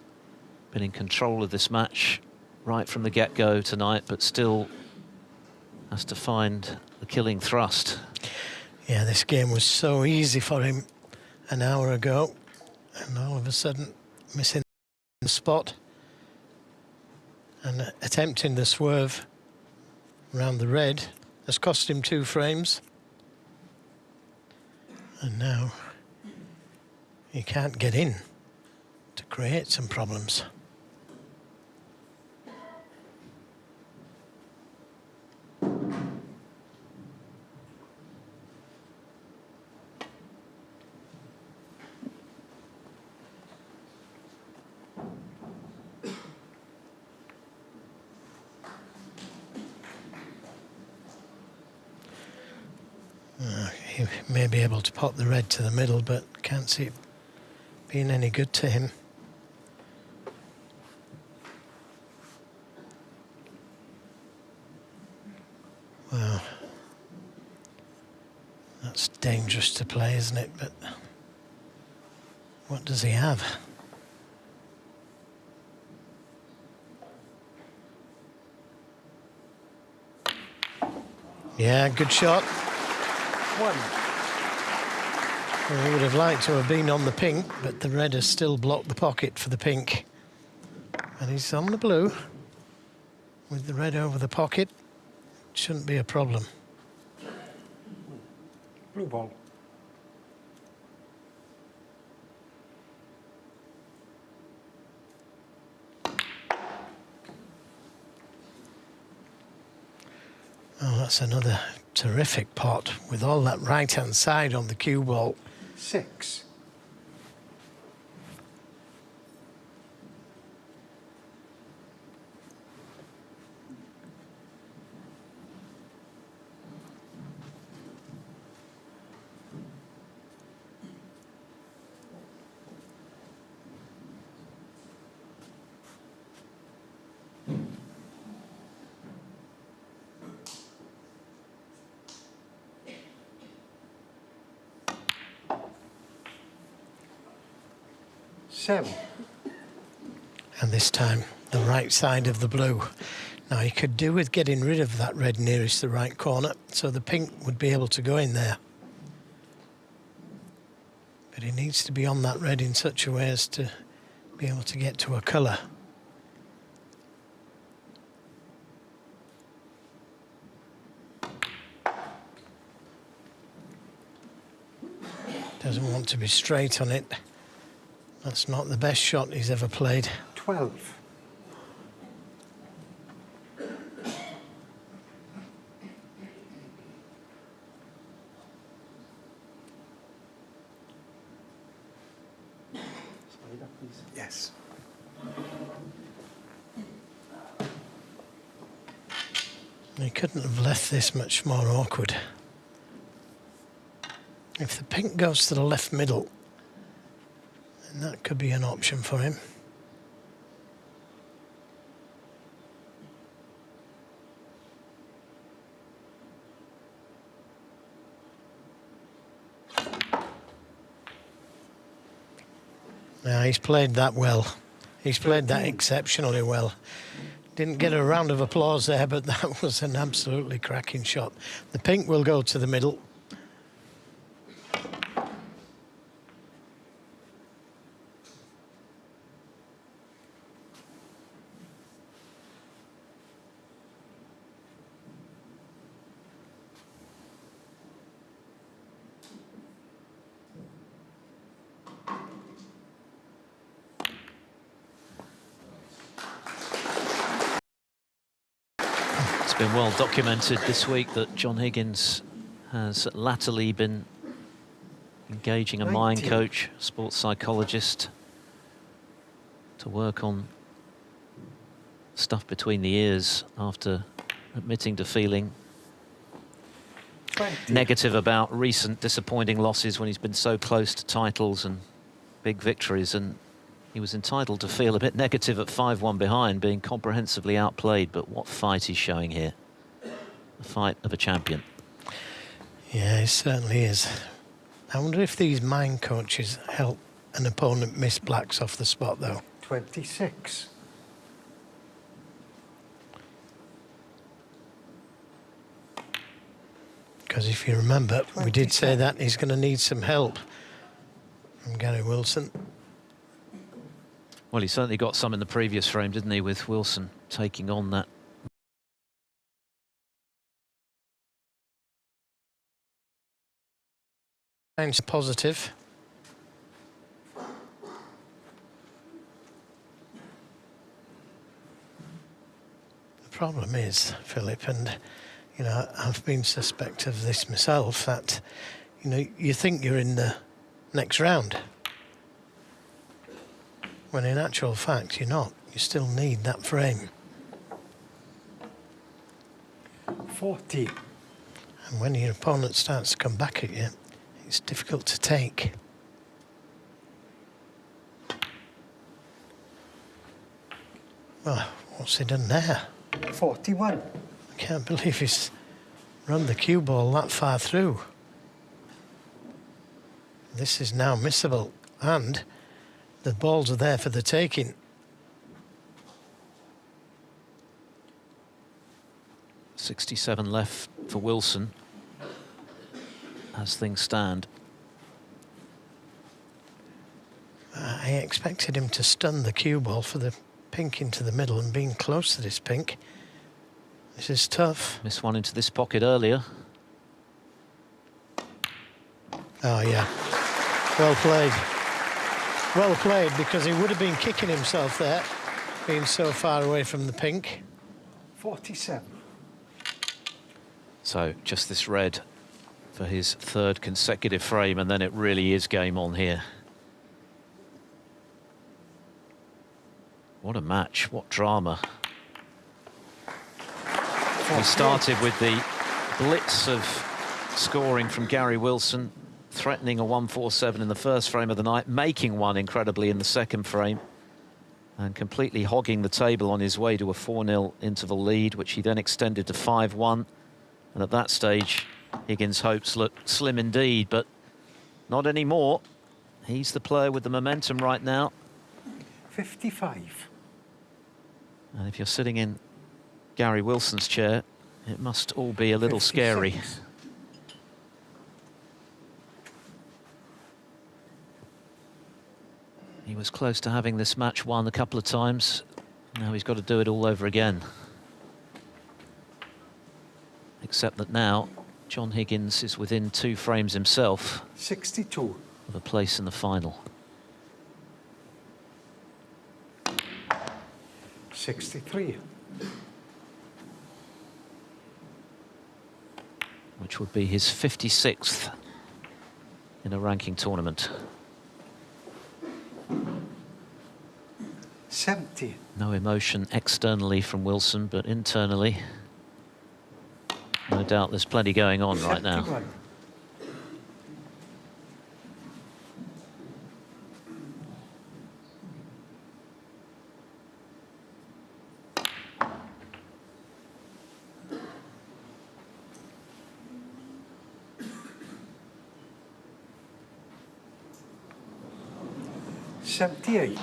[SPEAKER 4] been in control of this match right from the get-go tonight, but still has to find the killing thrust.
[SPEAKER 5] Yeah, this game was so easy for him an hour ago, and all of a sudden missing the spot and attempting the swerve around the red has cost him 2 frames, and now he can't get in to create some problems. He may be able to pop the red to the middle, but can't see it being any good to him. Well, that's dangerous to play, isn't it? But what does he have? Yeah, good shot.
[SPEAKER 3] 1.
[SPEAKER 5] Well, he would have liked to have been on the pink, but the red has still blocked the pocket for the pink. And he's on the blue with the red over the pocket. Shouldn't be a problem.
[SPEAKER 3] Blue ball.
[SPEAKER 5] Oh, that's another terrific pot with all that right-hand side on the cue ball.
[SPEAKER 3] 6.
[SPEAKER 5] And this time, the right side of the blue. Now, he could do with getting rid of that red nearest the right corner, so the pink would be able to go in there. But he needs to be on that red in such a way as to be able to get to a colour. Doesn't want to be straight on it. That's not the best shot he's ever played.
[SPEAKER 3] 12. Yes.
[SPEAKER 5] He couldn't have left this much more awkward. If the pink goes to the left middle, then that could be an option for him. Now, he's played that well. He's played that exceptionally well. Didn't get a round of applause there, but that was an absolutely cracking shot. The pink will go to the middle.
[SPEAKER 4] It's been well documented this week that John Higgins has latterly been engaging a mind coach, sports psychologist, to work on stuff between the ears after admitting to feeling negative about recent disappointing losses when he's been so close to titles and big victories, and he was entitled to feel a bit negative at 5-1 behind, being comprehensively outplayed. But what fight he's showing here. The fight of a champion.
[SPEAKER 5] Yeah, it certainly is. I wonder if these mind coaches help an opponent miss blacks off the spot, though.
[SPEAKER 3] 26.
[SPEAKER 5] Because if you remember, we did say that he's going to need some help from Gary Wilson.
[SPEAKER 4] Well, he certainly got some in the previous frame, didn't he, with Wilson taking on that.
[SPEAKER 5] It's positive. The problem is, Philip, and you know, I've been suspect of this myself, that you know, you think you're in the next round, when in actual fact you're not. You still need that frame.
[SPEAKER 3] 40.
[SPEAKER 5] And when your opponent starts to come back at you, it's difficult to take. Well, what's he done there?
[SPEAKER 3] 41.
[SPEAKER 5] I can't believe he's run the cue ball that far through. This is now missable, and the balls are there for the taking.
[SPEAKER 4] 67 left for Wilson as things stand.
[SPEAKER 5] I expected him to stun the cue ball for the pink into the middle, and being close to this pink, this is tough.
[SPEAKER 4] Missed one into this pocket earlier.
[SPEAKER 5] Oh yeah, well played. Well played, because he would have been kicking himself there, being so far away from the pink.
[SPEAKER 3] 47.
[SPEAKER 4] So just this red for his third consecutive frame, and then it really is game on here. What a match, what drama. We started with the blitz of scoring from Gary Wilson, threatening a 147 in the first frame of the night, making one incredibly in the second frame, and completely hogging the table on his way to a 4-0 interval lead, which he then extended to 5-1. And at that stage, Higgins' hopes looked slim indeed, but not anymore. He's the player with the momentum right now.
[SPEAKER 3] 55.
[SPEAKER 4] And if you're sitting in Gary Wilson's chair, it must all be a little
[SPEAKER 3] 56.
[SPEAKER 4] scary. He was close to having this match won a couple of times. Now he's got to do it all over again. Except that now John Higgins is within 2 frames himself
[SPEAKER 3] 62.
[SPEAKER 4] of a place in the final.
[SPEAKER 3] 63.
[SPEAKER 4] Which would be his 56th in a ranking tournament.
[SPEAKER 3] 70.
[SPEAKER 4] No emotion externally from Wilson, but internally, no doubt there's plenty going on right now.
[SPEAKER 3] 71.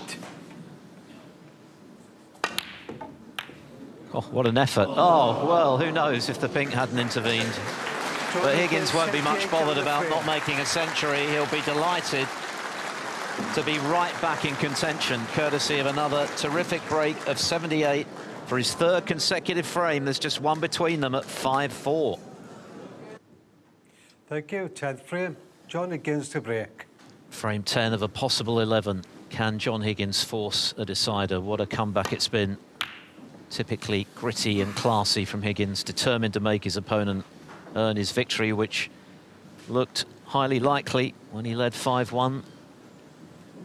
[SPEAKER 4] Oh, what an effort. Oh, well, who knows if the pink hadn't intervened. But Higgins won't be much bothered about not making a century. He'll be delighted to be right back in contention, courtesy of another terrific break of 78 for his third consecutive frame. There's just one between them at 5-4.
[SPEAKER 3] Thank you. 10th frame. John Higgins to break.
[SPEAKER 4] Frame 10 of a possible 11. Can John Higgins force a decider? What a comeback it's been. typically gritty and classy from Higgins, determined to make his opponent earn his victory, which looked highly likely when he led 5-1.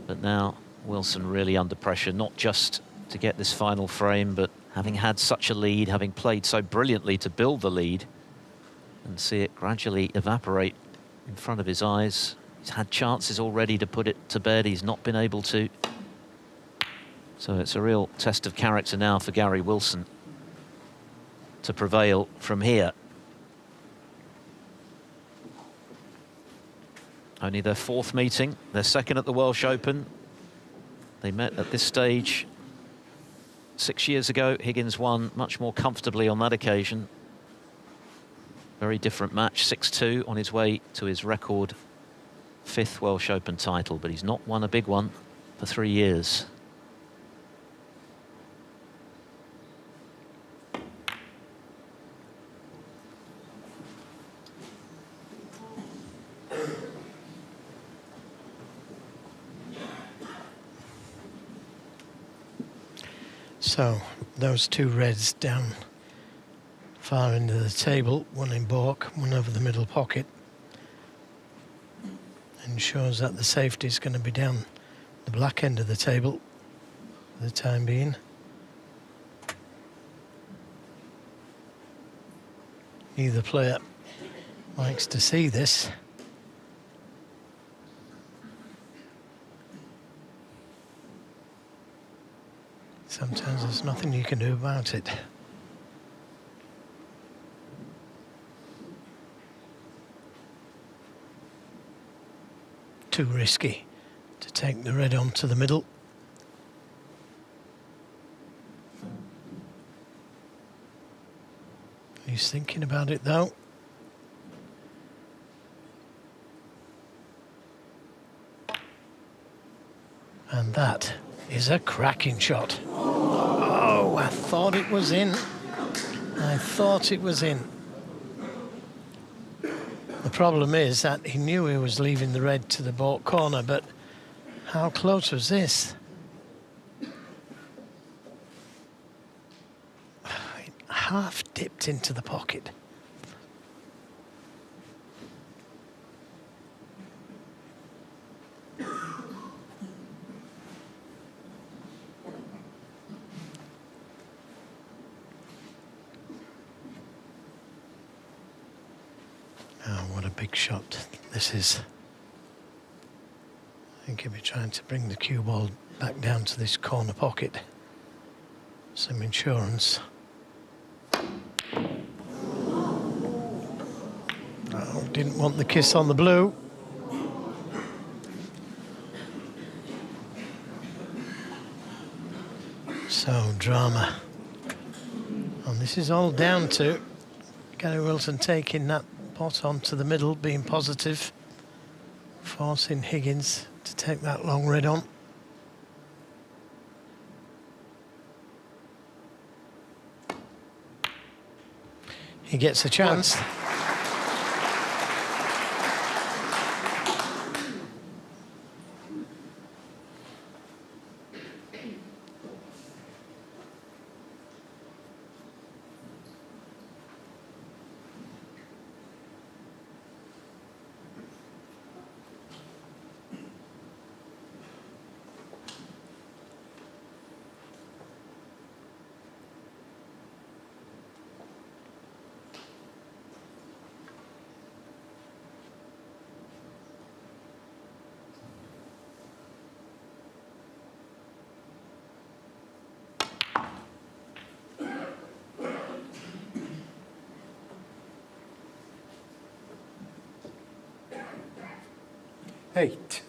[SPEAKER 4] But now Wilson really under pressure, not just to get this final frame, but having had such a lead, having played so brilliantly to build the lead and see it gradually evaporate in front of his eyes. He's had chances already to put it to bed. He's not been able to. So it's a real test of character now for Gary Wilson to prevail from here. Only their 4th meeting, their 2nd at the Welsh Open. They met at this stage 6 years ago. Higgins won much more comfortably on that occasion. Very different match, 6-2 on his way to his record 5th Welsh Open title, but he's not won a big one for 3 years.
[SPEAKER 5] So those two reds down far into the table, one in baulk, one over the middle pocket, ensures that the safety is going to be down the black end of the table for the time being. Neither player likes to see this. Sometimes there's nothing you can do about it. Too risky to take the red on to the middle. He's thinking about it though. And that is a cracking shot. Oh, I thought it was in. I thought it was in. The problem is that he knew he was leaving the red to the baulk corner, but how close was this? It half dipped into the pocket. Big shot this is. I think he'll be trying to bring the cue ball back down to this corner pocket. Some insurance. Oh, didn't want the kiss on the blue. So drama. And this is all down to Gary Wilson taking that pot onto the middle, being positive, forcing Higgins to take that long red on. He gets a chance.
[SPEAKER 3] Eight.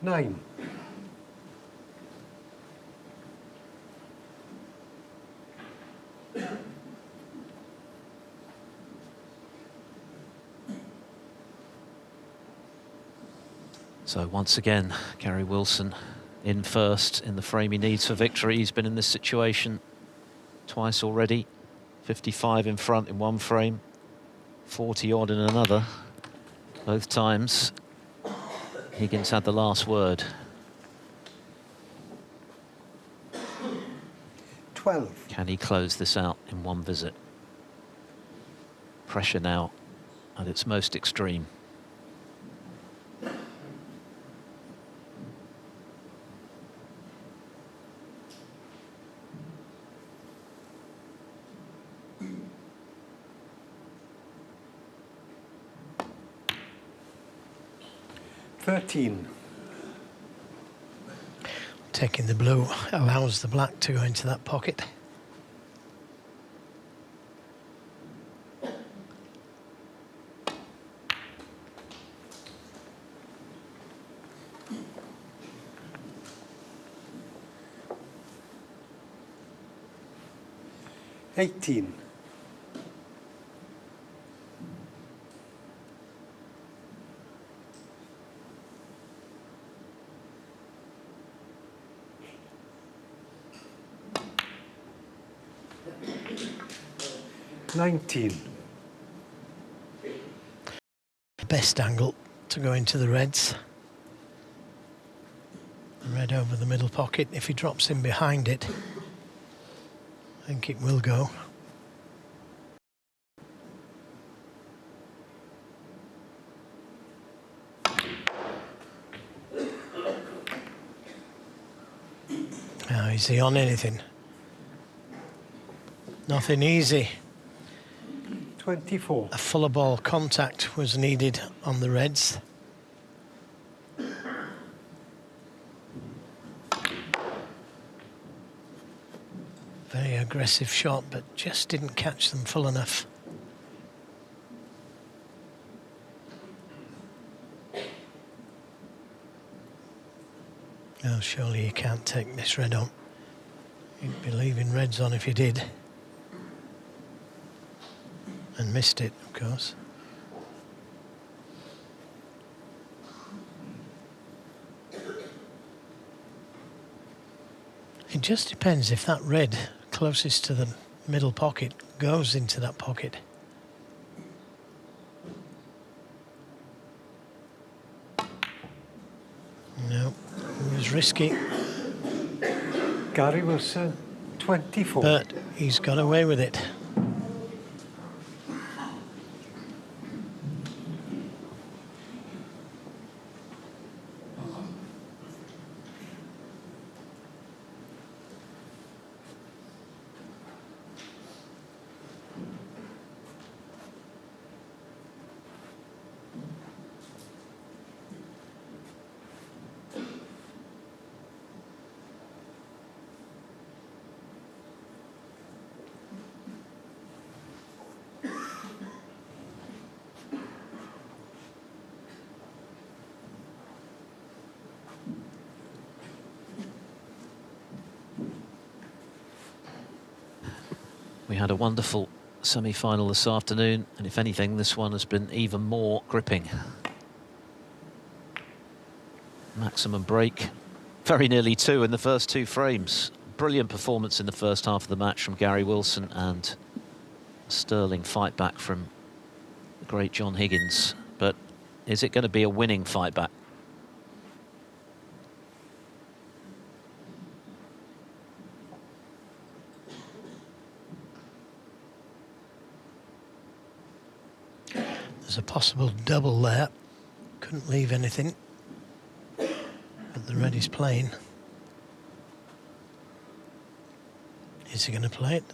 [SPEAKER 3] Nine.
[SPEAKER 4] So once again, Gary Wilson in first in the frame he needs for victory. He's been in this situation twice already. 55 in front in one frame, 40 odd in another. Both times, Higgins had the last word.
[SPEAKER 3] 12.
[SPEAKER 4] Can he close this out in one visit? Pressure now at its most extreme.
[SPEAKER 5] Taking the blue allows the black to go into that pocket.
[SPEAKER 3] $18. 19.
[SPEAKER 5] Best angle to go into the reds. Red over the middle pocket. If he drops in behind it, I think it will go. Now, is he on anything? Nothing easy.
[SPEAKER 3] 24.
[SPEAKER 5] A fuller ball contact was needed on the reds. Very aggressive shot, but just didn't catch them full enough. Oh, surely you can't take this red on. You'd be leaving reds on if you did. And missed it, of course. It just depends if that red closest to the middle pocket goes into that pocket. No, it was risky.
[SPEAKER 3] Gary Wilson, 24.
[SPEAKER 5] But he's got away with it.
[SPEAKER 4] We had a wonderful semi-final this afternoon, and if anything, this one has been even more gripping. Maximum break, very nearly 2 in the first 2 frames. Brilliant performance in the first half of the match from Gary Wilson, and a sterling fight back from the great John Higgins. But is it going to be a winning fight back?
[SPEAKER 5] There's a possible double there. Couldn't leave anything. But the red is playing. Is he going to play it?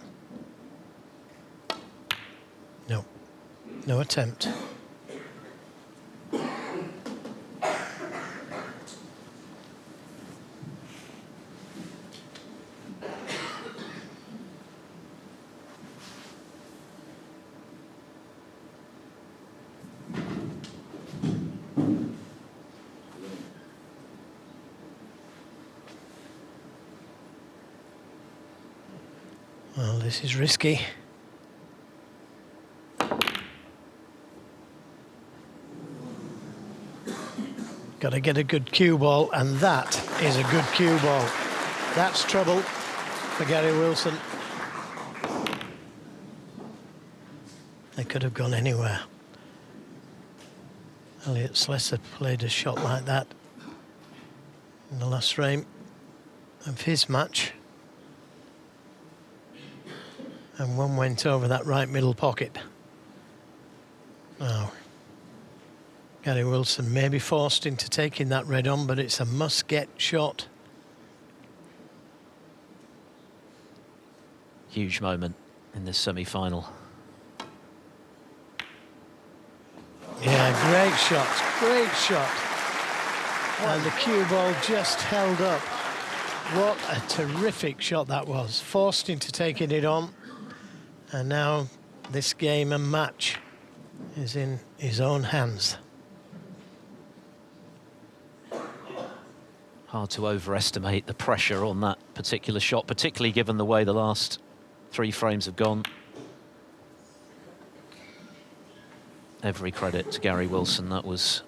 [SPEAKER 5] No. No attempt. Well, this is risky. Got to get a good cue ball, and that is a good cue ball. That's trouble for Gary Wilson. They could have gone anywhere. Elliot Slessor played a shot like that in the last frame of his match. And one went over that right middle pocket. Now, Gary Wilson may be forced into taking that red on, but it's a must-get shot.
[SPEAKER 4] Huge moment in this semi-final.
[SPEAKER 5] Yeah, great shot, great shot. And the cue ball just held up. What a terrific shot that was. Forced into taking it on. And now this game and match is in his own hands.
[SPEAKER 4] Hard to overestimate the pressure on that particular shot, particularly given the way the last 3 frames have gone. Every credit to Gary Wilson. That was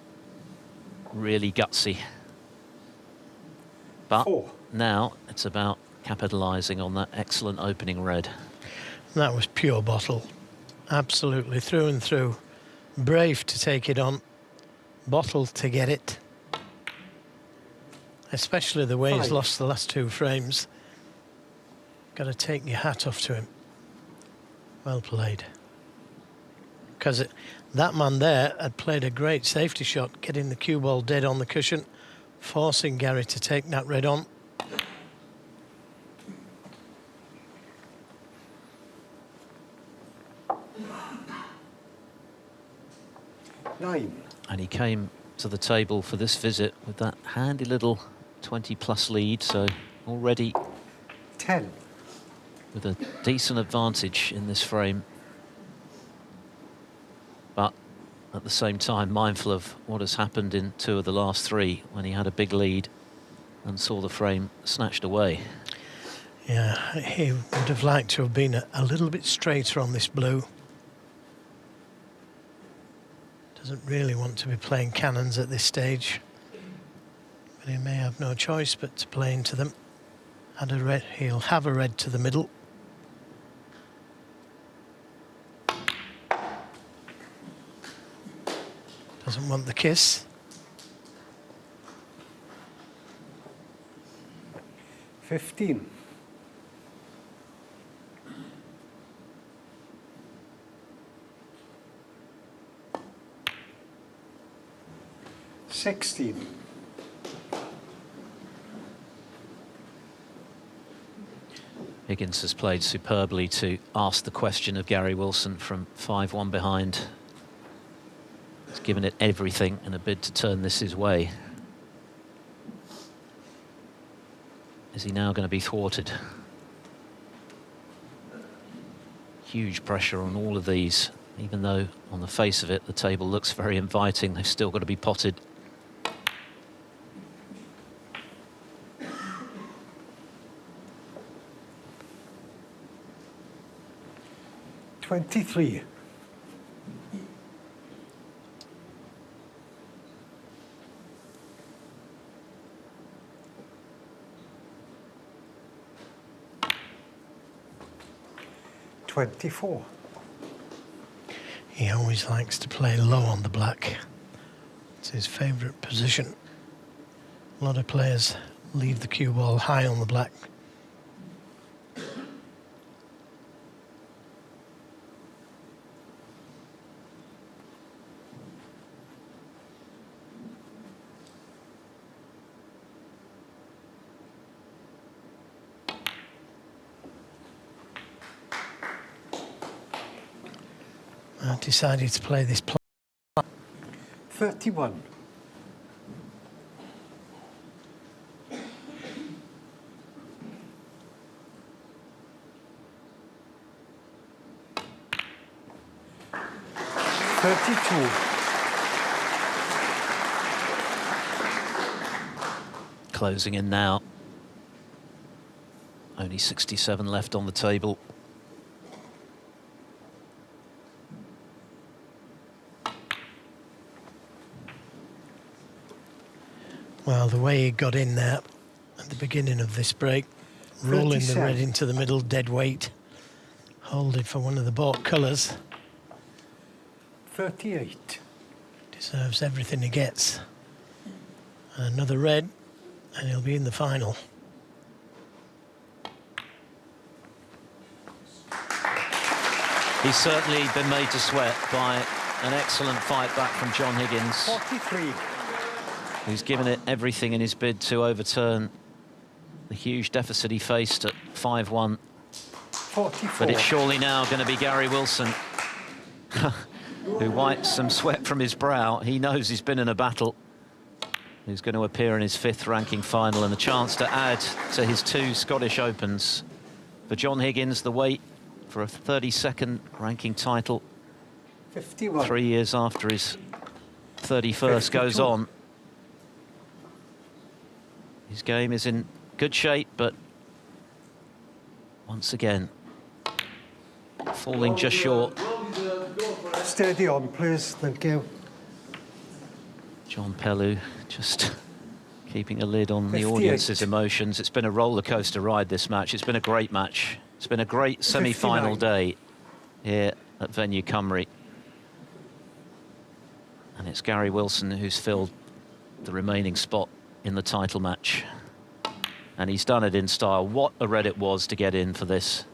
[SPEAKER 4] really gutsy. But now it's about capitalising on that excellent opening red.
[SPEAKER 5] That was pure bottle. Absolutely through and through. Brave to take it on. Bottle to get it. Especially the way he's lost the last 2 frames. Got to take your hat off to him. Well played. Because that man there had played a great safety shot, getting the cue ball dead on the cushion, forcing Gary to take that red on.
[SPEAKER 4] And he came to the table for this visit with that handy little 20-plus lead, so already
[SPEAKER 3] 10.
[SPEAKER 4] With a decent advantage in this frame. But at the same time, mindful of what has happened in 2 of the last 3, when he had a big lead and saw the frame snatched away.
[SPEAKER 5] Yeah, he would have liked to have been a little bit straighter on this blue. Doesn't really want to be playing cannons at this stage. But he may have no choice but to play into them. And a red, he'll have a red to the middle. Doesn't want the kiss.
[SPEAKER 3] 15. 16.
[SPEAKER 4] Higgins has played superbly to ask the question of Gary Wilson from 5-1 behind. He's given it everything in a bid to turn this his way. Is he now going to be thwarted? Huge pressure on all of these, even though on the face of it the table looks very inviting. They've still got to be potted.
[SPEAKER 3] 23. 24.
[SPEAKER 5] He always likes to play low on the black. It's his favourite position. A lot of players leave the cue ball high on the black. I decided to play this plan.
[SPEAKER 3] 31. 32.
[SPEAKER 4] Closing in now. Only 67 left on the table.
[SPEAKER 5] Well, the way he got in there at the beginning of this break, rolling the red into the middle, dead weight, holding for one of the bought colours.
[SPEAKER 3] 38.
[SPEAKER 5] Deserves everything he gets. Another red, and he'll be in the final.
[SPEAKER 4] He's certainly been made to sweat by an excellent fight back from John Higgins.
[SPEAKER 3] 43.
[SPEAKER 4] Who's given it everything in his bid to overturn the huge deficit he faced at 5-1.
[SPEAKER 3] 44.
[SPEAKER 4] But it's surely now going to be Gary Wilson who wipes some sweat from his brow. He knows he's been in a battle. Who's going to appear in his 5th ranking final, and a chance to add to his 2 Scottish Opens. For John Higgins, the wait for a 32nd ranking title
[SPEAKER 3] 51.
[SPEAKER 4] 3 years after his 31st
[SPEAKER 3] 52.
[SPEAKER 4] goes on. His game is in good shape, but once again falling just short.
[SPEAKER 3] Steady on, please. Thank you.
[SPEAKER 4] John Pellew just keeping a lid on the
[SPEAKER 3] 58.
[SPEAKER 4] audience's emotions. It's been a roller coaster ride, this match. It's been a great match. It's been a great semi-final
[SPEAKER 3] 59.
[SPEAKER 4] day here at Venue Cymru. And it's Gary Wilson who's filled the remaining spot in the title match. And he's done it in style. What a red it was to get in for this.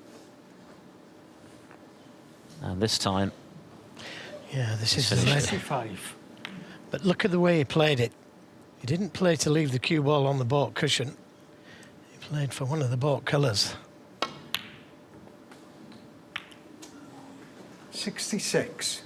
[SPEAKER 4] And this time...
[SPEAKER 5] Yeah, this is the
[SPEAKER 4] finished
[SPEAKER 5] red.
[SPEAKER 3] 65.
[SPEAKER 5] But look at the way he played it. He didn't play to leave the cue ball on the baulk cushion. He played for one of the baulk colours.
[SPEAKER 3] 66.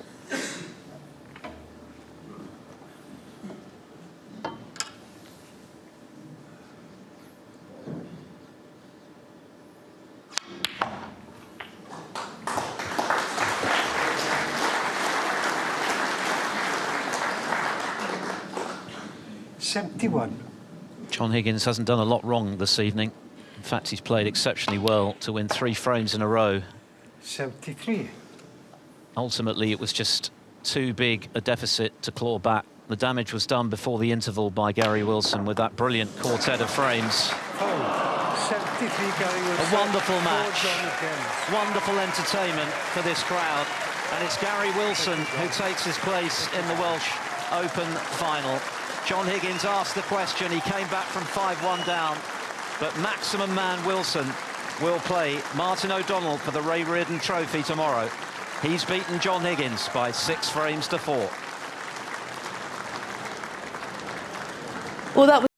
[SPEAKER 4] John Higgins hasn't done a lot wrong this evening. In fact, he's played exceptionally well to win 3 frames in a row.
[SPEAKER 3] 73.
[SPEAKER 4] Ultimately, it was just too big a deficit to claw back. The damage was done before the interval by Gary Wilson with that brilliant quartet of frames.
[SPEAKER 3] Oh, 73 Gary Wilson.
[SPEAKER 4] A wonderful match.
[SPEAKER 3] John Higgins.
[SPEAKER 4] Wonderful entertainment for this crowd. And it's Gary Wilson who takes his place in the Welsh Open final. John Higgins asked the question. He came back from 5-1 down. But maximum man Wilson will play Martin O'Donnell for the Ray Reardon Trophy tomorrow. He's beaten John Higgins by 6 frames to 4.
[SPEAKER 2] Well, that was